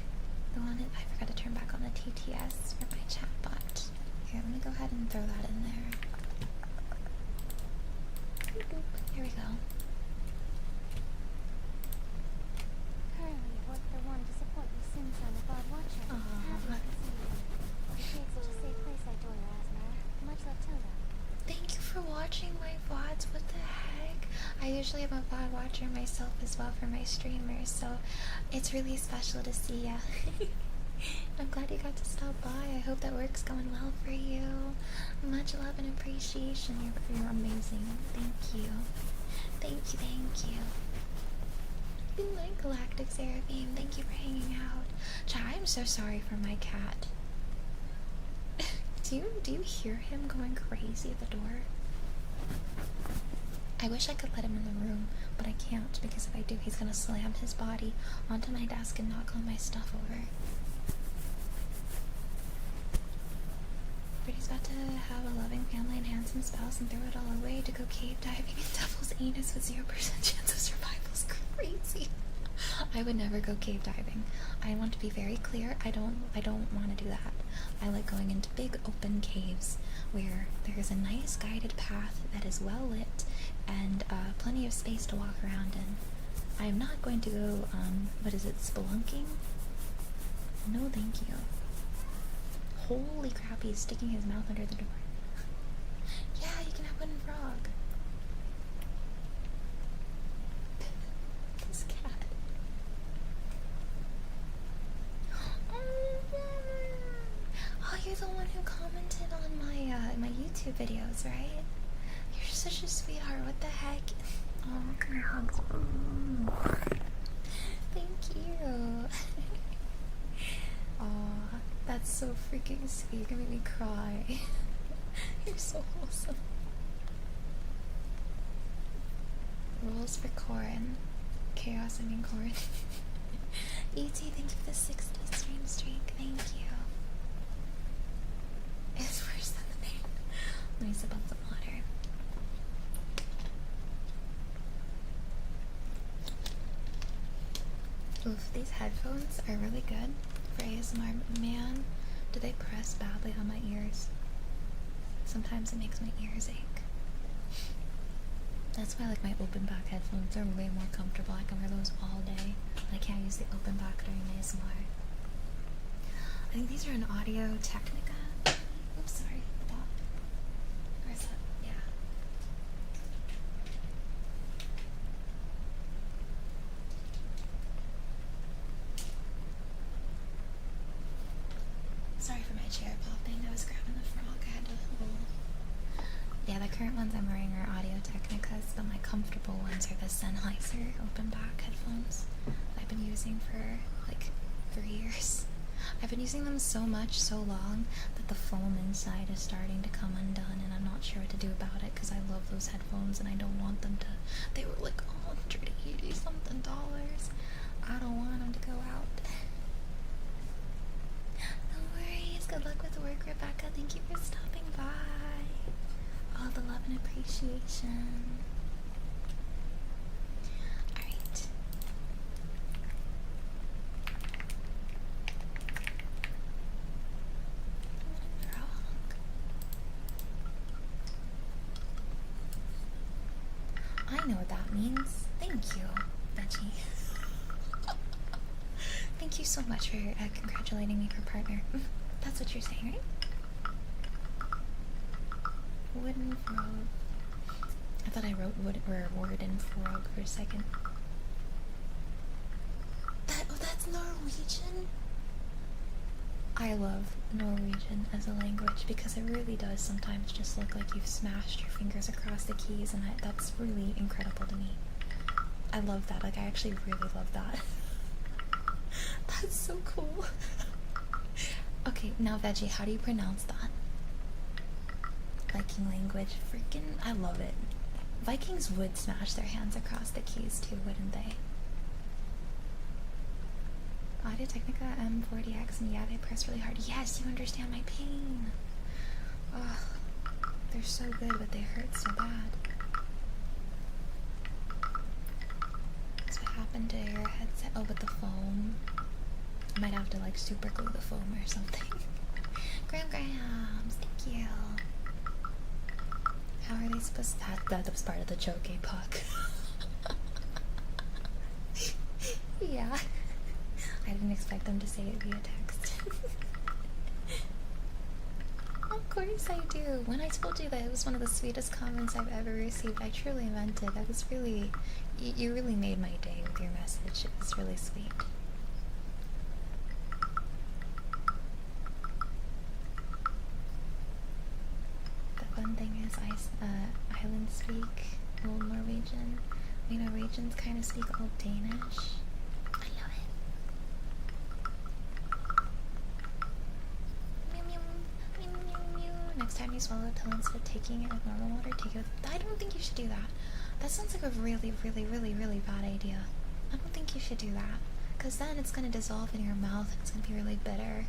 I forgot to turn back on the TTS for my chatbot. Here, let me go ahead and throw that in there. Here we go. Currently at work, they're wanting to support you Sims on the God Watcher. Happy to see you. You create such a safe place, I adore your Asmar. Much love, Tilda. Thank you for watching my VODs. What the heck? I usually am a VOD watcher myself as well for my streamers, so it's really special to see ya. I'm glad you got to stop by. I hope that work's going well for you. Much love and appreciation. You're amazing. Thank you. Thank you. Good night, Galactic Seraphim. Thank you for hanging out. Chai, I'm so sorry for my cat. Do you hear him going crazy at the door? I wish I could let him in the room, but I can't, because if I do, he's gonna slam his body onto my desk and knock all my stuff over. But he's about to have a loving family and handsome spouse and throw it all away to go cave diving in Devil's Anus with 0% chance of survival is crazy. I would never go cave diving. I want to be very clear. I don't want to do that. I like going into big open caves where there's a nice guided path that is well lit and plenty of space to walk around in. I am not going to go, spelunking? No, thank you. Holy crap, he's sticking his mouth under the door. Yeah, you can have wooden frog. This cat. Oh, you're the one who commented on my YouTube videos, right? You're such a sweetheart. What the heck? Oh, come on. Thank you. Aw, that's so freaking sweet. You're gonna make me cry. You're so wholesome. Rules for Corin. Chaos, I mean Corin. E.T., thank you for the 60 stream streak. Thank you. It's worse than the name. Let me sip up some water. Oof, these headphones are really good for ASMR. Man, do they press badly on my ears. Sometimes it makes my ears ache. That's why like my open back headphones are way more comfortable. I can wear those all day, but I can't use the open back during ASMR. I think these are an Audio Technica. Oops, sorry. Stop. Or is that? Yeah. Sorry for my chair popping. I was grabbing the frog. I had to hold. Yeah, the current ones I'm wearing are Audio Technicas, but my comfortable ones are the Sennheiser open back headphones that I've been using for like 3 years. I've been using them so much, so long, that the foam inside is starting to come undone, and I'm not sure what to do about it because I love those headphones and I don't want them to. They were like $180 something. I don't want them to go out. No worries. Good luck with work, Rebecca. Thank you for stopping by. All the love and appreciation. Alright. I know what that means. Thank you, Veggie. you so much for congratulating me for partner. That's what you're saying, right? Wooden frog. I thought I wrote wood or warden frog for a second. That's Norwegian? I love Norwegian as a language because it really does sometimes just look like you've smashed your fingers across the keys, and that's really incredible to me. I love that. Like, I actually really love that. That's so cool. Okay, now Veggie, how do you pronounce that? Viking language. Freaking, I love it. Vikings would smash their hands across the keys too, wouldn't they? Audio-Technica M40X, and yeah, they press really hard. Yes, you understand my pain. Ugh, they're so good, but they hurt so bad. That's what happened to your headset. Oh, but the foam. I might have to like super glue the foam or something. Grams, thank you. How are they supposed to? That was part of the joke, Puck. Yeah. I didn't expect them to say it via text. Of course I do. When I told you that it was one of the sweetest comments I've ever received, I truly meant it. That was really, you really made my day with your message. It was really sweet. The fun thing is Islands speak Old Norwegian. We Norwegians kind of speak Old Danish. I love it. Meow, meow, meow, meow, meow. Next time you swallow a pill, instead of taking it with normal water, take it with... I don't think you should do that. That sounds like a really, really, really, really bad idea. I don't think you should do that. Because then it's going to dissolve in your mouth and it's going to be really bitter.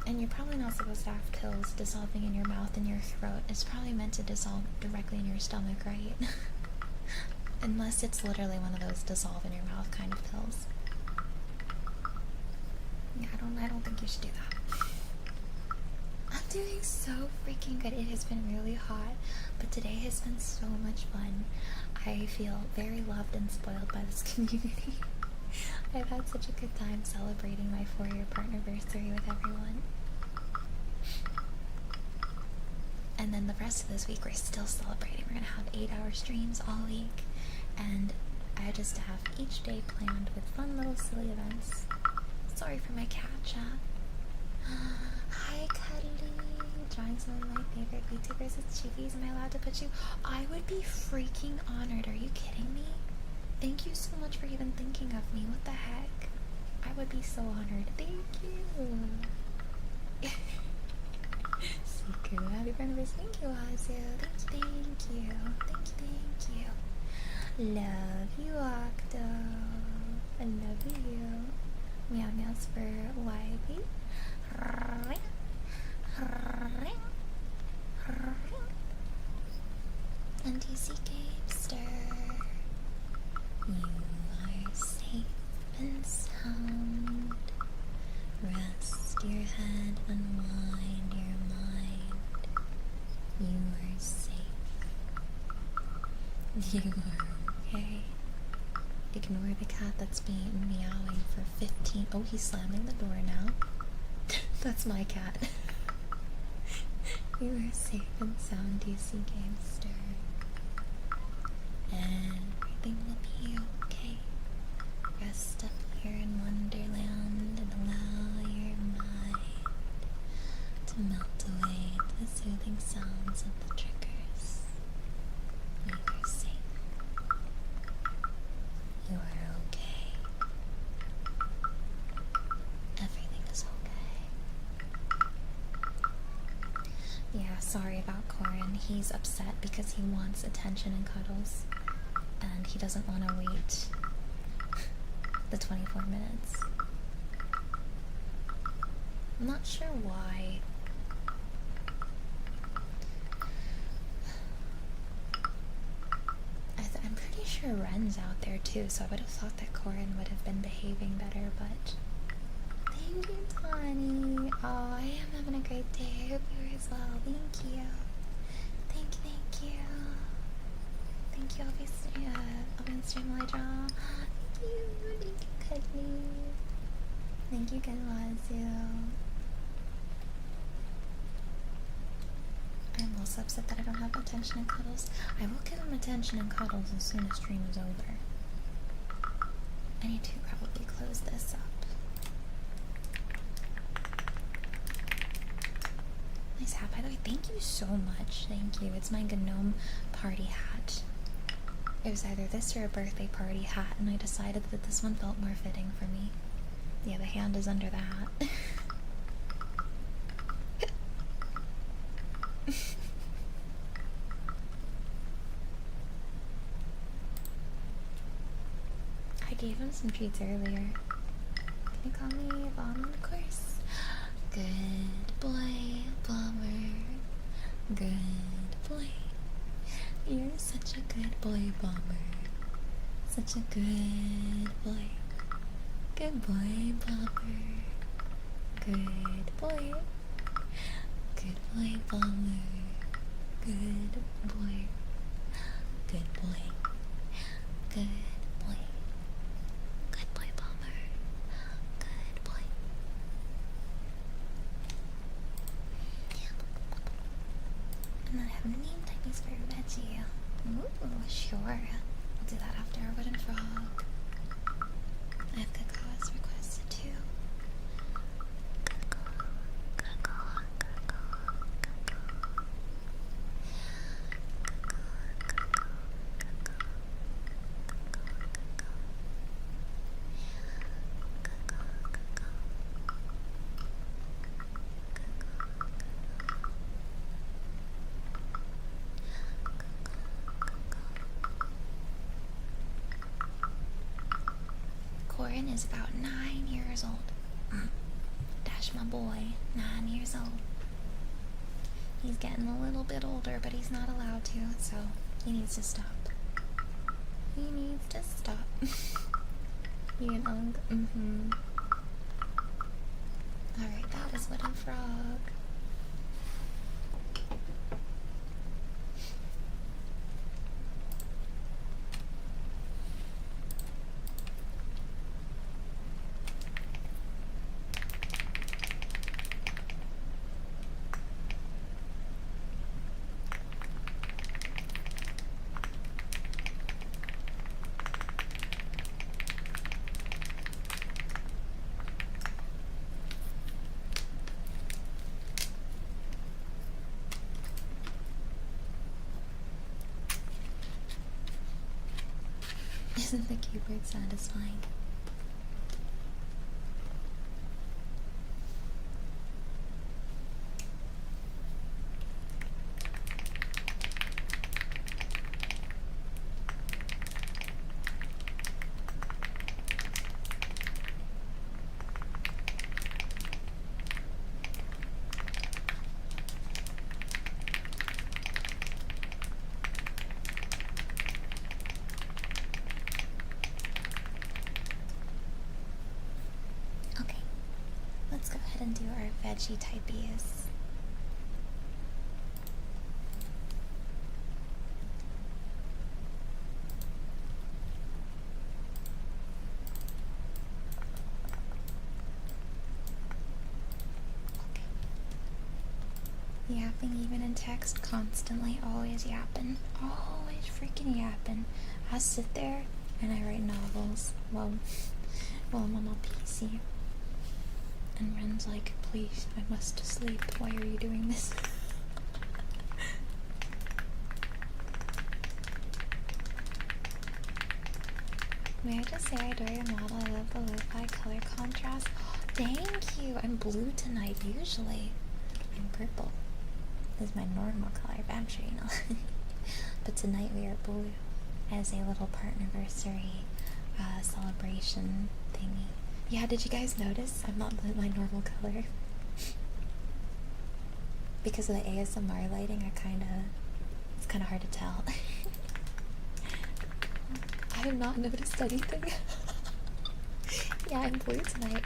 And you're probably not supposed to have pills dissolving in your mouth and your throat. It's probably meant to dissolve directly in your stomach, right? Unless it's literally one of those dissolve in your mouth kind of pills. Yeah, I don't think you should do that. I'm doing so freaking good. It has been really hot, but today has been so much fun. I feel very loved and spoiled by this community. I've had such a good time celebrating my 4-year Partnerversary with everyone. And then the rest of this week we're still celebrating. We're gonna have 8-hour streams all week, and I just have each day planned with fun little silly events. Sorry for my cat chat. Hi Cuddly! Drawing some of my favorite VTubers as chickies. Am I allowed to put you? I would be freaking honored. Are you kidding me? Thank you so much for even thinking of me. What the heck? I would be so honored. Thank you. So good. Happy Partnerversary. Thank you, Azu. Thank you. Thank you. Love you, Octo. I love you. Meow meows for Wybie. And DC Gamester. You are safe and sound. Rest your head, unwind your mind. You are safe. You are okay. Ignore the cat that's been meowing for 15... Oh, he's slamming the door now. That's my cat. You are safe and sound, DC Gamester. Everything will be okay. Rest up here in Wonderland and allow your mind to melt away to the soothing sounds of the triggers. You are safe. You are okay. Everything is okay. Yeah, sorry about Corin. He's upset because he wants attention and cuddles, and he doesn't want to wait the 24 minutes. I'm not sure why. I'm pretty sure Ren's out there too, so I would have thought that Corin would have been behaving better, but... Thank you, Tawny. Oh, I am having a great day. I hope you are as well. Thank you. Thank you. Thank you, obviously, stream Elijah. Thank you, Thank you, Genwazoo. I'm also upset that I don't have attention and cuddles. I will give him attention and cuddles as soon as stream is over. I need to probably close this up. Nice hat, by the way. Thank you so much. Thank you. It's my Gnome party hat. It was either this or a birthday party hat, and I decided that this one felt more fitting for me. Yeah, the hand is under the hat. I gave him some treats earlier. Can you call me Bomb, of course? Good boy, Bomber. Good boy. You're such a good boy, Bomber. Such a good boy. Good boy, Bomber. Good boy. Good boy, Bomber. Good boy. Good boy. Good boy. Good boy, Bomber. Good boy. And then I have a name types for Veggie. Ooh, sure. We'll do that after our wooden frog. I have Kaka's requested too. Corin is about 9 years old. Dash, my boy, 9 years old. He's getting a little bit older, but he's not allowed to, so he needs to stop. He needs to stop. You an unk? Mm-hmm. Alright, that was Wooden Frog. Isn't the keyboard satisfying? Let's go ahead and do our veggie typies. Okay. Yapping even in text, constantly, always yapping. Always freaking yapping. I sit there and I write novels while I'm on my PC. And Ren's like, please, I must sleep. Why are you doing this? May I just say I adore your model. I love the lo-fi color contrast. Thank you. I'm blue tonight, usually. I'm purple. This is my normal color, Bantry, you know. But tonight we are blue as a little Partnerversary celebration thingy. Yeah, did you guys notice I'm not my normal color? Because of the ASMR lighting, it's kind of hard to tell. I have not noticed anything. Yeah, I'm blue tonight.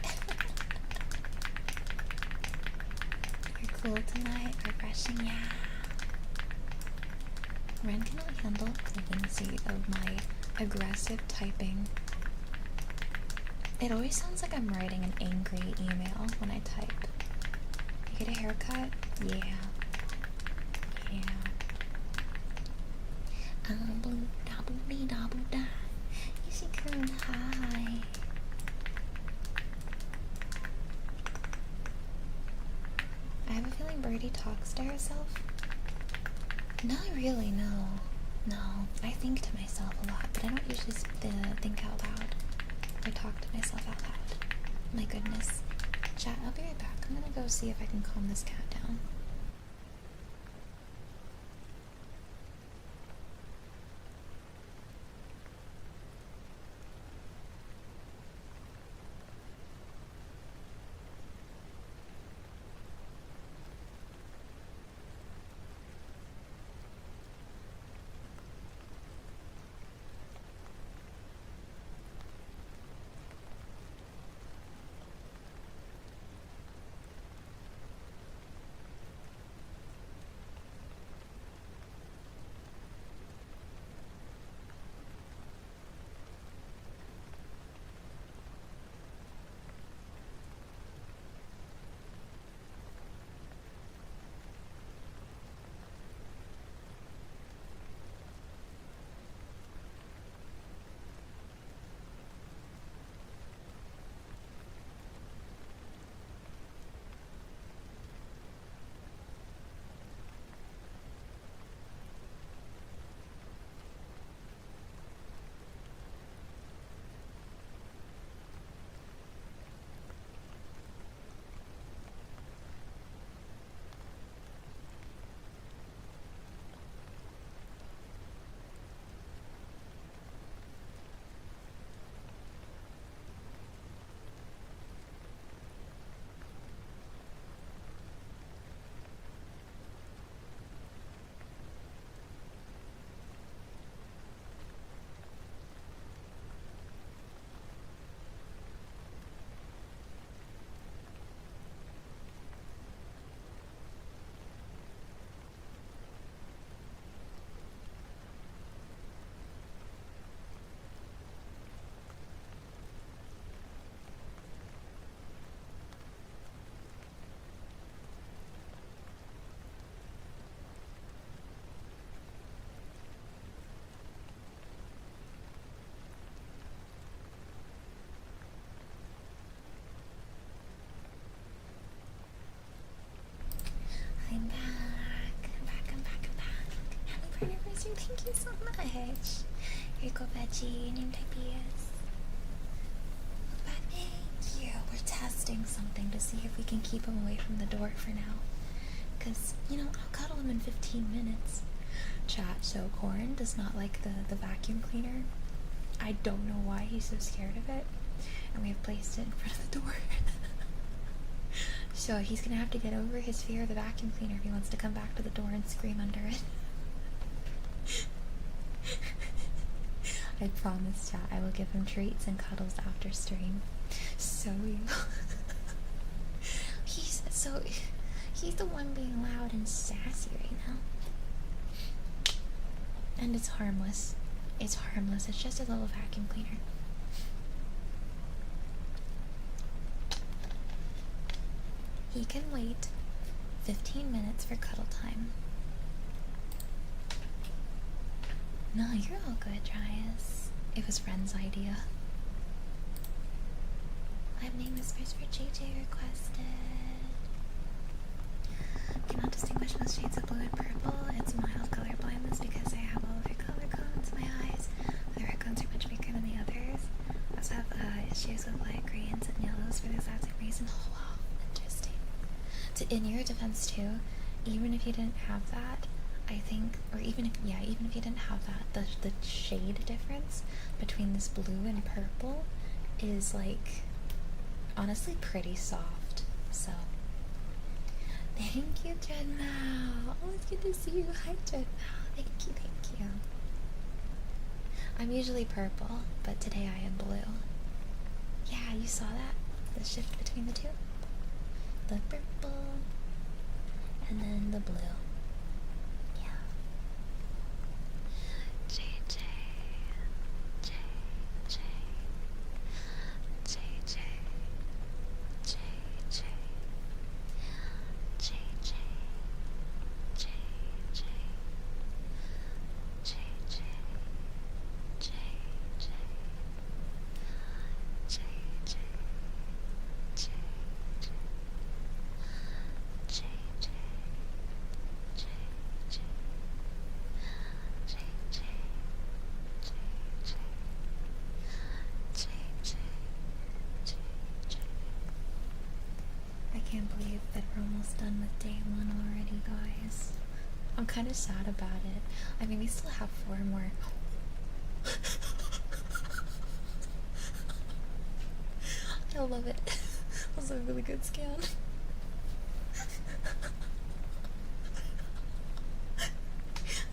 You're cool tonight, refreshing, yeah. Ren cannot handle the fluency of my aggressive typing. It always sounds like I'm writing an angry email when I type. You get a haircut? Yeah. Yeah. Boo-da-boo-dee-da-boo-da. Ishikun, hi. I have a feeling Birdie talks to herself. Not really, no. No, I think to myself a lot, but I don't usually think out loud. I talk to myself out loud. My goodness. Chat, I'll be right back. I'm gonna go see if I can calm this cat down. I'm back. I'm back. Happy Partnerversary, thank you so much. Here you go, Veggie. Your name type is. Back, thank you. We're testing something to see if we can keep him away from the door for now. Because, you know, I'll cuddle him in 15 minutes. Chat, so Corin does not like the vacuum cleaner. I don't know why he's so scared of it. And we have placed it in front of the door. So he's gonna have to get over his fear of the vacuum cleaner if he wants to come back to the door and scream under it. I promise, chat, I will give him treats and cuddles after stream. So he's the one being loud and sassy right now. And it's harmless. It's harmless. It's just a little vacuum cleaner. He can wait 15 minutes for cuddle time. No, you're all good, Dryas. It was Friend's idea. I have name whispers for JJ requested. Cannot distinguish most shades of blue and purple. It's mild color blindness because I have all of your color codes in my eyes. The red cones are much bigger than the others. I also have issues with light greens and yellows for the exact same reason. Oh, wow, interesting. In your defense too, even if you didn't have that, I think, or even if you didn't have that, the shade difference between this blue and purple is like honestly pretty soft. So thank you, Dreadmau. Oh, it's good to see you. Hi, Dreadmau. Thank you. I'm usually purple, but today I am blue. Yeah, you saw that? The shift between the two? The purple and then the blue. Yeah. JJ. can't believe that we're almost done with day 1 already, guys. I'm kind of sad about it. I mean, we still have 4 more. I love it. That was a really good scan.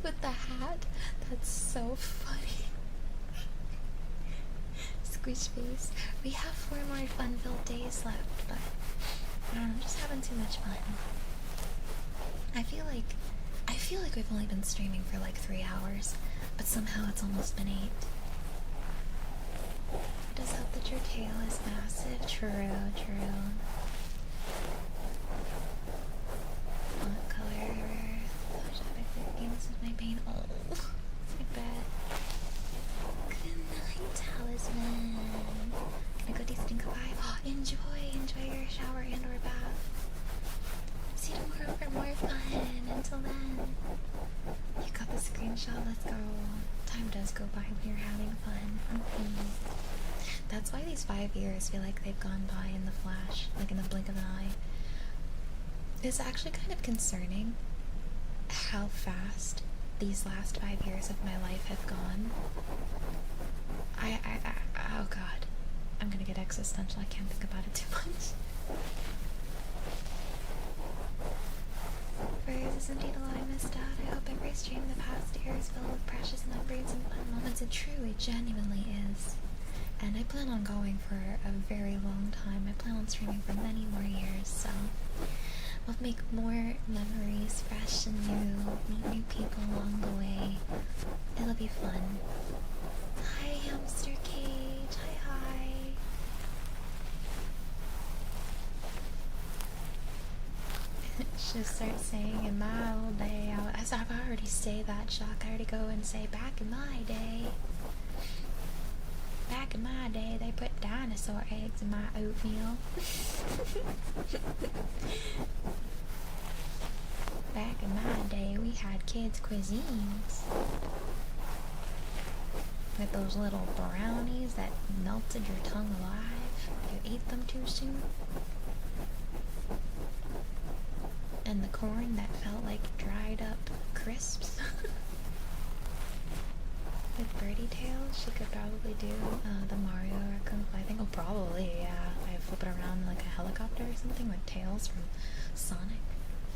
With the hat, that's so funny. Squish face. We have 4 more fun-filled days left, but I don't know, I'm just having too much fun. I feel like we've only been streaming for like 3 hours, but somehow it's almost been 8. It does help that your tail is massive. True. What color? This is my pain. Oh, it's my bed. Good night, talisman. Gonna go destinkify. Oh, enjoy your shower and or bath. See you tomorrow for more fun. Until then, you got the screenshot. Let's go. Time does go by when you're having fun. That's why these 5 years feel like they've gone by in the flash, like in the blink of an eye. It's actually kind of concerning how fast these last 5 years of my life have gone. Oh god. I'm gonna get existential. I can't think about it too much. Birds is indeed a lot I missed out. I hope every stream in the past year is filled with precious memories and fun moments. It truly, genuinely is. And I plan on going for a very long time. I plan on streaming for many more years, so we'll make more memories fresh and new, meet new people along the way. It'll be fun. Hi, hamster cage. Hi. She'll start saying in my old day. I've already say that, Shock. I already go and say back in my day. Back in my day, they put dinosaur eggs in my oatmeal. Back in my day, we had kids' cuisines. With those little brownies that melted your tongue alive if you ate them too soon. And the corn that felt like dried up crisps. With Birdie Tails, she could probably do the Mario Raccoon Fly thing. Oh, probably, yeah. I flip it around like a helicopter or something with Tails from Sonic.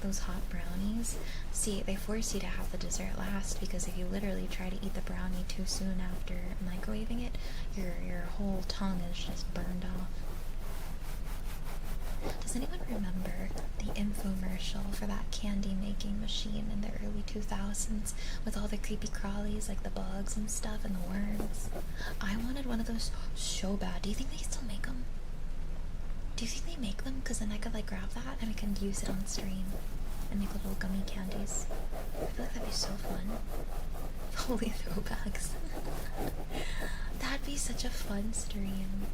Those hot brownies. See, they force you to have the dessert last because if you literally try to eat the brownie too soon after microwaving it, your whole tongue is just burned off. Does anyone remember the infomercial for that candy making machine in the early 2000s with all the creepy crawlies like the bugs and stuff and the worms? I wanted one of those so bad. Do you think they still make them? Do you think they make them? Because then I could like grab that and I can use it on stream and make little gummy candies. I feel like that'd be so fun. Holy throwbacks. That'd be such a fun stream.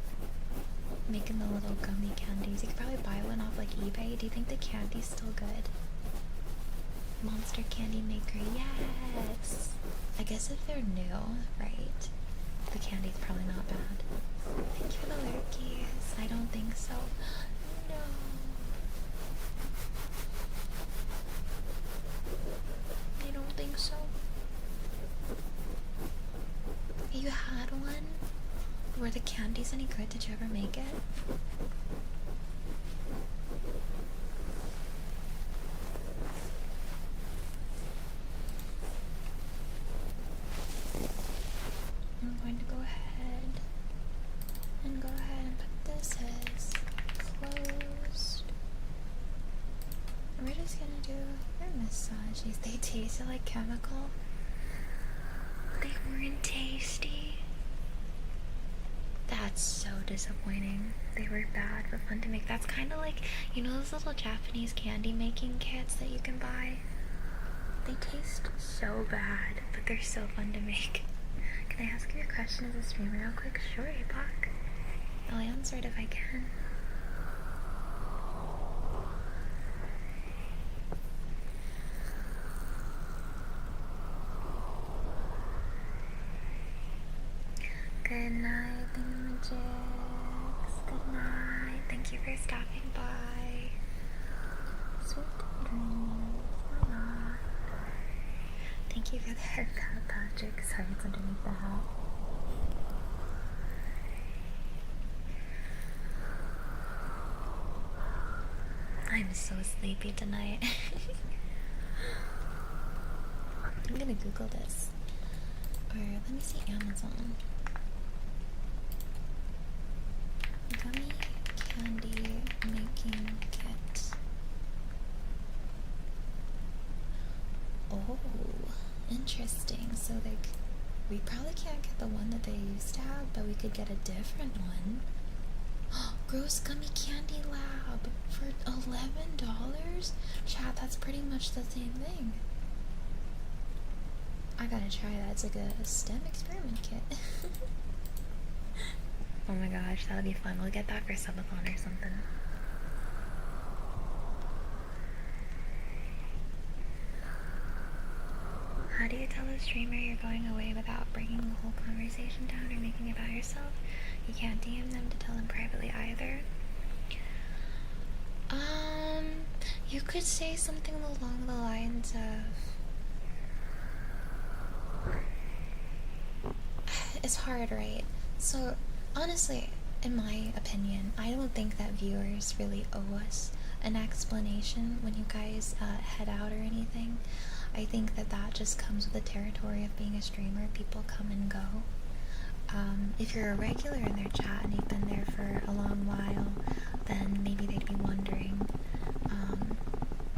Making the little gummy candies. You could probably buy one off like eBay. Do you think the candy's still good? Monster Candy Maker, yes! I guess if they're new, right, the candy's probably not bad. Thank you for the lurkies. I don't think so. No. I don't think so. You had one? Were the candies any good? Did you ever make it? I'm going to go ahead and put this as closed. We're just gonna do their massages. They tasted like chemical. They weren't tasty. That's so disappointing. They were bad but fun to make. That's kind of like, you know those little Japanese candy making kits that you can buy? They taste so bad, but they're so fun to make. Can I ask you a question as a streamer real quick? Sure, Buck. I'll answer it if I can. Good night, Thingamajigs. Good night. Thank you for stopping by. Sweet dreams. Mama. Thank you for the haircut, Patrick. Sorry, it's underneath the hat. I'm so sleepy tonight. I'm gonna Google this. Or let me see Amazon. Gummy candy making kit. Oh, interesting. So like, we probably can't get the one that they used to have, but we could get a different one. Gross Gummy Candy Lab for $11? Chat, that's pretty much the same thing. I gotta try that. It's like a STEM experiment kit. Oh my gosh, that'll be fun. We'll get that for subathon or something. How do you tell a streamer you're going away without bringing the whole conversation down or making it about yourself? You can't DM them to tell them privately either. You could say something along the lines of... It's hard, right? So, honestly, in my opinion, I don't think that viewers really owe us an explanation when you guys head out or anything. I think that that just comes with the territory of being a streamer. People come and go. If you're a regular in their chat and you've been there for a long while, then maybe they'd be wondering.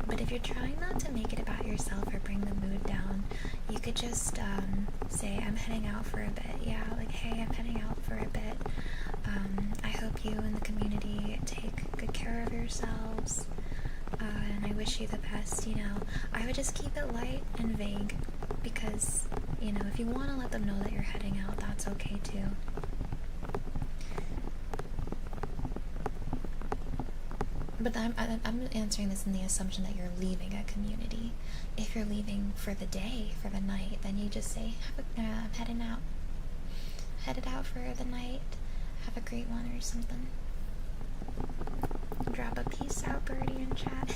But if you're trying not to make it about yourself or bring the mood down, you could just say, I'm heading out for a bit. Yeah, like, hey, I'm heading out for a bit. I hope you and the community take good care of yourselves. And I wish you the best, you know. I would just keep it light and vague because, you know, if you want to let them know that you're heading out, that's okay too. But I'm answering this in the assumption that you're leaving a community. If you're leaving for the day, for the night, then you just say, I'm heading out. Headed out for the night. Have a great one or something. Drop a peace out, Birdie, in chat.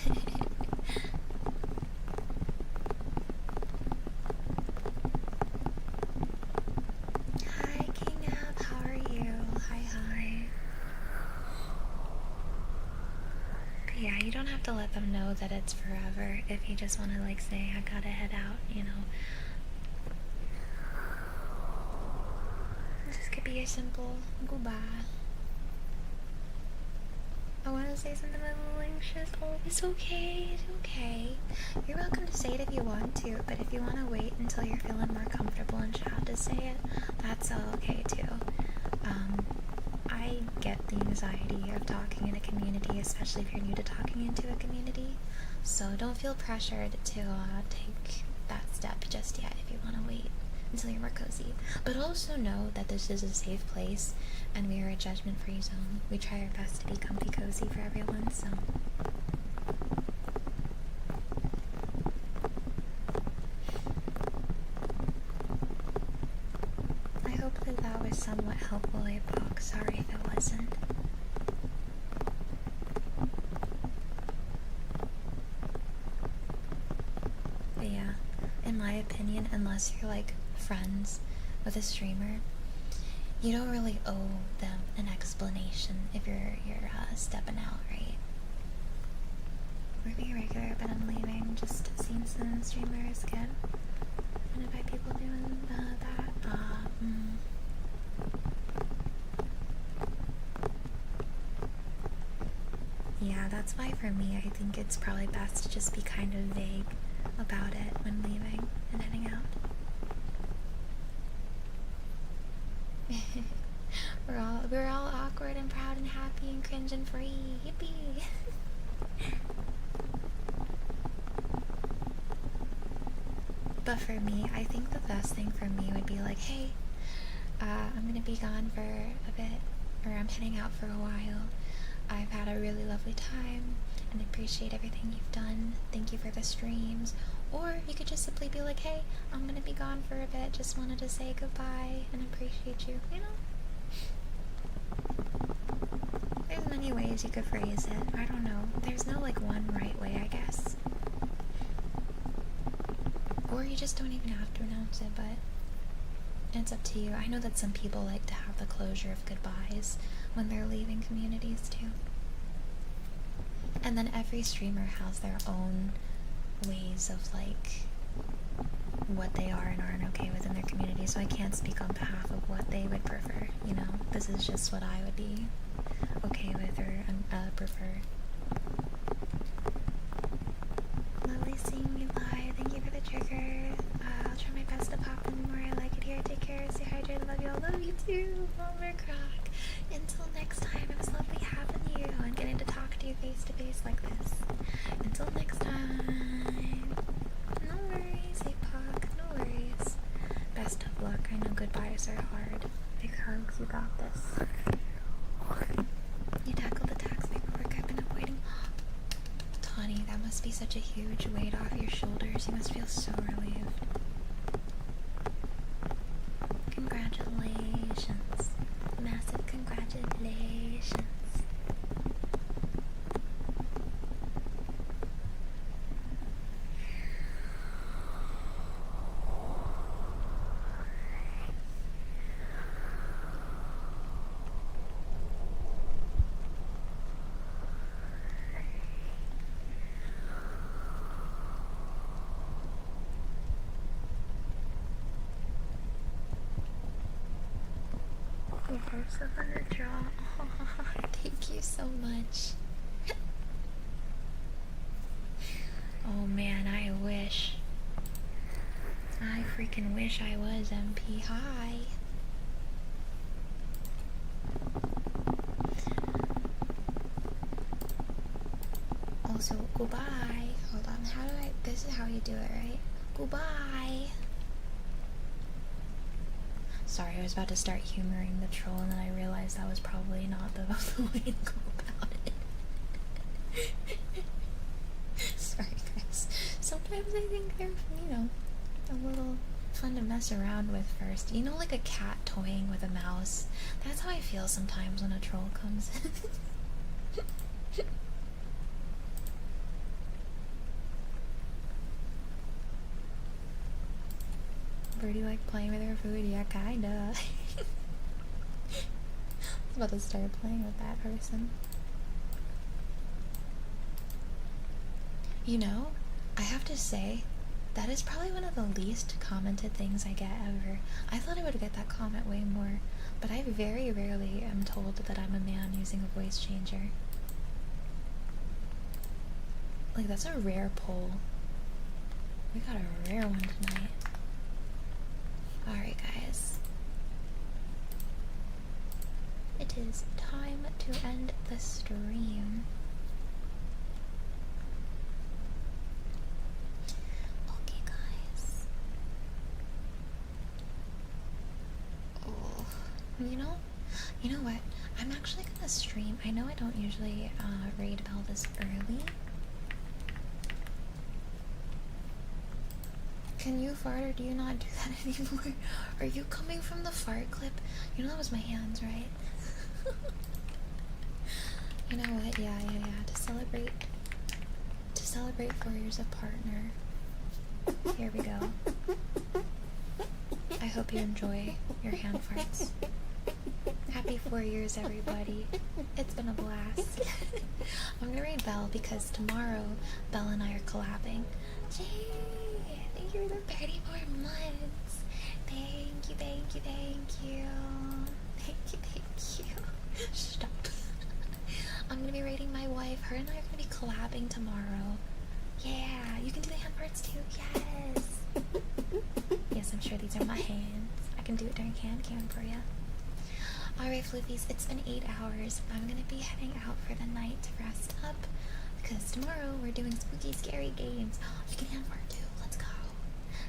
Hi, King Ab, how are you? Hi. But yeah, you don't have to let them know that it's forever if you just want to like say, I gotta head out, you know. This could be a simple goodbye. I want to say something a little anxious. Oh, it's okay. It's okay. You're welcome to say it if you want to, but if you want to wait until you're feeling more comfortable in chat to say it, that's okay too. I get the anxiety of talking in a community, especially if you're new to talking into a community. So don't feel pressured to take that step just yet if you want to wait until you're more cozy. But also know that this is a safe place and we are a judgment-free zone. We try our best to be comfy cozy for everyone, so... I hope that that was somewhat helpful, Apoc. Sorry if it wasn't. But yeah, in my opinion, unless you're like friends with a streamer, you don't really owe them an explanation if you're stepping out, right? We're being regular, but I'm leaving. Just seeing some streamers get offended by people doing that. Yeah, that's why for me, I think it's probably best to just be kind of vague about it when leaving and heading out. We're all awkward and proud and happy and cringe and free. Yippee! But for me, I think the best thing for me would be like, hey, I'm gonna be gone for a bit, or I'm heading out for a while. I've had a really lovely time and appreciate everything you've done. Thank you for the streams. Or you could just simply be like, hey, I'm gonna be gone for a bit, just wanted to say goodbye and appreciate you, you know? many ways you could phrase it. I don't know. There's no like one right way, I guess. Or you just don't even have to announce it, but it's up to you. I know that some people like to have the closure of goodbyes when they're leaving communities too. And then every streamer has their own ways of like what they are and aren't okay with in their community, so I can't speak on behalf of what they would prefer, you know? This is just what I would be okay with or prefer. Lovely seeing you live. Thank you for the trigger. I'll try my best to pop in more. I like it here. Take care. Stay hydrated. Love you all. Love you too. Homer Croc. Until next time, it was lovely having you and getting to talk to you face to face like this. Until next time. No worries, Apoc. No worries. Best of luck. I know goodbyes are hard. Big hugs. You got this. You tackled the tax paperwork I've been avoiding. Tawny, that must be such a huge weight off your shoulders. You must feel so relieved. Congratulations. Massive congratulations. Your hair's so fun to draw. Oh, thank you so much. Oh man, I wish. I freaking wish I was MP. Hi. Also, goodbye. Hold on, how do I, this is how you do it, right? Goodbye. Sorry, I was about to start humoring the troll and then I realized that was probably not the way to go about it. Sorry guys. Sometimes I think they're, you know, a little fun to mess around with first. You know, like a cat toying with a mouse? That's how I feel sometimes when a troll comes in. Birdie like playing with her food? Yeah, kinda. I was about to start playing with that person. You know, I have to say, that is probably one of the least commented things I get ever. I thought I would get that comment way more, but I very rarely am told that I'm a man using a voice changer. Like, that's a rare poll. We got a rare one tonight. Alright guys, it is time to end the stream. Okay guys. Oh, you know what? I'm actually gonna stream. I know I don't usually raid Bell this early. Can you fart or do you not do that anymore? Are you coming from the fart clip? You know that was my hands, right? You know what? Yeah. To celebrate 4 years of partner. Here we go. I hope you enjoy your hand farts. Happy 4 years, everybody. It's been a blast. I'm gonna read Belle because tomorrow Belle and I are collabing. Yay! Thank you for the 34 months. Thank you. Stop. I'm gonna be rating my wife. Her and I are gonna be collabing tomorrow. Yeah, you can do the hand parts too. Yes. Yes, I'm sure these are my hands. I can do it during hand cam for you. Alright, Floofies, it's been 8 hours. I'm gonna be heading out for the night to rest up because tomorrow we're doing spooky, scary games. You can hand part too. Let's go.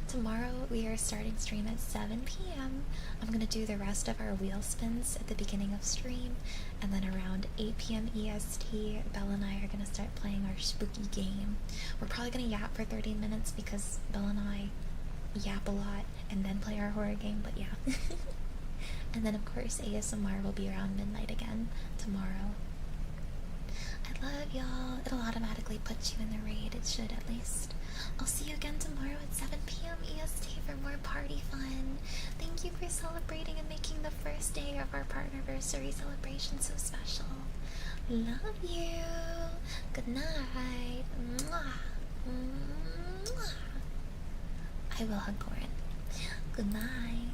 Tomorrow we are starting stream at 7 p.m. I'm gonna do the rest of our wheel spins at the beginning of stream, and then around 8 p.m. EST, Belle and I are gonna start playing our spooky game. We're probably gonna yap for 30 minutes because Belle and I yap a lot and then play our horror game, but yeah. And then of course ASMR will be around midnight again tomorrow. love y'all. It'll automatically put you in the raid. It should, at least. I'll see you again tomorrow at 7 p.m. EST for more party fun. Thank you for celebrating and making the first day of our Partnerversary celebration so special. Love you. Good night. Mwah. Mwah. I will hug Corin. Good night.